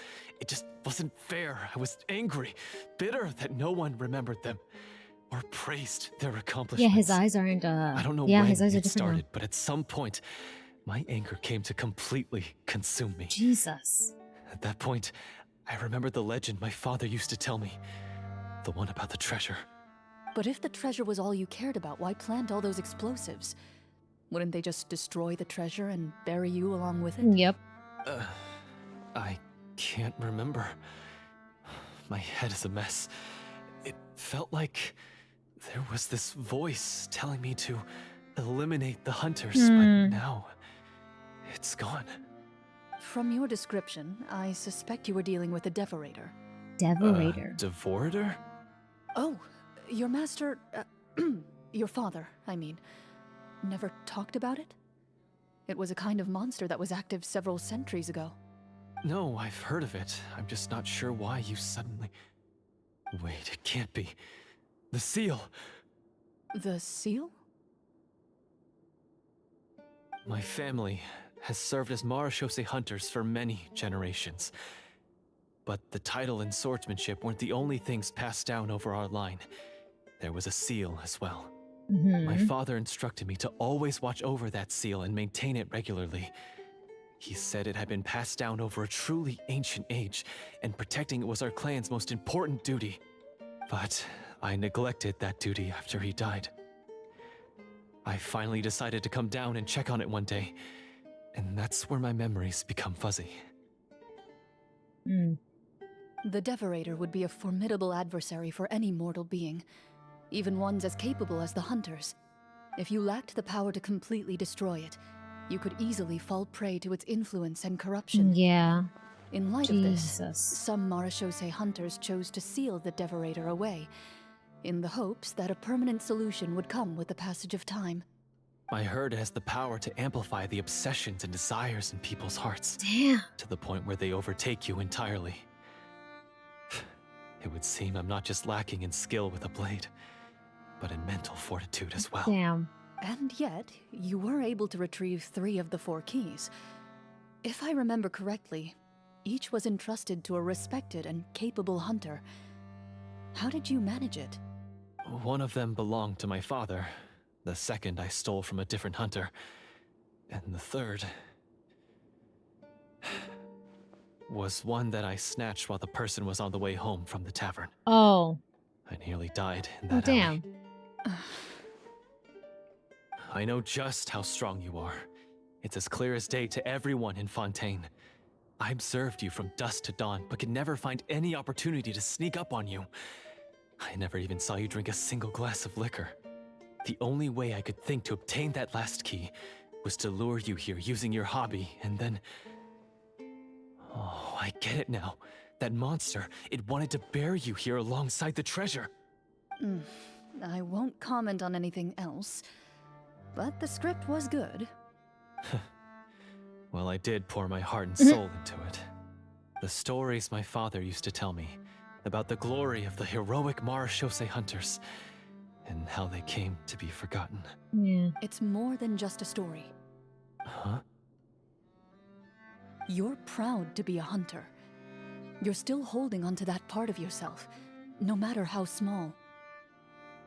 It just wasn't fair. I was angry, bitter that no one remembered them or praised their accomplishments. Yeah, his eyes aren't, I don't know yeah, when his eyes are it different started, now. but at some point, my anger came to completely consume me. Jesus. At that point, I remembered the legend my father used to tell me. The one about the treasure. But if the treasure was all you cared about, why plant all those explosives? Wouldn't they just destroy the treasure and bury you along with it? Yep. I can't remember. My head is a mess. It felt like there was this voice telling me to eliminate the hunters, but now it's gone. From your description, I suspect you were dealing with a Devorator. Devorator. Devorator? Oh, your master... your father, I mean, never talked about it? It was a kind of monster that was active several centuries ago. No, I've heard of it. I'm just not sure why you suddenly... Wait, it can't be. The seal! The seal? My family has served as Marashose hunters for many generations. But the title and swordsmanship weren't the only things passed down over our line. There was a seal as well. My father instructed me to always watch over that seal and maintain it regularly. He said it had been passed down over a truly ancient age, and protecting it was our clan's most important duty. But I neglected that duty after he died. I finally decided to come down and check on it one day, and that's where my memories become fuzzy. The Devorator would be a formidable adversary for any mortal being, even ones as capable as the Hunters. If you lacked the power to completely destroy it, you could easily fall prey to its influence and corruption. Yeah. In light of this, Jesus. some Marashose hunters chose to seal the Devorator away, in the hopes that a permanent solution would come with the passage of time. I heard it has the power to amplify the obsessions and desires in people's hearts. Damn. To the point where they overtake you entirely. It would seem I'm not just lacking in skill with a blade, but in mental fortitude as well. Damn. And yet, you were able to retrieve 3 of the 4 keys. If I remember correctly, each was entrusted to a respected and capable hunter. How did you manage it? One of them belonged to my father. The second I stole from a different hunter. And the third... was one that I snatched while the person was on the way home from the tavern. Oh. I nearly died in that Damn. alley. I know just how strong you are. It's as clear as day to everyone in Fontaine. I observed you from dusk to dawn, but could never find any opportunity to sneak up on you. I never even saw you drink a single glass of liquor. The only way I could think to obtain that last key was to lure you here using your hobby, and then... Oh, I get it now. That monster, it wanted to bury you here alongside the treasure. I won't comment on anything else, but the script was good. Well, I did pour my heart and soul into it. The stories my father used to tell me about the glory of the heroic Marashose hunters and how they came to be forgotten. Yeah. It's more than just a story. Huh? You're proud to be a hunter. You're still holding onto that part of yourself, no matter how small.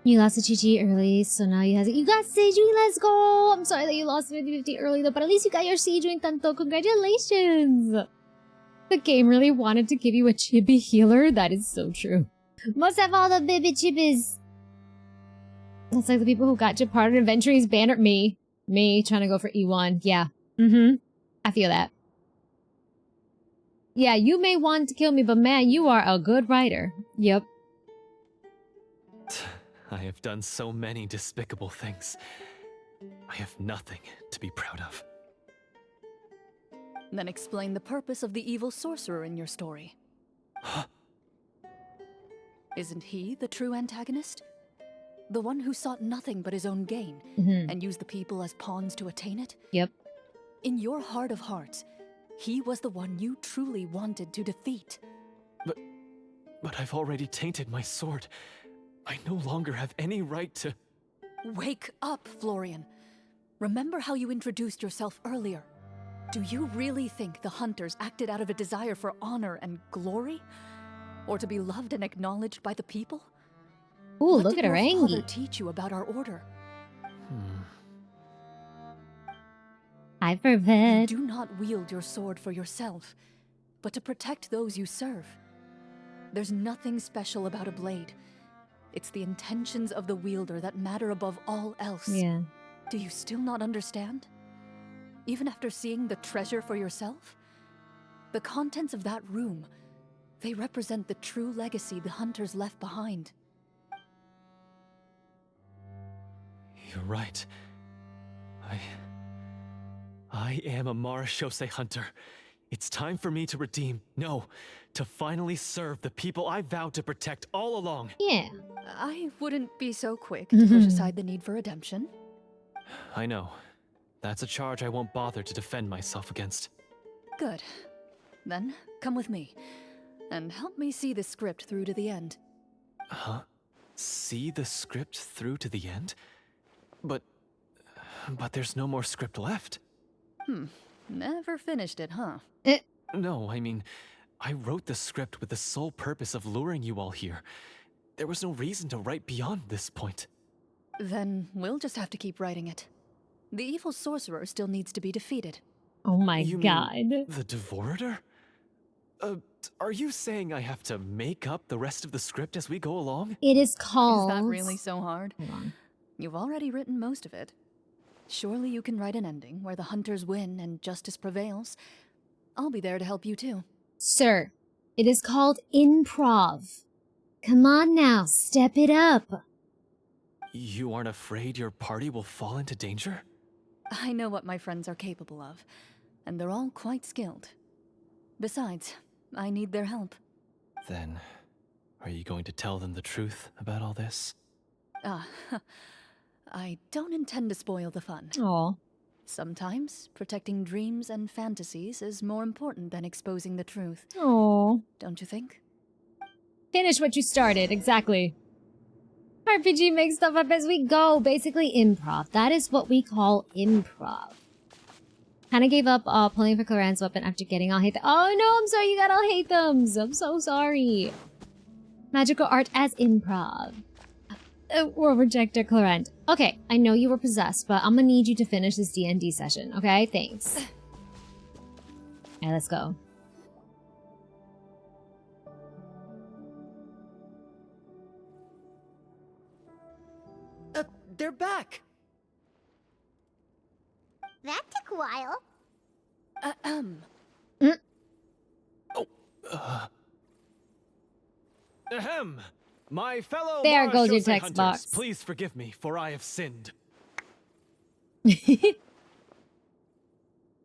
You lost to Chi-Chi early, so now you have it. You got Sejuin, let's go! I'm sorry that you lost 50-50 early though, but at least you got your Sejuin Tanto. Congratulations! The game really wanted to give you a chibi healer. That is so true. Must have all the baby chibis. That's like the people who got Japan Adventuring's banner. Me trying to go for E1. Yeah. I feel that. Yeah, you may want to kill me, but man, you are a good writer. Yep. I have done so many despicable things. I have nothing to be proud of. Then explain the purpose of the evil sorcerer in your story. Huh? Isn't he the true antagonist? The one who sought nothing but his own gain, and used the people as pawns to attain it? Yep. In your heart of hearts, he was the one you truly wanted to defeat. But I've already tainted my sword. I no longer have any right to... Wake up, Florian. Remember how you introduced yourself earlier. Do you really think the hunters acted out of a desire for honor and glory? Or to be loved and acknowledged by the people? Ooh, What look did at her your father angry. teach you about our order? I You forbid. do not wield your sword for yourself, but to protect those you serve. There's nothing special about a blade. It's the intentions of the wielder that matter above all else. Yeah. Do you still not understand? Even after seeing the treasure for yourself? The contents of that room, they represent the true legacy the hunters left behind. You're right. I am a Marashose hunter. It's time for me to redeem, no, to finally serve the people I vowed to protect all along. Yeah. I wouldn't be so quick to push aside the need for redemption. I know. That's a charge I won't bother to defend myself against. Good. Then, come with me, and help me see the script through to the end. Huh? See the script through to the end? But there's no more script left. Never finished it, huh? No, I mean, I wrote the script with the sole purpose of luring you all here. There was no reason to write beyond this point. Then we'll just have to keep writing it. The evil sorcerer still needs to be defeated. Oh my You god. mean the Devorator? Are you saying I have to make up the rest of the script as we go along? It is called... Is that really so hard? Hold on. You've already written most of it. Surely you can write an ending where the hunters win and justice prevails. I'll be there to help you too. Sir, it is called improv. Come on now, step it up. You aren't afraid your party will fall into danger? I know what my friends are capable of, and they're all quite skilled. Besides, I need their help. Then, are you going to tell them the truth about all this? I don't intend to spoil the fun. Aw. Sometimes, protecting dreams and fantasies is more important than exposing the truth. Aw. Don't you think? Finish what you started, exactly. RPG makes stuff up as we go. Basically improv. That is what we call improv. Kinda gave up pulling for Clorinde's weapon after getting all hate them. Oh no, I'm sorry you got all hate thumbs. I'm so sorry. Magical art as improv. Or rejector Clorinde. Okay, I know you were possessed, but I'm gonna need you to finish this D&D session, okay? Thanks. Alright, let's go. They're back! That took a while. Ahem! My fellow There goes your Marashose text hunters, box. please forgive me, for I have sinned.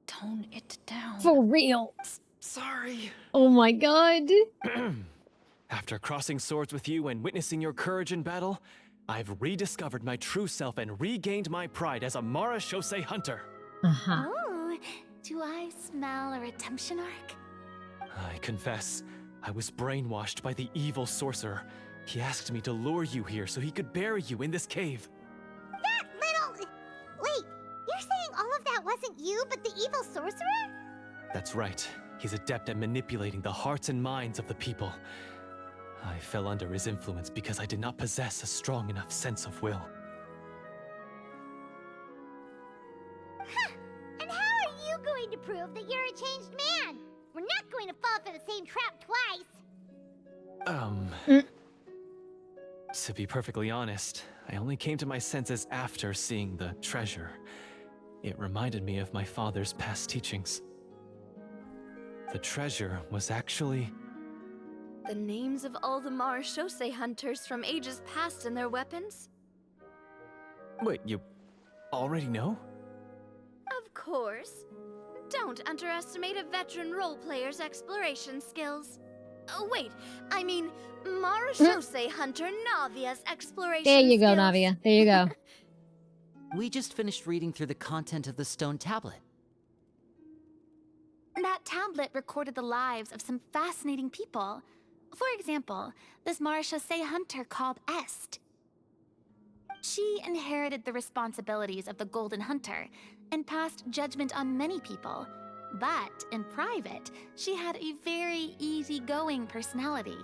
Tone it down. For real. Sorry. Oh my god. After crossing swords with you and witnessing your courage in battle, I've rediscovered my true self and regained my pride as a Marashose hunter. Uh-huh. Oh, do I smell a redemption arc? I confess, I was brainwashed by the evil sorcerer. He asked me to lure you here so he could bury you in this cave. That little... Wait, you're saying all of that wasn't you, but the evil sorcerer? That's right. He's adept at manipulating the hearts and minds of the people. I fell under his influence because I did not possess a strong enough sense of will. Huh. And how are you going to prove that you're a changed man? We're not going to fall for the same trap twice. To be perfectly honest, I only came to my senses after seeing the treasure. It reminded me of my father's past teachings. The treasure was actually... The names of all the Marechaussee hunters from ages past and their weapons? Wait, you already know? Of course. Don't underestimate a veteran role player's exploration skills. Oh, wait, I mean, Marechaussee hunter Navia's exploration There you go, skills. Navia. There you go. We just finished reading through the content of the stone tablet. That tablet recorded the lives of some fascinating people. For example, this Marechaussee hunter called Est. She inherited the responsibilities of the Golden Hunter and passed judgment on many people. But in private, she had a very easygoing personality.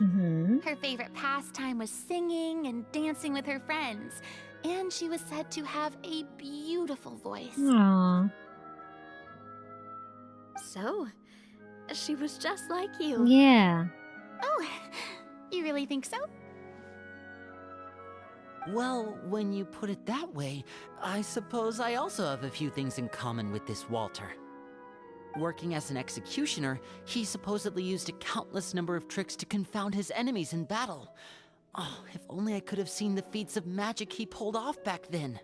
Her favorite pastime was singing and dancing with her friends, and she was said to have a beautiful voice. Aww. So, she was just like you. Yeah. Oh, you really think so? Well, when you put it that way, I suppose I also have a few things in common with this Walter. Working as an executioner, he supposedly used a countless number of tricks to confound his enemies in battle. Oh, if only I could have seen the feats of magic he pulled off back then.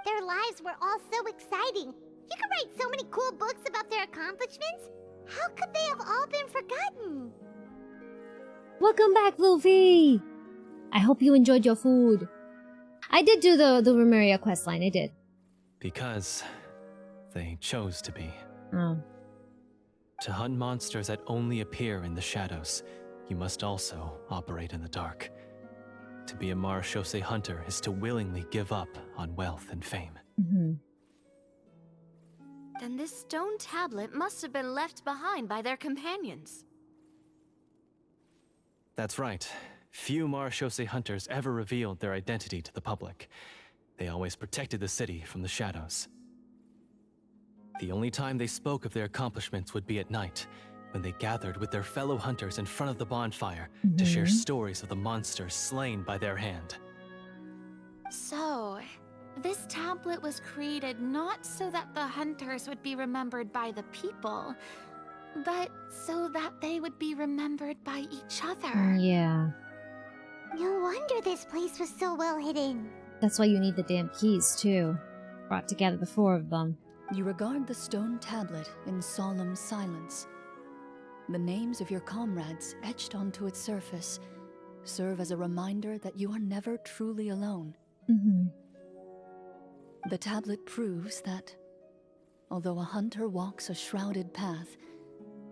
Their lives were all so exciting. You could write so many cool books about their accomplishments. How could they have all been forgotten? Welcome back, Luffy! I hope you enjoyed your food. I did do the Remeria questline, I did. Because they chose to be. Oh. To hunt monsters that only appear in the shadows, you must also operate in the dark. To be a Marechaussee hunter is to willingly give up on wealth and fame. Then this stone tablet must have been left behind by their companions. That's right. Few Marechaussee hunters ever revealed their identity to the public. They always protected the city from the shadows. The only time they spoke of their accomplishments would be at night, when they gathered with their fellow hunters in front of the bonfire to share stories of the monsters slain by their hand. So, this tablet was created not so that the hunters would be remembered by the people, but so that they would be remembered by each other. Yeah. No wonder this place was so well hidden. That's why you need the damn keys, too. Brought together the four of them. You regard the stone tablet in solemn silence. The names of your comrades etched onto its surface serve as a reminder that you are never truly alone. The tablet proves that, although a hunter walks a shrouded path,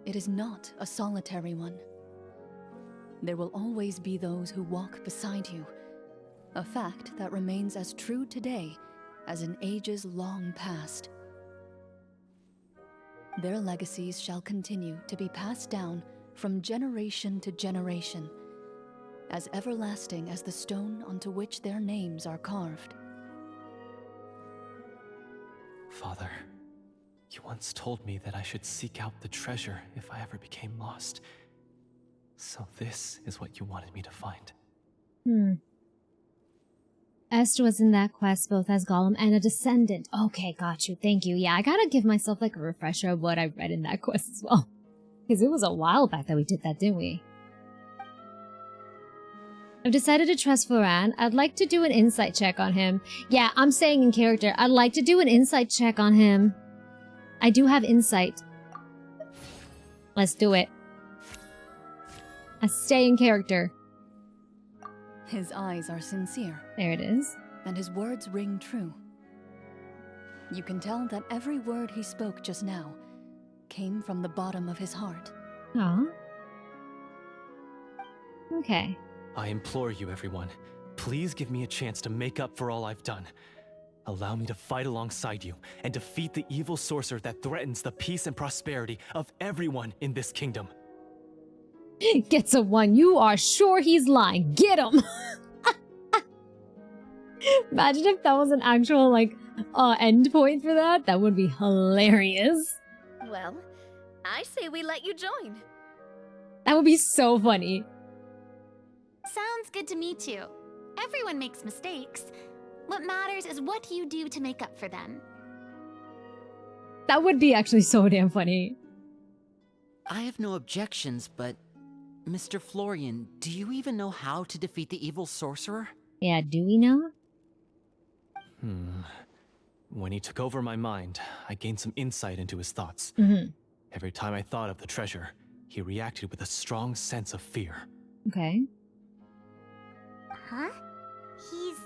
it is not a solitary one. There will always be those who walk beside you, a fact that remains as true today as in ages long past. Their legacies shall continue to be passed down from generation to generation, as everlasting as the stone onto which their names are carved. Father, you once told me that I should seek out the treasure if I ever became lost. So this is what you wanted me to find. Est was in that quest both as Gollum and a descendant. Okay, got you. Thank you. Yeah, I gotta give myself like a refresher of what I read in that quest as well. Because it was a while back that we did that, didn't we? I've decided to trust Floran. I'd like to do an insight check on him. Yeah, I'm saying in character. I'd like to do an insight check on him. I do have insight. Let's do it. I stay in character. His eyes are sincere. There it is. And his words ring true. You can tell that every word he spoke just now came from the bottom of his heart. Aw. Okay. I implore you, everyone, please give me a chance to make up for all I've done. Allow me to fight alongside you and defeat the evil sorcerer that threatens the peace and prosperity of everyone in this kingdom. Gets a 1. You are sure he's lying. Get him! Imagine if that was an actual, like, end point for that. That would be hilarious. Well, I say we let you join. That would be so funny. Sounds good to me too. Everyone makes mistakes. What matters is what you do to make up for them. That would be actually so damn funny. I have no objections, but Mr. Florian, do you even know how to defeat the evil sorcerer? Yeah, do we know? When he took over my mind, I gained some insight into his thoughts. Every time I thought of the treasure, he reacted with a strong sense of fear. Okay. Huh? He's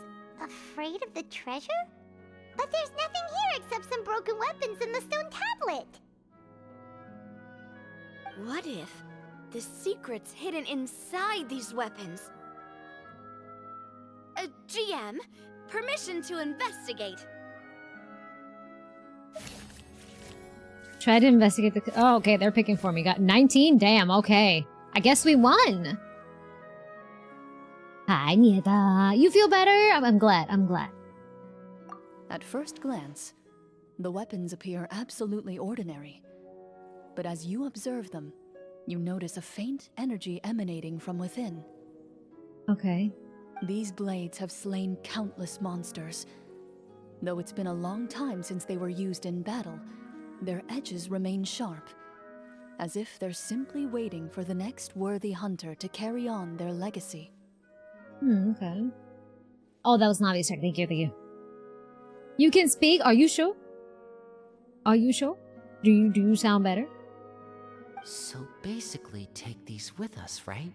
afraid of the treasure? But there's nothing here except some broken weapons and the stone tablet. What if the secret's hidden inside these weapons? GM, permission to investigate. Try to investigate the... Oh, okay, they're picking for me. Got 19? Damn, okay. I guess we won. Hi, Nieta. You feel better? I'm glad, I'm glad. At first glance, the weapons appear absolutely ordinary. But as you observe them, you notice a faint energy emanating from within. Okay. These blades have slain countless monsters. Though it's been a long time since they were used in battle, their edges remain sharp, as if they're simply waiting for the next worthy hunter to carry on their legacy. Okay. Oh, that was an obvious check. Thank you, thank you. You can speak? Are you sure? Are you sure? Do you sound better? So basically take these with us, right?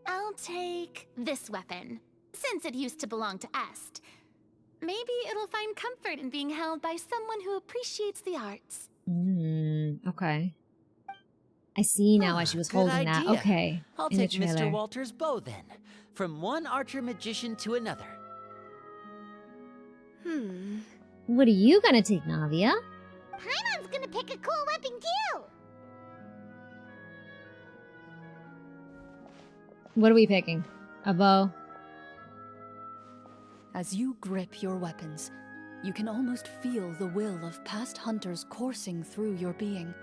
I'll take this weapon, since it used to belong to Est. Maybe it'll find comfort in being held by someone who appreciates the arts. Okay. I see now why she was holding that. Okay. I'll take Mr. Walter's bow then. From one archer magician to another. What are you gonna take, Navia? Paimon's gonna pick a cool weapon too! What are we picking? A bow? As you grip your weapons, you can almost feel the will of past hunters coursing through your being.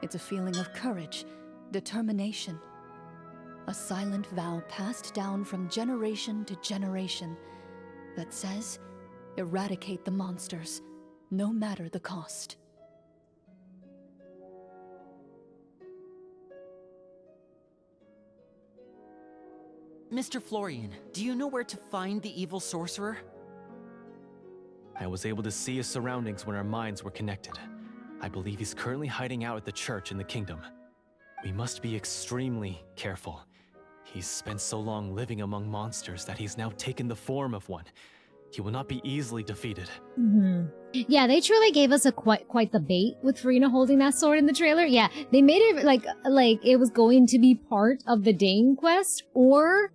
It's a feeling of courage, determination. A silent vow passed down from generation to generation that says, eradicate the monsters, no matter the cost. Mr. Florian, do you know where to find the evil sorcerer? I was able to see his surroundings when our minds were connected. I believe he's currently hiding out at the church in the kingdom. We must be extremely careful. He's spent so long living among monsters that he's now taken the form of one. He will not be easily defeated. Yeah, they truly gave us a quite the bait with Farina holding that sword in the trailer. Yeah, they made it like it was going to be part of the Dane quest, or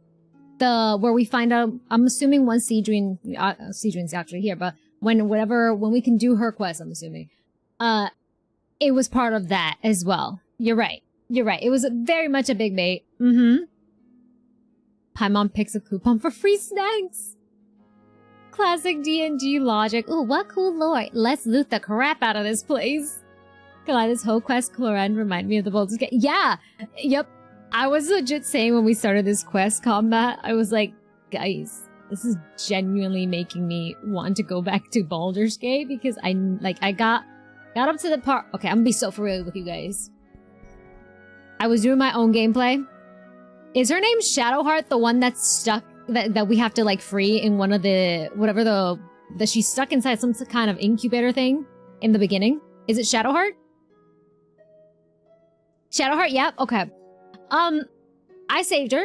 the where we find out. I'm assuming once Cedrine's actually here, but when we can do her quest, I'm assuming, it was part of that as well. You're right. It was very much a big bait. Paimon picks a coupon for free snacks. Classic D&D logic. Ooh, what cool lore. Let's loot the crap out of this place. God, this whole quest, Clorinde, remind me of the Baldur's Gate. Yeah! Yep. I was legit saying when we started this quest combat, I was like, guys, this is genuinely making me want to go back to Baldur's Gate because I got up to the part. Okay, I'm gonna be so for real with you guys. I was doing my own gameplay. Is her name Shadowheart the one that's stuck? That we have to like free in one of the that she's stuck inside some kind of incubator thing in the beginning. Is it Shadowheart? Shadowheart, yep. Okay. I saved her.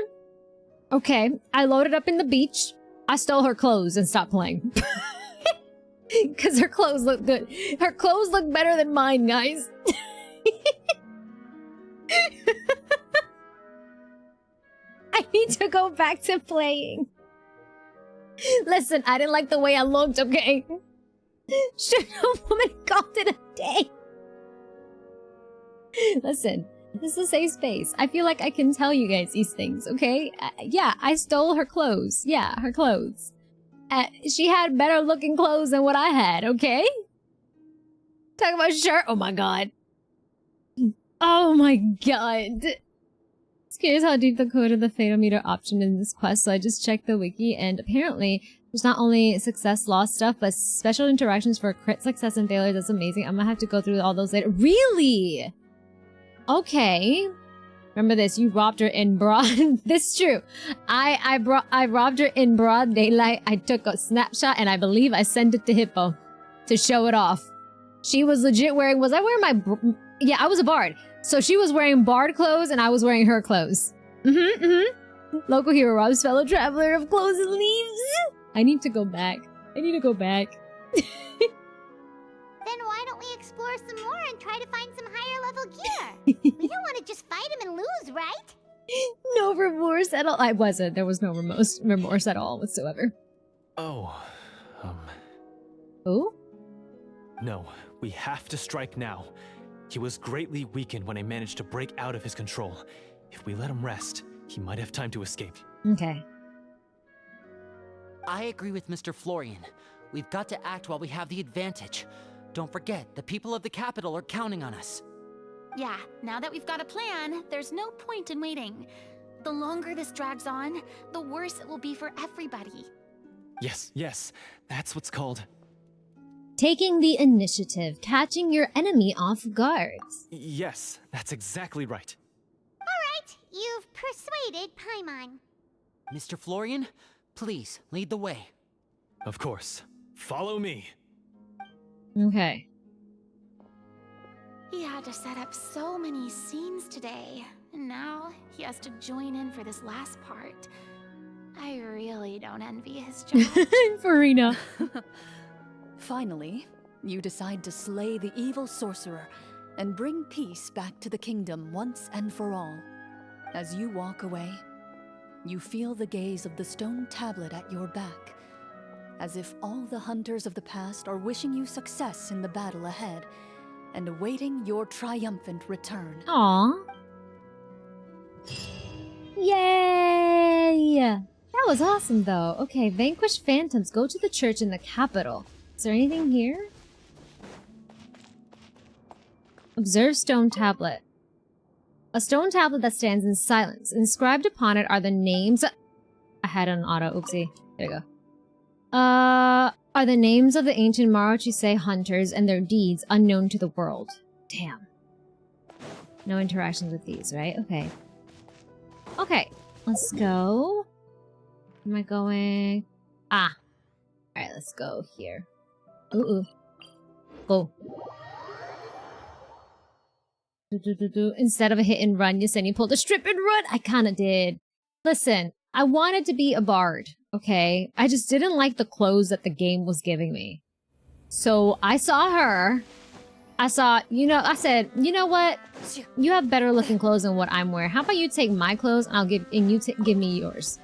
Okay. I loaded up in the beach. I stole her clothes and stopped playing. Because her clothes look good. Her clothes look better than mine, guys. I need to go back to playing. Listen, I didn't like the way I looked, okay? Should a woman called it a day? Listen, this is a safe space. I feel like I can tell you guys these things, okay? Yeah, I stole her clothes. Yeah, her clothes. She had better looking clothes than what I had, okay? Talk about shirt. Oh my god. Oh my god. It's curious how deep the code of the Fatal Meter option in this quest, so I just checked the wiki, and apparently There's not only success loss stuff, but special interactions for crit success and failure. That's amazing. I'm gonna have to go through all those later. Really? Okay. Remember this, you robbed her in broad... This is true. I robbed her in broad daylight. I took a snapshot and I believe I sent it to Hippo to show it off. She was legit wearing... Was I wearing my... Yeah, I was a bard. So she was wearing bard clothes and I was wearing her clothes. Local hero robs fellow traveler of clothes and leaves. I need to go back. I need to go back. Then why don't we explore some more and try to find some higher level gear? We don't want to just fight him and lose, right? No remorse at all. I wasn't. There was no remorse at all whatsoever. Oh, Oh? No, we have to strike now. He was greatly weakened when I managed to break out of his control. If we let him rest, he might have time to escape. Okay. I agree with Mr. Florian. We've got to act while we have the advantage. Don't forget, the people of the capital are counting on us. Yeah, now that we've got a plan, there's no point in waiting. The longer this drags on, the worse it will be for everybody. Yes, that's what's called... Taking the initiative, catching your enemy off guard. Yes, that's exactly right. Alright, you've persuaded Paimon. Mr. Florian, please, lead the way. Of course. Follow me. Okay. He had to set up so many scenes today, and now he has to join in for this last part. I really don't envy his job. Farina. Finally, you decide to slay the evil sorcerer and bring peace back to the kingdom once and for all. As you walk away, you feel the gaze of the stone tablet at your back, as if all the hunters of the past are wishing you success in the battle ahead and awaiting your triumphant return. Aww. Yay! That was awesome, though. Okay, vanquish phantoms. Go to the church in the capital. Is there anything here? Observe stone tablet. A stone tablet that stands in silence. Inscribed upon it are the names... I had an auto. Oopsie. There you go. Are the names of the ancient Marochise hunters and their deeds unknown to the world. Damn. No interactions with these, right? Okay. Okay. Let's go. Am I going... Ah. Alright, let's go here. Ooh. Go. Instead of a hit and run, you pulled a strip and run. I kinda did. Listen, I wanted to be a bard, okay? I just didn't like the clothes that the game was giving me. So I saw her. I said, you know what? You have better looking clothes than what I'm wearing. How about you take my clothes and you give me yours?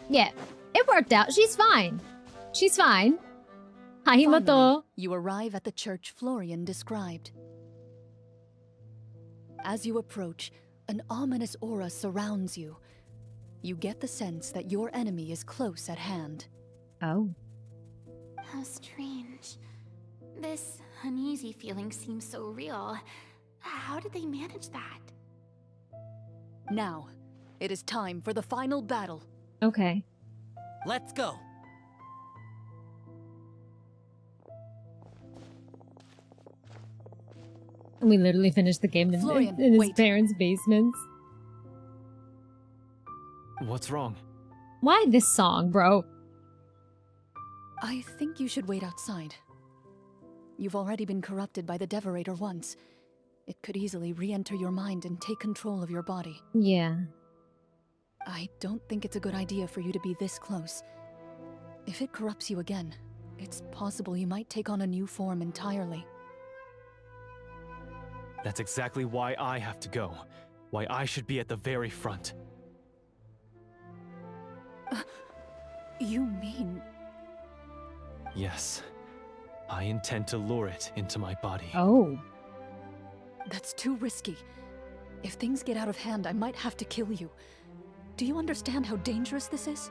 Yeah, it worked out. She's fine. She's fine. Finally, you arrive at the church Florian described. As you approach, an ominous aura surrounds you. You get the sense that your enemy is close at hand. Oh. How strange. This uneasy feeling seems so real. How did they manage that? Now, it is time for the final battle. Okay. Let's go. And we literally finished the game Florian, in his wait. parents' basements. What's wrong? Why this song, bro? I think you should wait outside. You've already been corrupted by the Devorator once. It could easily re-enter your mind and take control of your body. Yeah. I don't think it's a good idea for you to be this close. If it corrupts you again, it's possible you might take on a new form entirely. That's exactly why I have to go. Why I should be at the very front. You mean... Yes. I intend to lure it into my body. Oh. That's too risky. If things get out of hand, I might have to kill you. Do you understand how dangerous this is?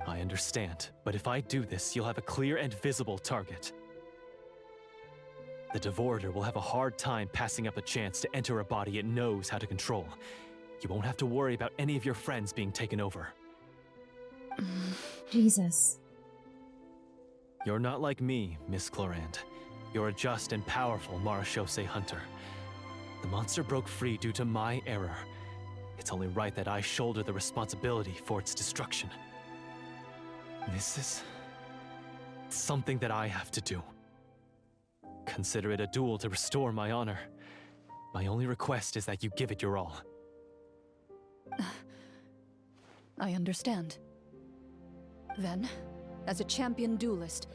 I understand, but if I do this, you'll have a clear and visible target. The Devorator will have a hard time passing up a chance to enter a body it knows how to control. You won't have to worry about any of your friends being taken over. Jesus. You're not like me, Miss Clorinde. You're a just and powerful Marachose hunter. The monster broke free due to my error. It's only right that I shoulder the responsibility for its destruction. This is something that I have to do. Consider it a duel to restore my honor. My only request is that you give it your all. I understand. Then, as a champion duelist,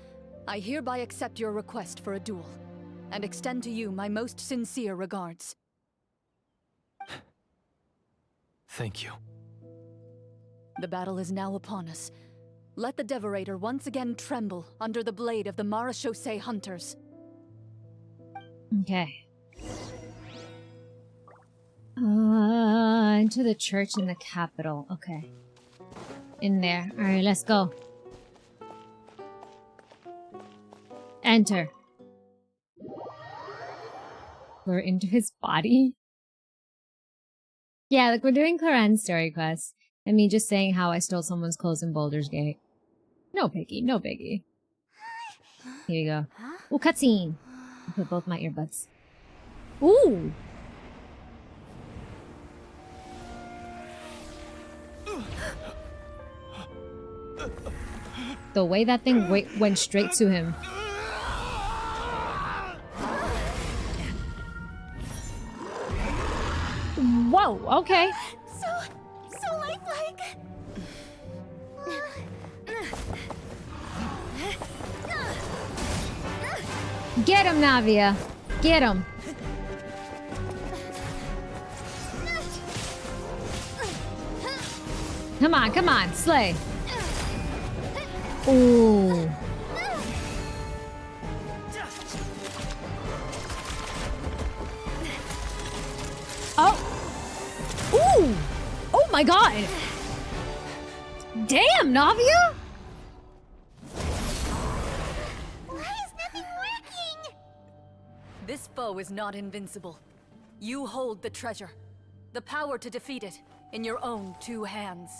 I hereby accept your request for a duel, and extend to you my most sincere regards. Thank you. The battle is now upon us. Let the Devorator once again tremble under the blade of the Marachose hunters. Okay. Into the church in the capital. Okay. In there. Alright, let's go. Enter. We're into his body. Yeah, like we're doing Clorinde's story quest. And me just saying how I stole someone's clothes in Baldur's Gate. No biggie, no biggie. Here you go. Ooh, cutscene. I'll put both my earbuds. Ooh! The way that thing went straight to him. Whoa, okay. So lifelike. Get him, Navia. Get him. Come on, slay. Ooh. Oh. Ooh. Oh my god. Damn, Navia. Why is nothing working? This foe is not invincible. You hold the treasure. The power to defeat it in your own 2 hands.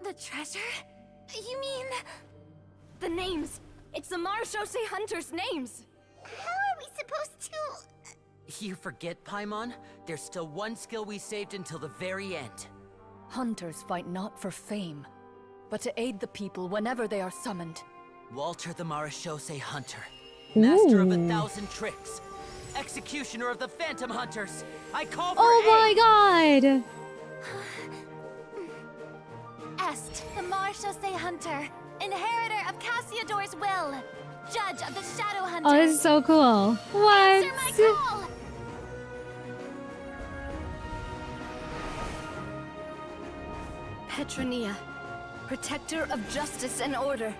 The treasure? You mean... the names. It's the Marachose hunters' names. How are we supposed to... You forget, Paimon? There's still one skill we saved until the very end. Hunters fight not for fame, but to aid the people whenever they are summoned. Walter the Marachose Hunter. Master of Ooh. 1,000 tricks. Executioner of the Phantom Hunters. I call for Oh aid! my god. Est, the Marachose hunter, inheritor of Cassiodor's will, judge of the Shadow Hunter. Oh, this is so cool. What? Answer my call! Petronia, protector of justice and order.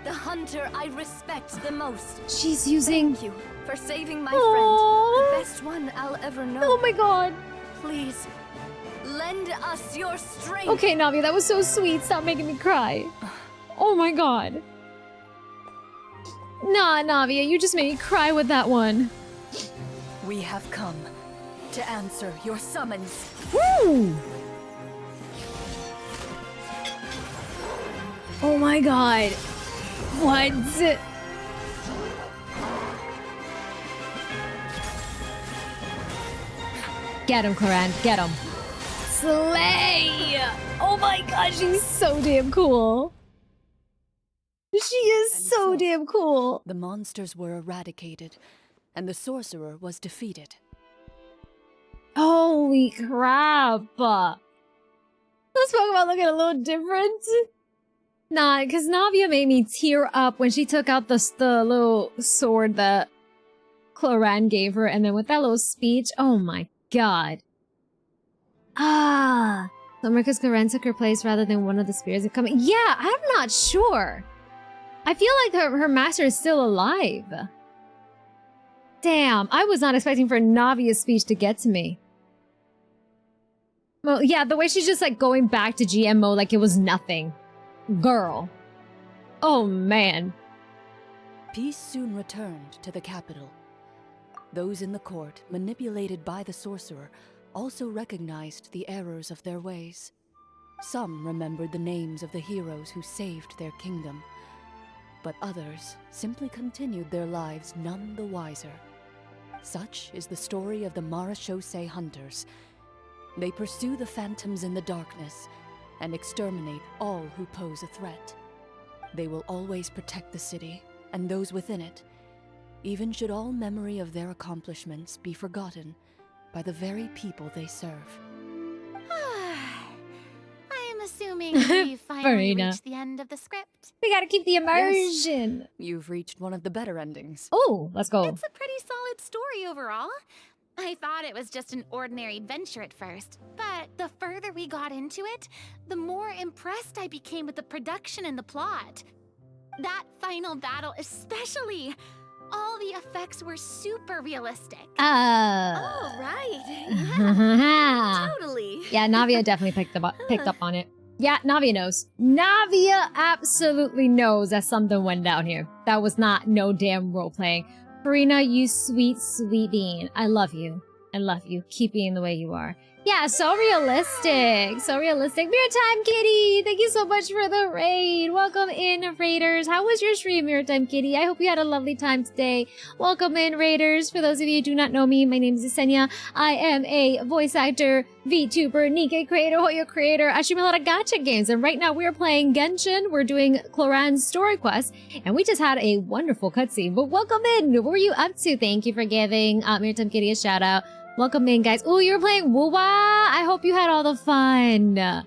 The hunter I respect the most. She's using... Thank you for saving my Aww. friend. The best one I'll ever know. Oh my god. Please, lend us your strength. Okay, Navi, that was so sweet. Stop making me cry. Oh my god. Nah, Navia, you just made me cry with that one. We have come to answer your summons. Woo! Oh my god. What? Get him, Clorinde. Get him. Slay! Oh my god, she's so damn cool. She is And so damn cool. The monsters were eradicated, and the sorcerer was defeated. Holy crap. Those Pokemon looking a little different. Nah, because Navia made me tear up when she took out the little sword that Clorinde gave her, and then with that little speech, oh my god. Ah, so because Clorinde took her place rather than one of the spirits of coming. Yeah, I'm not sure. I feel like her master is still alive. Damn, I was not expecting for Navia's speech to get to me. Well, yeah, the way she's just like going back to GMO like it was nothing. Girl. Oh, man. Peace soon returned to the capital. Those in the court, manipulated by the sorcerer, also recognized the errors of their ways. Some remembered the names of the heroes who saved their kingdom, but others simply continued their lives none the wiser. Such is the story of the Marechaussee Hunters. They pursue the phantoms in the darkness and exterminate all who pose a threat. They will always protect the city and those within it, even should all memory of their accomplishments be forgotten by the very people they serve. I'm assuming we've finally Farina. reached the end of the script. We gotta keep the immersion. You've reached one of the better endings. Oh, let's go. It's a pretty solid story overall. I thought it was just an ordinary adventure at first, but the further we got into it, the more impressed I became with the production and the plot. That final battle especially. All the effects were super realistic. Oh, right. Yeah, totally. Yeah, Navia definitely picked up on it. Yeah, Navia knows. Navia absolutely knows that something went down here. That was not no damn role playing. Farina, you sweet, sweet bean. I love you. I love you. Keep being the way you are. Yeah, so realistic. So realistic. Mirror Time Kitty, thank you so much for the raid. Welcome in, Raiders. How was your stream, Mirror Time Kitty? I hope you had a lovely time today. Welcome in, Raiders. For those of you who do not know me, my name is Yesenia. I am a voice actor, VTuber, Nikkei creator, Hoyo creator. I stream a lot of gacha games, and right now we are playing Genshin. We're doing Clorinde's story quest, and we just had a wonderful cutscene. But welcome in. What were you up to? Thank you for giving Mirror Time Kitty a shout out. Welcome in, guys. Oh, you were playing Wuwa? I hope you had all the fun. The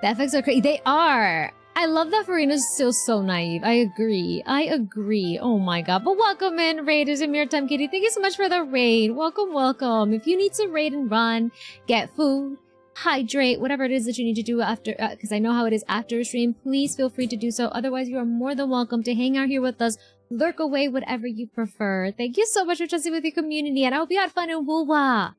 effects are crazy. They are. I love that Farina's still so naive. I agree. I agree. Oh my god. But welcome in, Raiders and Mirror Time Kitty. Thank you so much for the raid. Welcome, welcome. If you need to raid and run, get food, hydrate, whatever it is that you need to do after, because I know how it is after a stream, please feel free to do so. Otherwise, you are more than welcome to hang out here with us. Lurk away, whatever you prefer. Thank you so much for trusting with your community, and I hope you had fun in Wuwa.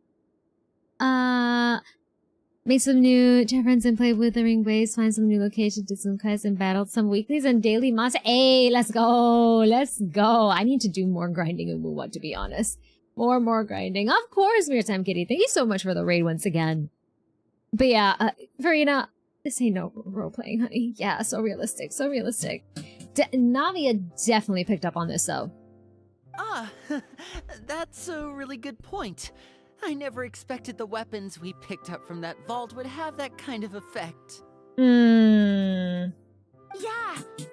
Make some new friends and play Withering Waves, find some new locations, did some quests and battled some weeklies and daily monster. Hey, let's go. Let's go. I need to do more grinding in Wuwa, to be honest. More grinding. Of course, Mirror Time Kitty. Thank you so much for the raid once again. But yeah, Farina, this ain't no role-playing, honey. Yeah, so realistic, so realistic. Navia definitely picked up on this, though. Ah, that's a really good point. I never expected the weapons we picked up from that vault would have that kind of effect. Yeah,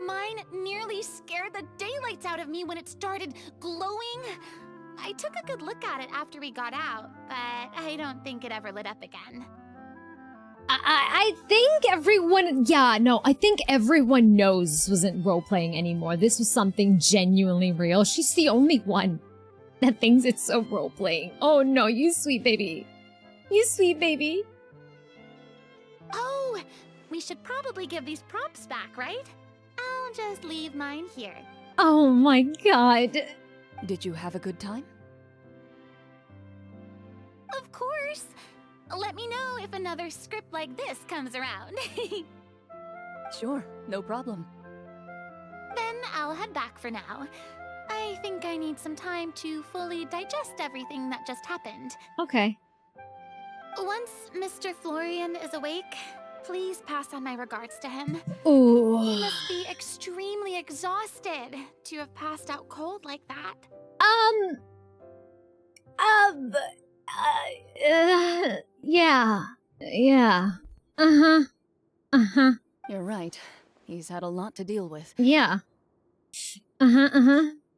mine nearly scared the daylights out of me when it started glowing. I took a good look at it after we got out, but I don't think it ever lit up again. I think everyone, I think everyone knows this wasn't role-playing anymore. This was something genuinely real. She's the only one that thinks it's so role-playing. Oh no, you sweet baby. You sweet baby. Oh, we should probably give these props back, right? I'll just leave mine here. Oh my god. Did you have a good time? Of course. Let me know if another script like this comes around. Sure, no problem. Then I'll head back for now. I think I need some time to fully digest everything that just happened. Okay. Once Mr. Florian is awake, please pass on my regards to him. Ooh. He must be extremely exhausted to have passed out cold like that. Yeah. You're right. He's had a lot to deal with. Yeah.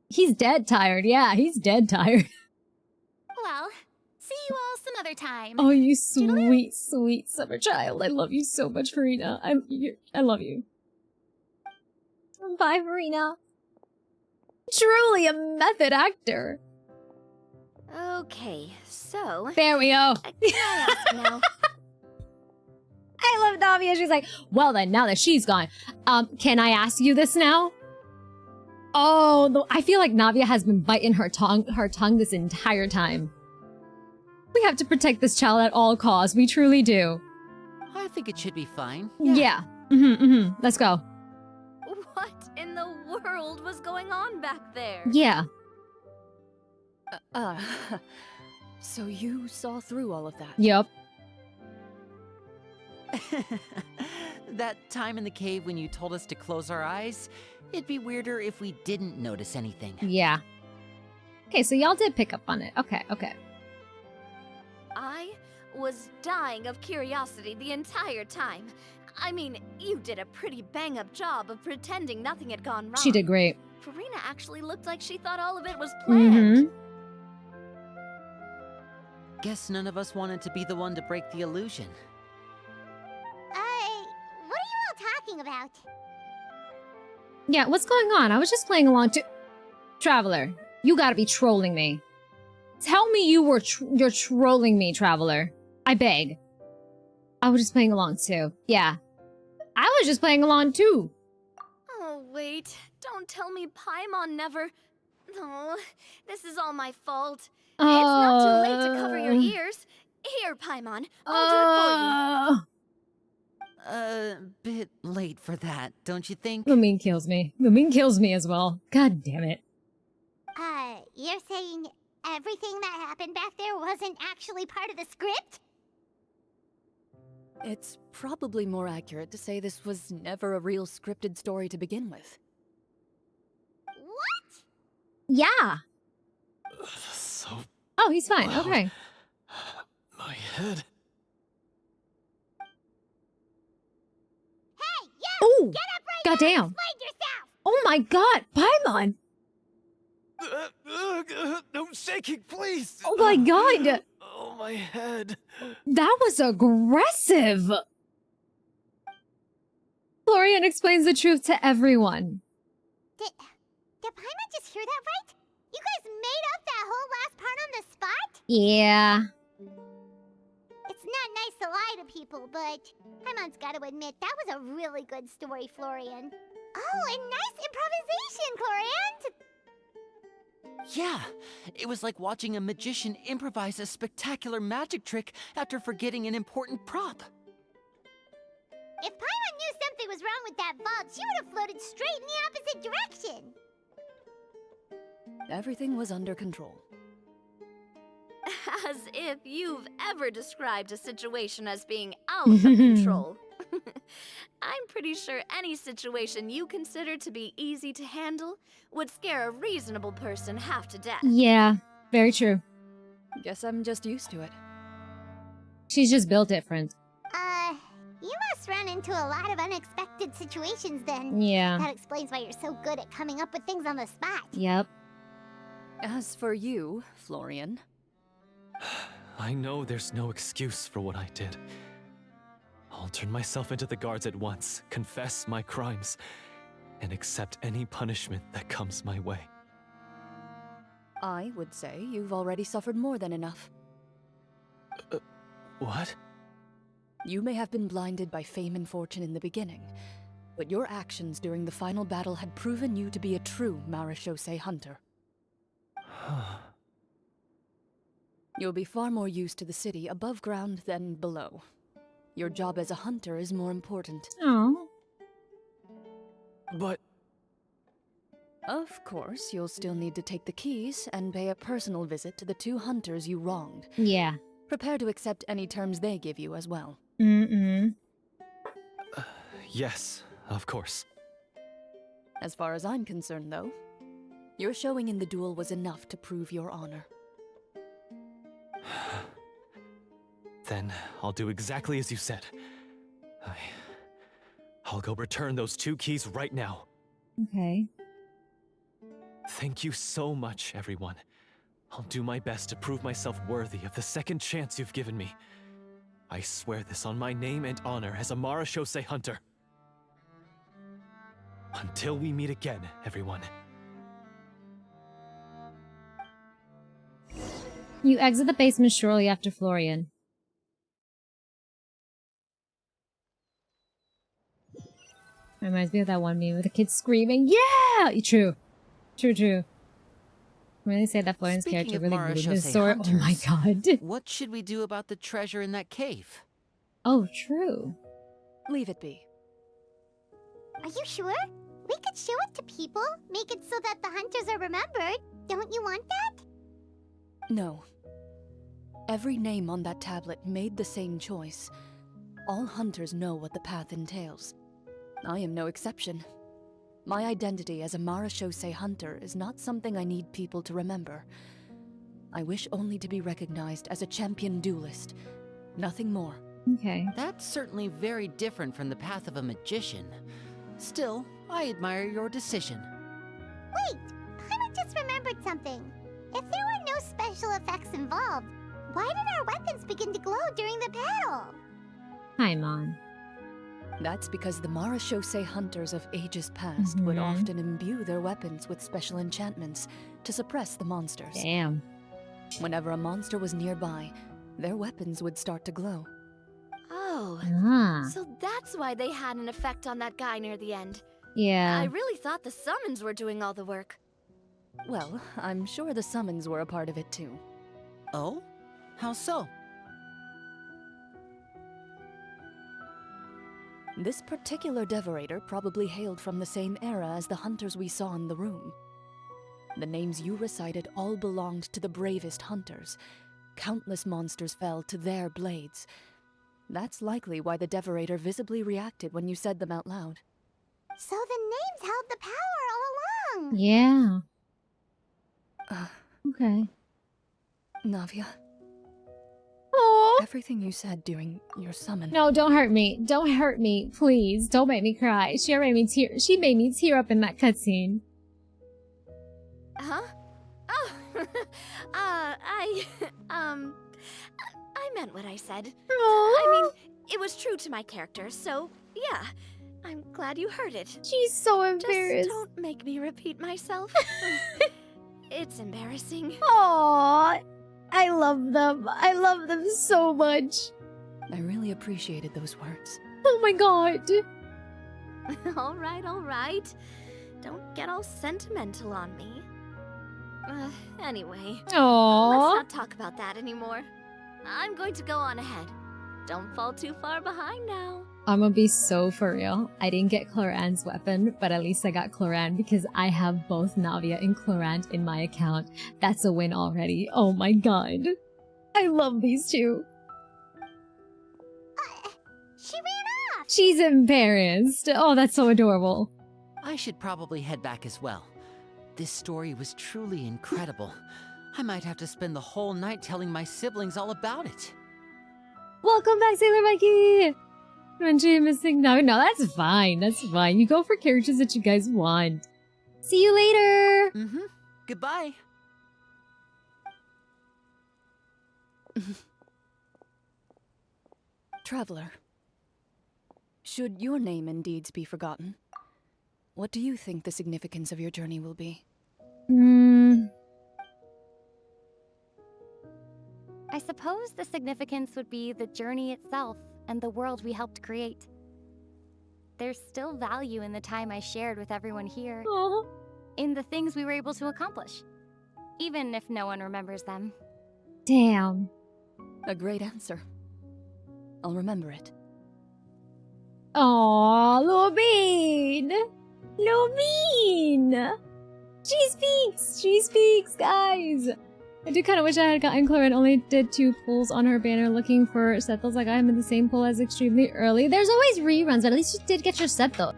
He's dead tired. Yeah, he's dead tired. Well, see you all some other time. Oh, you sweet, sweet summer child. I love you so much, Farina. I love you. Bye, Farina. Truly a method actor. Okay, so... There we go. Can I ask now? I love Navia. She's like, well then, now that she's gone, can I ask you this now? Oh, I feel like Navia has been biting her tongue this entire time. We have to protect this child at all costs. We truly do. I think it should be fine. Yeah. Let's go. What in the world was going on back there? Yeah. So you saw through all of that? Yep. That time in the cave when you told us to close our eyes, it'd be weirder if we didn't notice anything. Yeah. Okay, so y'all did pick up on it. Okay, okay. I was dying of curiosity the entire time. I mean, you did a pretty bang-up job of pretending nothing had gone wrong. She did great. Farina actually looked like she thought all of it was planned. Mm-hmm. Guess none of us wanted to be the one to break the illusion. What are you all talking about? Yeah, what's going on? I was just playing along too. Traveler, you gotta be trolling me. Tell me you're trolling me, Traveler. I beg. I was just playing along too. Yeah. I was just playing along too. Oh, wait. Don't tell me Paimon never... No, this is all my fault. It's not too late to cover your ears. Here, Paimon. I'll do it for you. Bit late for that, don't you think? Mumin kills me. Mumin kills me as well. God damn it. You're saying everything that happened back there wasn't actually part of the script? It's probably more accurate to say this was never a real scripted story to begin with. What? Yeah. So... Oh, he's fine. Wow. Okay. My head... Hey, you! Oh! Get up right Goddamn. now and explain yourself! Oh my god! Paimon! No shaking, please! Oh my god! Oh, my head. That was aggressive! Florian explains the truth to everyone. Did Paimon just hear that right? You guys made up that whole last part on the spot? Yeah. It's not nice to lie to people, but Paimon's got to admit, that was a really good story, Florian. Oh, and nice improvisation, Clorinde! Yeah, it was like watching a magician improvise a spectacular magic trick after forgetting an important prop. If Paimon knew something was wrong with that vault, she would have floated straight in the opposite direction. Everything was under control. As if you've ever described a situation as being out of control. I'm pretty sure any situation you consider to be easy to handle would scare a reasonable person half to death. Yeah, very true. Guess I'm just used to it. She's just built different. You must run into a lot of unexpected situations then. Yeah. That explains why you're so good at coming up with things on the spot. Yep. As for you, Florian... I know there's no excuse for what I did. I'll turn myself into the guards at once, confess my crimes, and accept any punishment that comes my way. I would say you've already suffered more than enough. What? You may have been blinded by fame and fortune in the beginning, but your actions during the final battle had proven you to be a true Marechaussee hunter. You'll be far more used to the city above ground than below. Your job as a hunter is more important. Oh. But... Of course, you'll still need to take the keys and pay a personal visit to the 2 hunters you wronged. Yeah. Prepare to accept any terms they give you as well. Yes, of course. As far as I'm concerned, though, your showing in the duel was enough to prove your honor. Then I'll do exactly as you said. I'll go return those 2 keys right now. Okay. Thank you so much, everyone. I'll do my best to prove myself worthy of the second chance you've given me. I swear this on my name and honor as a Marechaussee hunter. Until we meet again, everyone. You exit the basement shortly after Florian. Reminds me of that one meme with the kids screaming, "Yeah!" True. True. When they say that Florian's Speaking character of really believed Marechaussee his story. Oh my hunters, god. What should we do about the treasure in that cave? Oh, true. Leave it be. Are you sure? We could show it to people, make it so that the hunters are remembered. Don't you want that? No. Every name on that tablet made the same choice. all hunters know what the path entails. I am no exception. My identity as a Marashosei hunter is not something I need people to remember. I wish only to be recognized as a champion duelist. Nothing more. Okay. That's certainly very different from the path of a magician. Still, I admire your decision. Wait, Paimon just remembered something. If there were no special effects involved, why did our weapons begin to glow during the battle? Paimon. That's because the Marashosei hunters of ages past would often imbue their weapons with special enchantments to suppress the monsters. Damn. Whenever a monster was nearby, their weapons would start to glow. Oh, Ah. so that's why they had an effect on that guy near the end. Yeah. I really thought the summons were doing all the work. Well, I'm sure the summons were a part of it too. Oh? How so? This particular Devorator probably hailed from the same era as the hunters we saw in the room. The names you recited all belonged to the bravest hunters. Countless monsters fell to their blades. That's likely why the Devorator visibly reacted when you said them out loud. So the names held the power all along! Yeah. Okay. Navia, Oh. everything you said during your summon... No, don't hurt me. Don't hurt me, please. Don't make me cry. She made me tear up in that cutscene. Huh? Oh, I meant what I said. I mean, it was true to my character, so yeah. I'm glad you heard it. She's so embarrassed. Just don't make me repeat myself. It's embarrassing. Aww. I love them. I love them so much. I really appreciated those words. Oh my god. All right. Don't get all sentimental on me. Anyway, let's Aww. not talk about that anymore. I'm going to go on ahead. Don't fall too far behind now. I'm gonna be so for real. I didn't get Clorinde's weapon, but at least I got Clorinde because I have both Navia and Clorinde in my account. That's a win already. Oh my god. I love these two. She ran off! She's embarrassed. Oh, that's so adorable. I should probably head back as well. This story was truly incredible. I might have to spend the whole night telling my siblings all about it. Welcome back, Sailor Mikey! Renji missing. No, that's fine. That's fine. You go for characters that you guys want. See you later! Goodbye. Traveler, should your name and deeds be forgotten, what do you think the significance of your journey will be? I suppose the significance would be the journey itself and the world we helped create. There's still value in the time I shared with everyone here, Oh. in the things we were able to accomplish, even if no one remembers them. Damn. A great answer. I'll remember it. Aww, Lubin! Lubin! She speaks, guys! I do kind of wish I had gotten Clorinde, only did 2 pulls on her banner looking for Sethos like I am in the same pull as extremely early. There's always reruns, but at least you did get your Sethos.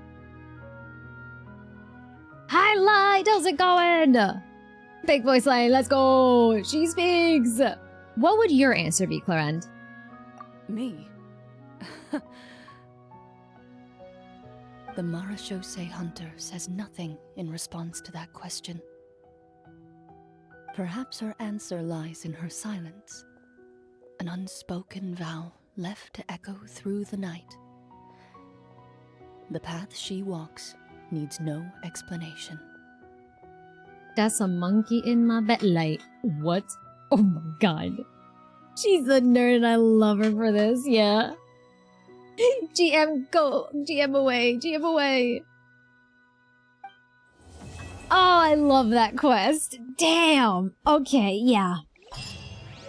Highlight, how's it going? Big voice line, let's go! She speaks! What would your answer be, Clorinde? Me? The Marashosei hunter says nothing in response to that question. Perhaps her answer lies in her silence, an unspoken vow left to echo through the night. The path she walks needs no explanation. That's a monkey in my bed. Like, what? Oh my god. She's a nerd and I love her for this, yeah. GM, go! GM away! GM away! Oh, I love that quest. Damn! Okay, yeah.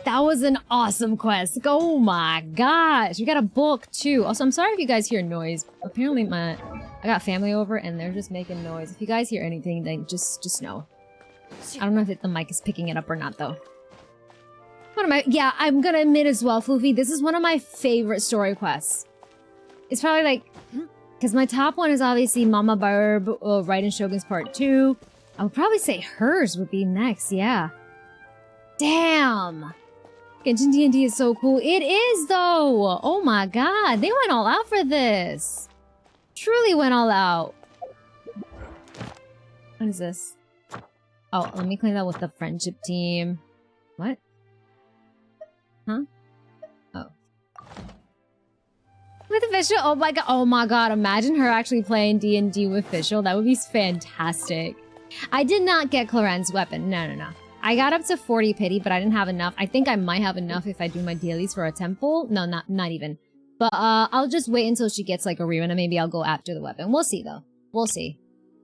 That was an awesome quest. Oh my gosh. We got a book too. Also, I'm sorry if you guys hear noise. Apparently I got family over and they're just making noise. If you guys hear anything, then just know. I don't know if the mic is picking it up or not though. Yeah, I'm gonna admit as well, Floofy, this is one of my favorite story quests. It's probably like, because my top one is obviously Mama Barb, Raiden Shogun's Part 2. I would probably say hers would be next, yeah. Damn! Genshin D&D is so cool. It is, though! Oh my god, they went all out for this. Truly went all out. What is this? Oh, let me claim that with the friendship team. What? Huh? Oh. With Official? Oh my god, imagine her actually playing D&D with Official. That would be fantastic. I did not get Clorinde's weapon. No. I got up to 40 pity, but I didn't have enough. I think I might have enough if I do my dailies for a temple. No, not even. But I'll just wait until she gets like a rerun and maybe I'll go after the weapon. We'll see though. We'll see.